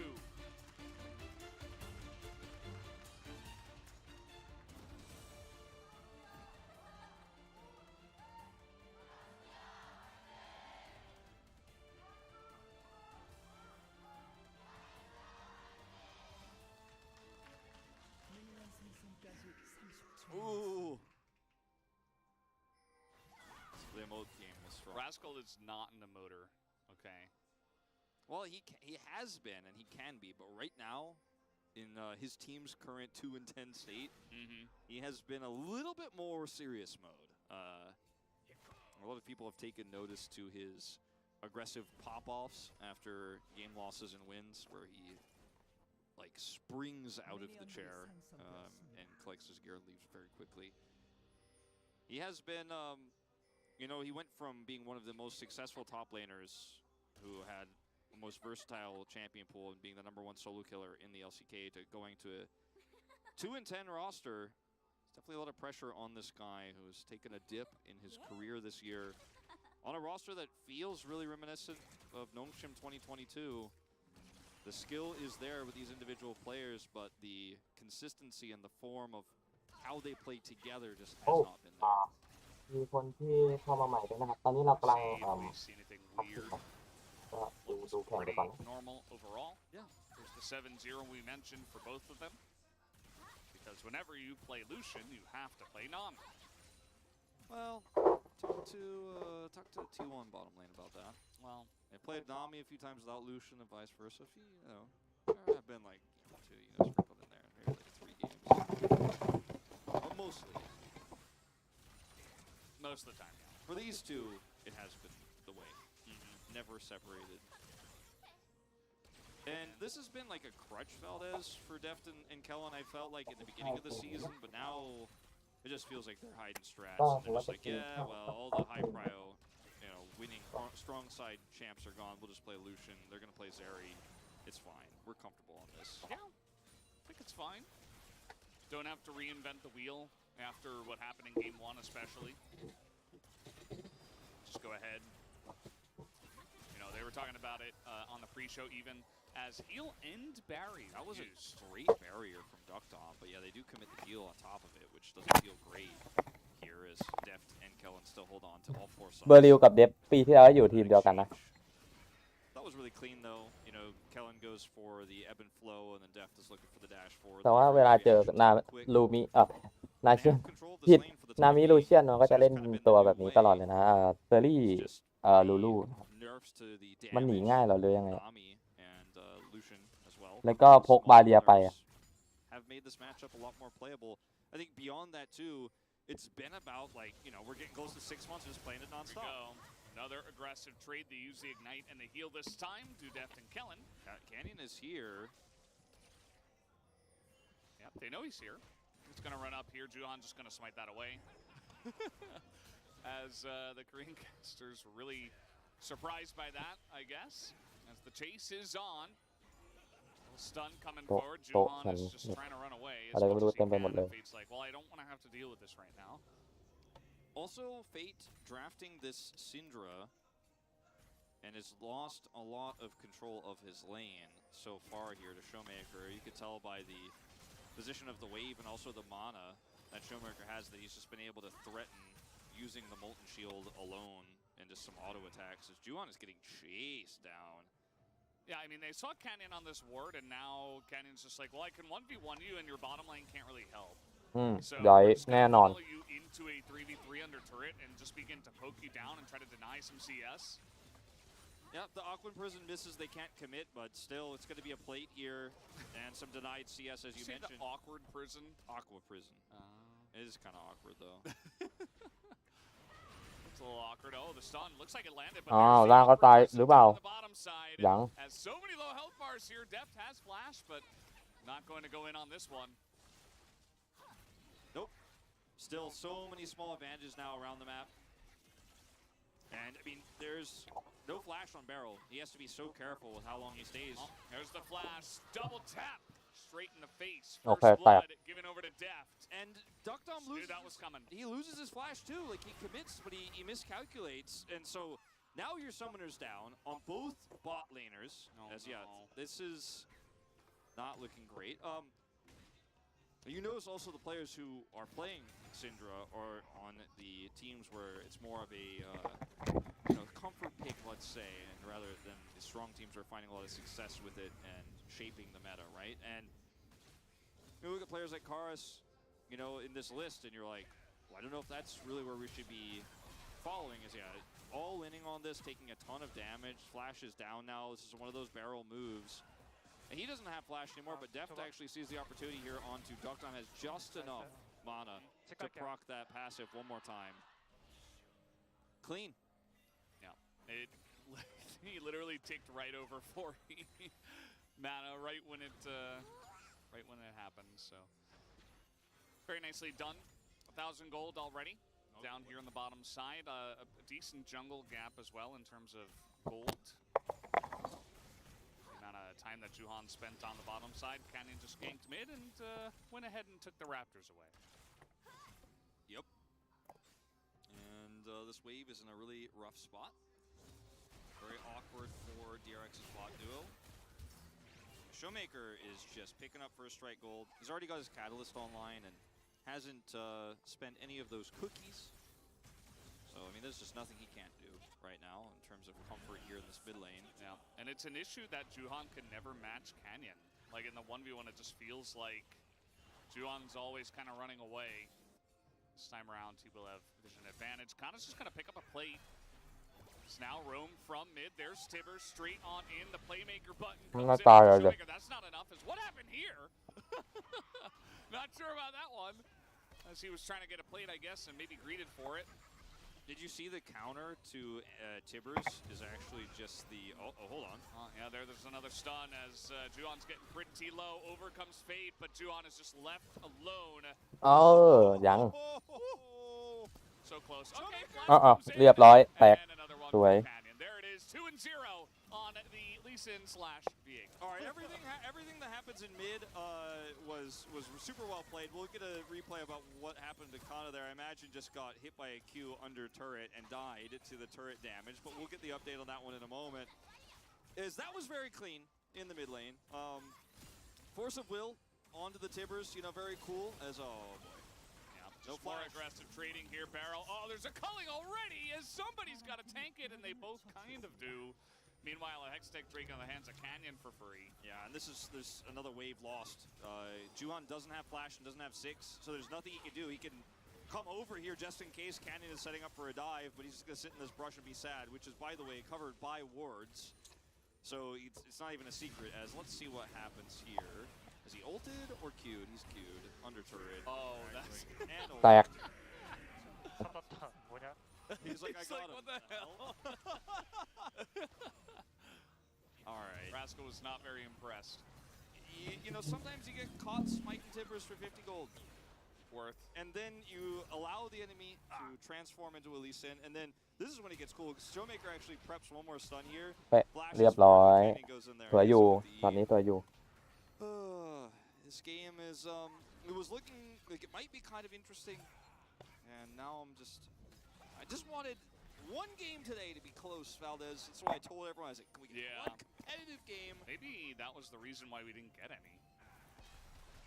Ooh. The emote game was strong. Rascal is not in the motor, okay? Well, he has been, and he can be, but right now, in his team's current 2-10 state, he has been a little bit more serious mode. A lot of people have taken notice to his aggressive pop-offs after game losses and wins, where he like springs out of the chair and collects his gear and leaves very quickly. He has been, you know, he went from being one of the most successful top laners who had the most versatile champion pool and being the #1 solo killer in the LCK to going to a 2-10 roster. There's definitely a lot of pressure on this guy who's taken a dip in his career this year on a roster that feels really reminiscent of Nongshim 2022. The skill is there with these individual players, but the consistency and the form of how they play together just has not been there. มีคนที่เข้ามาใหม่ด้วยนะครับ ตอนนี้เรากำลัง See if we see anything weird. ก็ดูแข่งไป Pretty ก่อนนะ normal overall. Yeah. There's the 7-0 we mentioned for both of them. Because whenever you play Lucian, you have to play Nami. Well, talk to T1 bottom lane about that. Well, They played Nami a few times without Lucian and vice versa. If you know, there have been like two, sprinkled in there, maybe like 3 games. But mostly. most of the time, yeah. For these two, it has been the way. Never separated. And this has been like a crutch, Valdez, for Deft and Kellen, I felt like in the beginning of the season, but now it just feels like they're hiding strats. And they're just like, yeah, well, all the high prio, you know, winning strong side champs are gone. We'll just play Lucian. They're going to play Zeri. It's fine. We're comfortable on this. Yeah, I think it's fine. Don't have to reinvent the wheel after what happened in game 1, especially. Just go ahead. You know, they were talking about it on the pre-show even as heal and barrier. That was used. a great barrier from Duckdom, but yeah, they do commit the heal on top of it, which doesn't feel great here as Deft and Kellen still hold on to all 4 sides. เบอร์ริวกับเดฟปีที่แล้วอยู่ทีมเดียวกันนะ That was really clean though. You know, Kellen goes for the ebb and flow, and then Deft is looking for the dash forward. แต่ว่าเวลาเจอนาลูมินาเชียนผิดนามิลูเชียนมันก็จะเล่นตัวแบบนี้ตลอดเลยนะเซอรี่ลูลูมันหนีง่ายเหรอเลยยังไง แล้วก็พกบาเรียไป have made this matchup a lot more playable. I think beyond that too, it's been about like, you know, we're getting close to 6 months just playing it nonstop. Another aggressive trade. They use the ignite and the heal this time to Deft and Kellen. Canyon is here. Yep, they know he's here. He's going to run up here. Juhan just going to smite that away. As the Korean casters were really surprised by that, I guess. As the chase is on. Stun coming forward. Juhan is just trying to run away. As much as he can. And Fate's like, well, I don't want to have to deal with this right now. Also, Fate drafting this Syndra and has lost a lot of control of his lane so far here to Showmaker. You could tell by the position of the wave and also the mana that Showmaker has that he's just been able to threaten using the Molten Shield alone into some auto attacks as Juhan is getting chased down. Yeah, I mean, they saw Canyon on this ward, and now Canyon's just like, well, I can 1v1 you, and your bottom lane can't really help. So ย่อย we're just แน่ gonna นอน follow you into a 3v3 under turret and just begin to poke you down and try to deny some CS. Yeah, the Aquan Prison misses, they can't commit, but still, it's going to be a plate here and some denied CS, as you mentioned. The awkward prison? Aqua Prison. It is kind of awkward, though. It's a little awkward. Oh, the stun. Looks like it landed, but อ้าว there's the ล่างก็ awkward ตาย prison หรือเปล่า on the bottom side. ยัง Has so many low health bars here. Deft has flash, but not going to go in on this one. Nope. Still so many small advantages now around the map. And, I mean, there's no flash on Barrel. He has to be so careful with how long he stays. Oh, there's the flash. Double tap. Straight in the face. Okay, First blood given over to Deft. And Duckdom loses. That was coming. He loses his flash, too. Like, he commits, but he miscalculates. And so now your summoners down on both bot laners. This is not looking great. You notice also the players who are playing Syndra are on the teams where it's more of a comfort pick, let's say, and rather than the strong teams are finding a lot of success with it and shaping the meta, right? And you look at players like Karis, in this list, and you're like, well, I don't know if that's really where we should be following. All inning on this, taking a ton of damage. Flash is down now. This is one of those barrel moves. And he doesn't have flash anymore, but Deft actually sees the opportunity here onto Duckdom has just enough mana to proc that passive one more time. Clean. Yeah. He literally ticked right over 40 mana right when it happened. So very nicely done. 1,000 gold already down here on the bottom side. A decent jungle gap as well in terms of gold. The amount of time that Juhan spent on the bottom side. Canyon just ganked mid and went ahead and took the Raptors away. Yep. And this wave is in a really rough spot. Very awkward for DRX's bot duo. Showmaker is just picking up first strike gold. He's already got his Catalyst online and hasn't spent any of those cookies. So, I mean, there's just nothing he can't do right now in terms of comfort here in this mid lane. Yeah, and it's an issue that Juhan can never match Canyon. Like in the 1v1, it just feels like Juhan's always kind of running away. This time around, he will have vision advantage. Kana's just going to pick up a plate. It's now roam from mid. There's Tibber straight on in. The playmaker button comes in. Showmaker. That's not enough. What happened here? Not sure about that one. As he was trying to get a plate, I guess, and maybe greeted for it. Did you see the counter to Tibbers is actually just the... Oh, hold on. Yeah, there's another stun as Juhan's getting pretty low. Over comes Fade, but Juhan is just left alone. ยัง So close. Okay, เรียบร้อยแตก and another one สวย from Canyon. There it is, 2-0 on the Lee Sin/V8. All right, everything that happens in mid was super well played. We'll get a replay about what happened to Kana there. I imagine just got hit by a Q under turret and died to the turret damage, but we'll get the update on that one in a moment. That was very clean in the mid lane. Force of Will onto the Tibbers, very cool as oh boy. No more aggressive trading here, Barrel. Oh, there's a culling already as somebody's got to tank it, and they both kind of do. Meanwhile, a Hextech Drake on the hands of Canyon for free. Yeah, and there's another wave lost. Juhan doesn't have flash and doesn't have 6, so there's nothing he can do. He can come over here just in case Canyon is setting up for a dive, but he's just going to sit in this brush and be sad, which is, by the way, covered by wards. So it's not even a secret, as let's see what happens here. Is he ulted or queued? He's queued. Under turret. Oh, that's...แตก He's like, I got him. What the hell? All right. Rascal was not very impressed. Sometimes you get caught smiting Tibbers. Timbers for 50 gold. Worth. And then you allow the enemy to transform into a Lee Sin, and then this is when it gets cool. Showmaker actually preps one more stun here. เป๊ะ Flashes เรียบร้อย Training goes in there. สวยอยู่ So the- ตอนนี้สวยอยู่ This game is it was looking like it might be kind of interesting, and now I just wanted one game today to be close, Valdez. That's why I told everyone, I was like, can we get one competitive game? Maybe that was the reason why we didn't get any.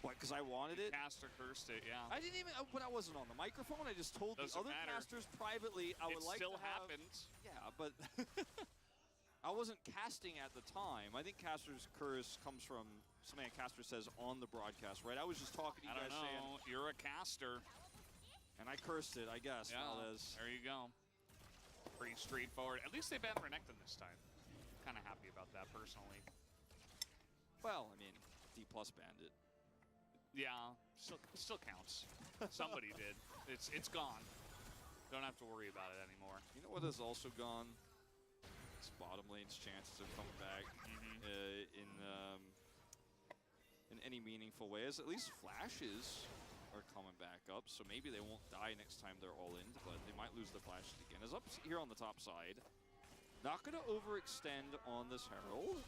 What, because I wanted it? Caster cursed it, yeah. I didn't even, when I wasn't on the microphone, I just told Doesn't the other matter. casters privately I would It like still to have. happened. Yeah, but I wasn't casting at the time. I think caster's curse comes from something a caster says on the broadcast, right? I was just talking to you I don't guys saying, know. You're a caster. and I cursed it, I guess, Yeah, Valdez. there you go. Pretty straightforward. At least they banned Renekton this time. Kind of happy about that personally. Well, I mean, D plus banned it. Yeah, still counts. Somebody did. It's gone. Don't have to worry about it anymore. You know what is also gone? It's bottom lane's chances of coming back in any meaningful ways. At least flashes are coming back up, so maybe they won't die next time they're all in, but they might lose the flashes again. As up here on the top side, not going to overextend on this Herald.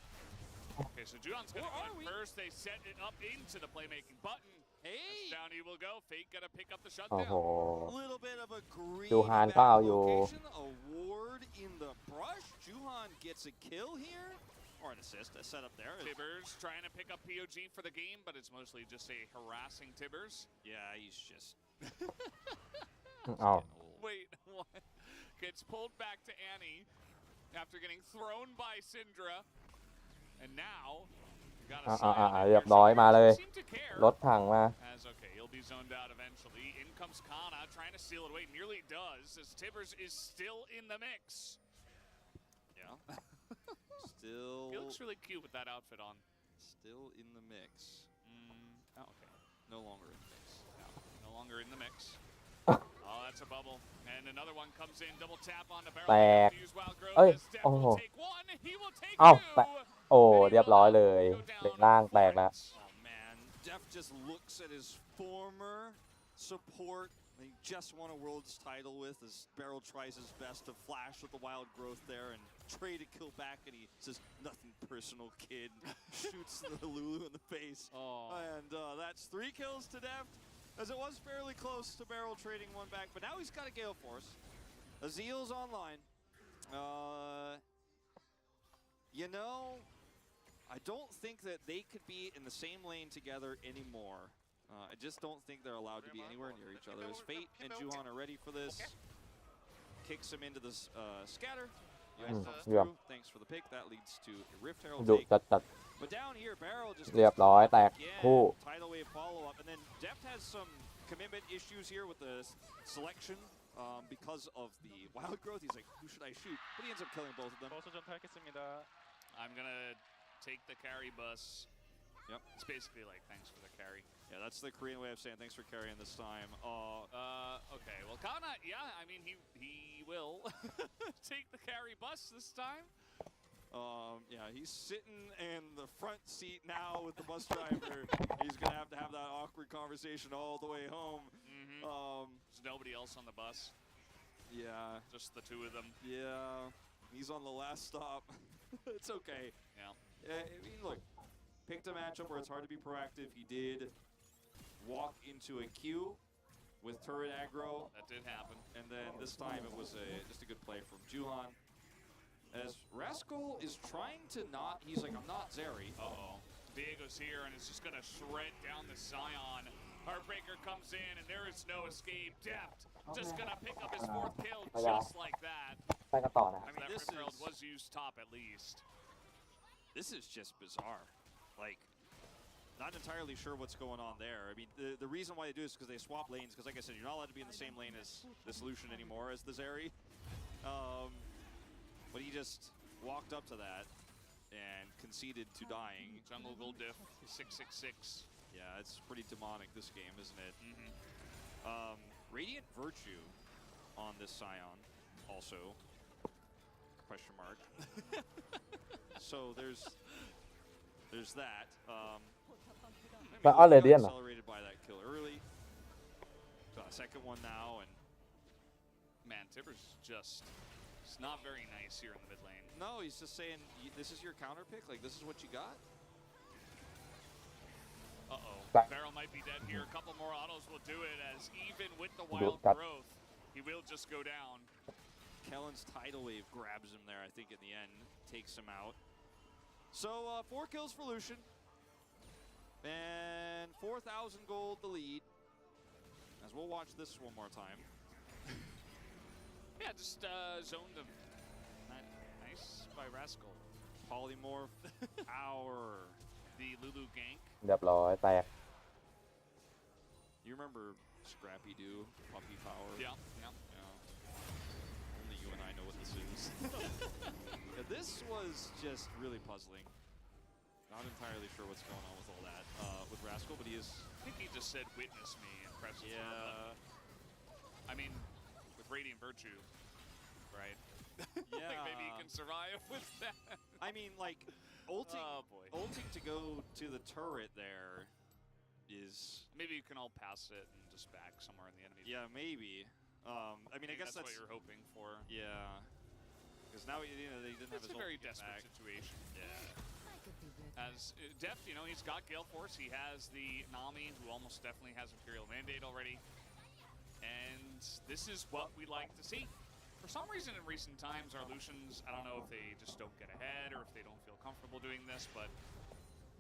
Okay, so Juon's gonna Where go are in we? first. They set it up into the playmaking button. Hey! Down he will go. Fate gonna pick up the โอ้โห shutdown. A little bit of a green Juhan back เปล่าอยู่ location. A ward in the brush. Juhan gets a kill here. Or an assist, a setup there. Tibbers trying to pick up POG for the game, but it's mostly just a harassing Tibbers. Yeah, he's just อ้าว getting old. Wait, what? Gets pulled back to Annie after getting thrown by Syndra. And now, you got a Sion เรียบ here. ร้อยมาเลย Seem to care. รถถังมา As okay, he'll be zoned out eventually. In comes Kana, trying to steal it away. Nearly does, as Tibbers is still in the mix. Yeah. Still. He looks really cute with that outfit on. Still in the mix. Oh, okay. No longer in the mix. No longer in the mix. Oh, that's a bubble. And another one comes in. Double tap on the barrel. แตก Use Wild Growth. เอ้ย As Death โอ้โห will take one. He will take เอ้า two. แตกโอ้เรียบร้อยเลยเลนล่างแตกแล้ว Oh man, Def just looks at his former support that he just won a world's title with as Beryl tries his best to flash with the wild growth there and trade a kill back, and he says, nothing personal, kid. Shoots the Lulu in the face. Oh. And that's 3 kills to Def, as it was fairly close to Beryl trading one back, but now he's got a Gale Force. Azil's online. You know, I don't think that they could be in the same lane together anymore. I just don't think they're allowed to be anywhere near each other. As Fate and Juhan are ready for this. Kicks him into this scatter. Comes yeah. through. Thanks for the pick. That leads to a Rift Herald ดุ take. จัด But down here, Barrel just เรียบร้อยแตก again, คู่ tidal wave follow up, and then Deft has some commitment issues here with the selection because of the wild growth. He's like, who should I shoot? But he ends up killing both of them. I'm gonna take the carry bus. Yep. It's basically like, thanks for the carry. Yeah, that's the Korean way of saying thanks for carrying this time. Okay. Well, Kana, yeah, I mean, he will take the carry bus this time. Yeah, he's sitting in the front seat now with the bus driver. He's gonna have to have that awkward conversation all the way home. There's nobody else on the bus. Yeah, Just the two of them. yeah, he's on the last stop. It's okay. Yeah. I mean, look, picked a matchup where it's hard to be proactive. He did walk into a queue with turret aggro, That did happen. and then this time it was just a good play from Juhan. As Rascal is trying to not, he's like, I'm not Zeri. Uh-oh. Diego's here, and it's just going to shred down the Scion. Heartbreaker comes in, and there is no escape. Deft just going to pick up his 4th kill just like that. ไปกันต่อนะ I mean, that this Rift Herald is- was used top at least. This is just bizarre. Like, not entirely sure what's going on there. I mean, the reason why they do this is because they swap lanes, because like I said, you're not allowed to be in the same lane as the Solution anymore, as the Zeri. But he just walked up to that and conceded to dying. Jungle Gold Diff, 666. Yeah, it's pretty demonic, this game, isn't it? Radiant Virtue on this Scion, also, question mark. So there's that. แล้วเอาเรเดียนเหรอ Accelerated by that second one now, and Man, Tipper's just it's not very nice here in the mid lane. no, he's just saying this is your counter pick. Like this is what you got. Uh-oh. Back. Barrel might be dead here. A couple more autos will do it as even with the Good wild cut. growth, he will just go down. Kellen's tidal wave grabs him there. I think in the end takes him out. So 4 kills for Lucian, and 4,000 gold the lead. As we'll watch this one more time. Yeah, just zoned him. Nice by Rascal. Polymorph hour. The Lulu gank. เรียบร้อยแตก You remember Scrappy Doo, Puppy Power? Yeah. Only you and I know what this is. Yeah, this was just really puzzling. Not entirely sure what's going on with all that with Rascal, but he is. I think he just said, "Witness me," and pressed the throw Yeah. button. I mean, with Radiant Virtue, right? Yeah. Like maybe he can survive with that. I mean, like, ulting, Oh boy. ulting to go to the turret there is. Maybe you can all pass it and just back somewhere in the enemy. Yeah, maybe. I mean, I guess that's what you're hoping for. Yeah. Because now they didn't have It's his a very ult get desperate back. situation. Yeah. As Deft, he's got Gale Force. He has the Nami, who almost definitely has Imperial Mandate already. And this is what we like to see. For some reason in recent times, our Lucians, I don't know if they just don't get ahead or if they don't feel comfortable doing this, but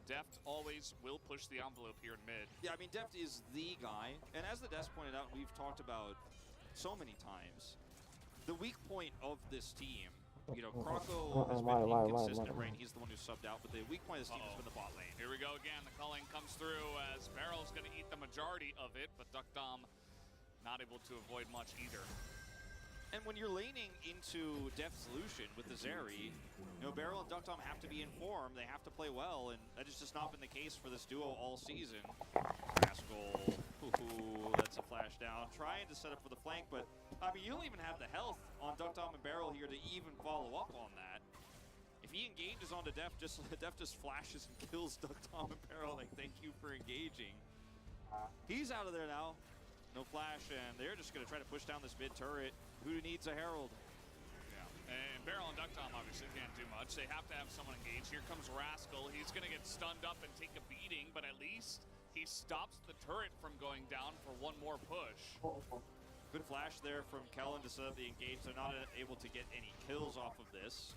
Deft always will push the envelope here in mid. Yeah, I mean, Deft is the guy. And as the desk pointed out, we've talked about so many times, the weak point of this team, you know, Croco has been inconsistent, right? He's the one who subbed out, but the weak point of this team has been the bot lane. Here we go again. The culling comes through as Barrel's going to eat the majority of it, but Duck Dom not able to avoid much either. And when you're laning into Deft's Lucian with the Zeri, you know, Barrel and Duck Dom have to be in form. They have to play well, and that has just not been the case for this duo all season. Rascal, that's a flash down. Trying to set up for the flank, but, I mean, you don't even have the health on Duck Dom and Barrel here to even follow up on that. If he engages onto Deft, Deft just flashes and kills Duck Dom and Barrel, like, thank you for engaging. He's out of there now. No flash, and they're just going to try to push down this mid turret. Who needs a Herald? Yeah, and Barrel and Duck Dom obviously can't do much. They have to have someone engaged. Here comes Rascal. He's going to get stunned up and take a beating, but at least he stops the turret from going down for one more push. Good flash there from Kellen to set up the engage. They're not able to get any kills off of this.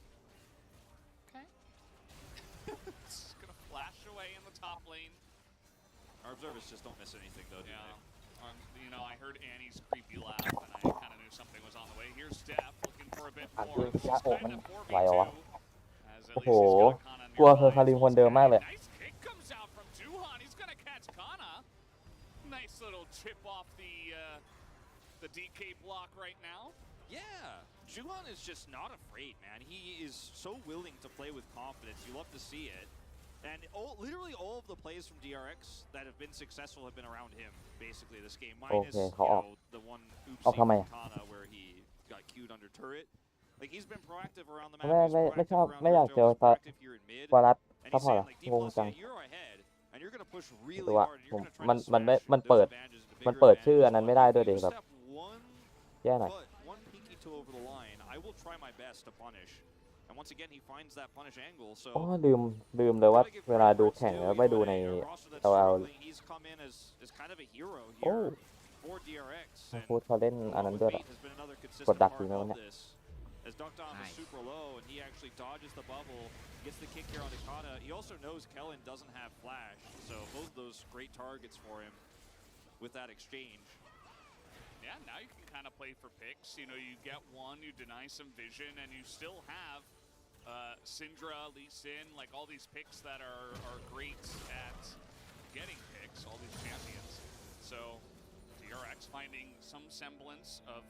Okay. It's going to flash away in the top lane. Our observers just don't miss anything, though, do they? You know, I heard Annie's creepy laugh, and I kind of knew something was on the way. Here's Def looking for a bit อ่ะ more. คือ This ยา is โอกมัน kind of ไหวเหรอวะ 4v2, as at โอ้ least โห he's got Kana กลัว nearby. เคอร์คาริมคนเดิมมากเลย Nice kick comes out from Juhan. He's going to catch Kana. Nice little chip off the DK block right now. Yeah. Juhan is just not afraid, man. He is so willing to play with confidence. You love to see it. And literally all of the plays from DRX that have been successful have been around him, basically, this game. Minus, Okay, you know, the one oopsie I'll come from in. Kana where he got queued under turret. Like, he's been proactive around the map. ไม่ He's ไม่ proactive ชอบ around ไม่อยาก Red เจอ Joe. He's proactive here in mid. วารัส And ซัพ he's พอร์ต saying, อะ like, D งง plus, จัง yeah, you're ahead. And you're going to push คื really อว่า hard. And ผ you're ม going to try มัน to มันไม่ smash มันเปิด those advantages into มัน bigger เปิดชื่อ advantages. อันนั้นไม่ได้ด้วยดิ You แบบ step one แย่หน่อย foot, one pinky toe over the line. I will try my best to punish. And once again, he finds that punish angle. So อ๋อลืมเลยว่าเวลาดูแข่งแล้วไปดูใน LL he's come in as kind of a hero โอ้ here for DRX. พูดเขาเล่นอันนั้นด้วยเหรอ Fate has been another ก consistent ดดัก part ดีไหมวะ of เนี่ย this. As Duck Dom is super low, and he actually dodges the bubble, gets the kick here on Ikata. He also knows Kellen doesn't have flash, so both of those great targets for him with that exchange. Yeah, now you can kind of play for picks. You know, you get one, you deny some vision, and you still have Syndra, Lee Sin, like all these picks that are great at getting picks, all these champions. So DRX finding some semblance of,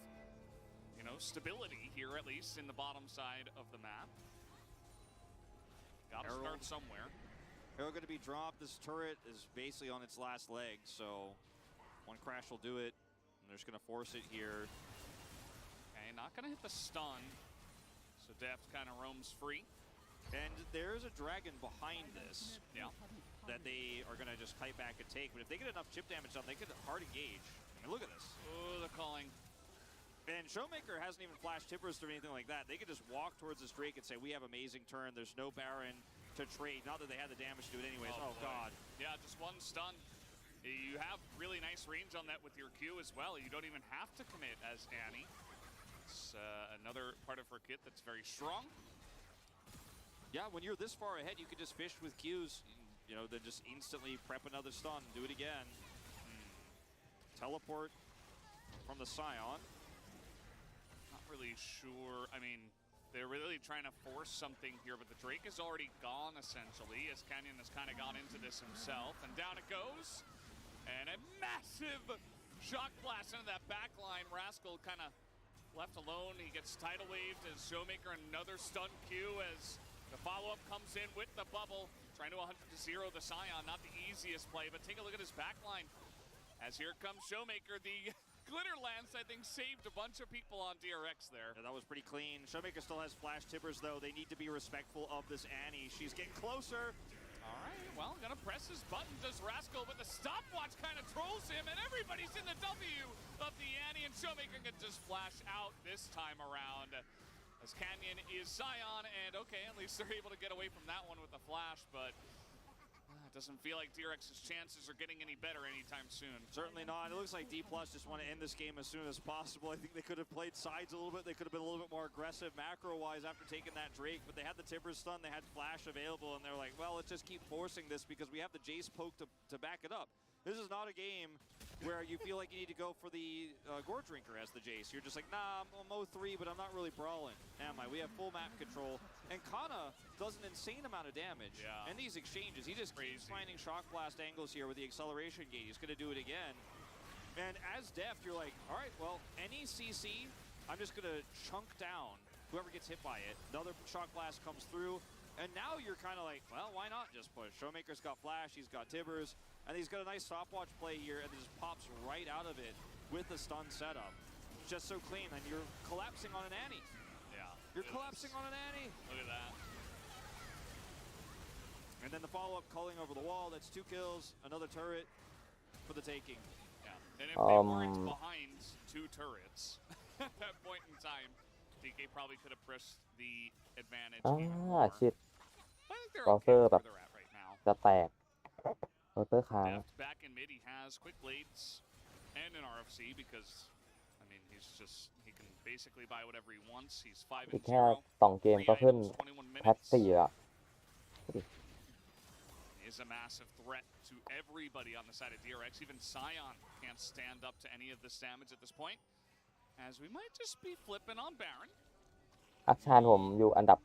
you know, stability here, at least in the bottom side of the map. Got to start somewhere. Arrow going to be dropped. This turret is basically on its last leg, so one crash will do it. And they're just going to force it here. Okay, not going to hit the stun. So Deft kind of roams free. And there's a dragon behind this. Yeah. That they are going to just kite back and take. But if they get enough chip damage on, they could hard engage. I mean, look at this. Oh, the calling. And Showmaker hasn't even flashed tippers or anything like that. They could just walk towards this Drake and say, we have amazing turn. There's no Baron to trade. Not that they had the damage to do it anyways. Oh God. Yeah, just one stun. You have really nice range on that with your Q as well. You don't even have to commit as Annie. It's another part of her kit that's very strong. Yeah, when you're this far ahead, you can just fish with Qs. You know, then just instantly prep another stun, do it again. Teleport from the Scion. Not really sure. I mean, they're really trying to force something here, but the Drake is already gone, essentially, as Canyon has kind of gone into this himself. And down it goes. And a massive shock blast into that back line. Rascal kind of left alone. He gets tidal waved as Showmaker, another stun Q as the follow-up comes in with the bubble. Trying to 100-0 the Scion, not the easiest play, but take a look at his back line. As here comes Showmaker, the glitter lance, I think, saved a bunch of people on DRX there. Yeah, that was pretty clean. Showmaker still has flash tippers, though. They need to be respectful of this Annie. She's getting closer. All right, well, gonna press his button, does Rascal, but the stopwatch kind of trolls him, and everybody's in the W of the Annie, and Showmaker can just flash out this time around. As Canyon is Scion, and okay, at least they're able to get away from that one with the flash, but it doesn't feel like DRX's chances are getting any better anytime soon. Certainly not. It looks like D+ just want to end this game as soon as possible. I think they could have played sides a little bit. They could have been a little bit more aggressive macro-wise after taking that Drake, but they had the Timber stun, they had flash available, and they're like, well, let's just keep forcing this because we have the Jace poke to back it up. This is not a game where you feel like you need to go for the Gore Drinker as the Jace. You're just like, nah, I'm Mo3, but I'm not really brawling. Am I? We have full map control. And Kana does an insane amount of damage. Yeah. And these exchanges, he just keeps finding Shock Blast angles here with the acceleration gate. He's going to do it again. And as Deft, you're like, all right, well, any CC, I'm just going to chunk down whoever gets hit by it. Another Shock Blast comes through. And now you're kind of like, well, why not just push? Showmaker's got flash, he's got Tibbers, and he's got a nice stopwatch play here, and it just pops right out of it with the stun setup. Just so clean, and you're collapsing on an Annie. Yeah. You're collapsing on an Annie. Look at that. And then the follow-up culling over the wall, that's 2 kills, another turret for the taking. Yeah. And if they weren't behind 2 turrets at that point in time, DK probably could have pressed the advantage even more. shit. I think they're Bowser okay with แบบ where they're at right now. จะแตกโรเตอร์ค้าง Deft back in mid, he has quick blades and an RFC because, I mean, he can basically buy whatever he wants. He's 5 อีก and แค่ 0. 2 เกมก็ขึ้น 21 แพท minutes. 4 แล้ว Is a massive threat to everybody on the side of DRX. Even Scion can't stand up to any of this damage at this point. As we might just be flipping on Baron. อักชานผมอยู่อันดับ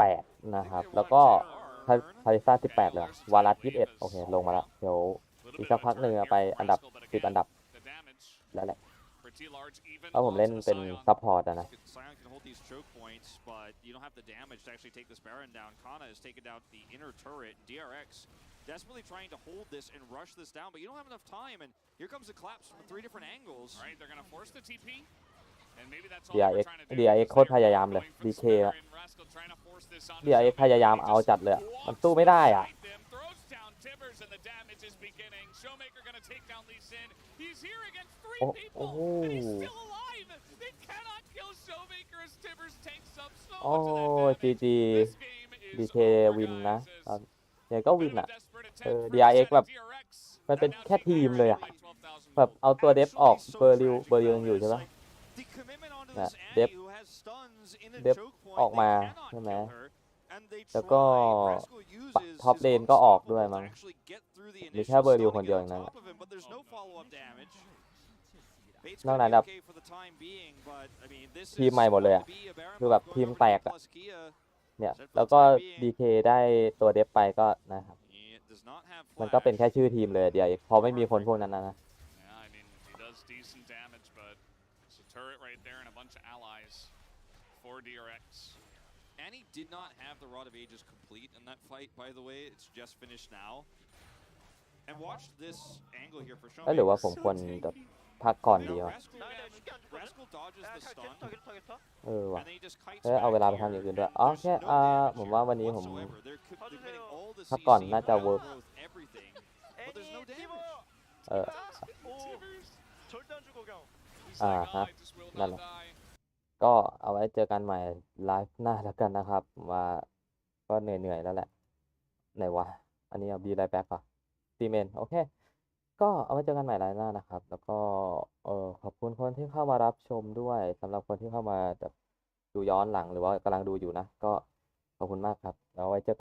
8 นะครับ แล้วก็พาริซ่า 18 เลยวารัส 21 โอเค ลงมาแล้ว เดี๋ยวอีกสักพักหนึ่งไปอันดับ 10 อันดับ แล้วแหละ เพราะผมเล่นเป็นซัพพอร์ตนะ Scion can hold these choke points, but you don't have the damage to actually take this Baron down. Kana has taken down the inner turret. DRX desperately trying to hold this and rush this down, but you don't have enough time, and here comes the collapse from 3 different angles. All right, they're going to force the TP. DRX โคตรพยายามเลย DK อะ DRX พยายามเอาจัดเลยอะมันสู้ไม่ได้อ่ะ โอ้โหโอ้GG DK วินนะเนี่ยก็วินอ่ะDRX แบบมันเป็นแค่ทีมเลยอ่ะแบบเอาตัวเดฟออกเบอร์ริวยังอยู่ใช่ปะเดฟออกมาใช่ไหมแล้วก็ท็อปเลนก็ออกด้วยมั้งมีแค่เบอร์ริวคนเดียวอย่างนั้นนอกนั้นแบบทีมใหม่หมดเลยอ่ะคือแบบทีมแตกอ่ะเนี่ยแล้วก็ DK ได้ตัวเดฟไปก็นะครับมันก็เป็นแค่ชื่อทีมเลยเดี๋ยวพอไม่มีคนพวกนั้นนะturret right there and a bunch of allies for DRX. Annie did not have the Rod of Ages complete in that fight, by the way. It's just finished now. And watch this angle here for Showmaker. หรือว่าผมควรพักก่อนดีวะ Rascal dodges the stun. เออว่ะ And then he just kites เอาเว back ลาไป here. ทำอย่างอื่นด้วยอ๋อ There's แค่ no damage ผมว่าวันนี้ผม whatsoever. They're getting all the พักก่อน CC, น่าจะ all เวิร์ก growth, everything, but there's no damage. เออ 절대 안 죽어 그냥. He's Ah, like, huh. I just will No, not no. die. ก็เอาไว้เจอกันใหม่ไลฟ์หน้าแล้วกันนะครับว่าก็เหนื่อยๆแล้วแหละไหนวะอันนี้เอาบีไลฟ์แบ็กป่ะซีเมนโอเคก็เอาไว้เจอกันใหม่ไลฟ์หน้านะครับแล้วก็ขอบคุณคนที่เข้ามารับชมด้วยสำหรับคนที่เข้ามาแบบดูย้อนหลังหรือว่ากำลังดูอยู่นะก็ขอบคุณมากครับแล้วไว้เจอ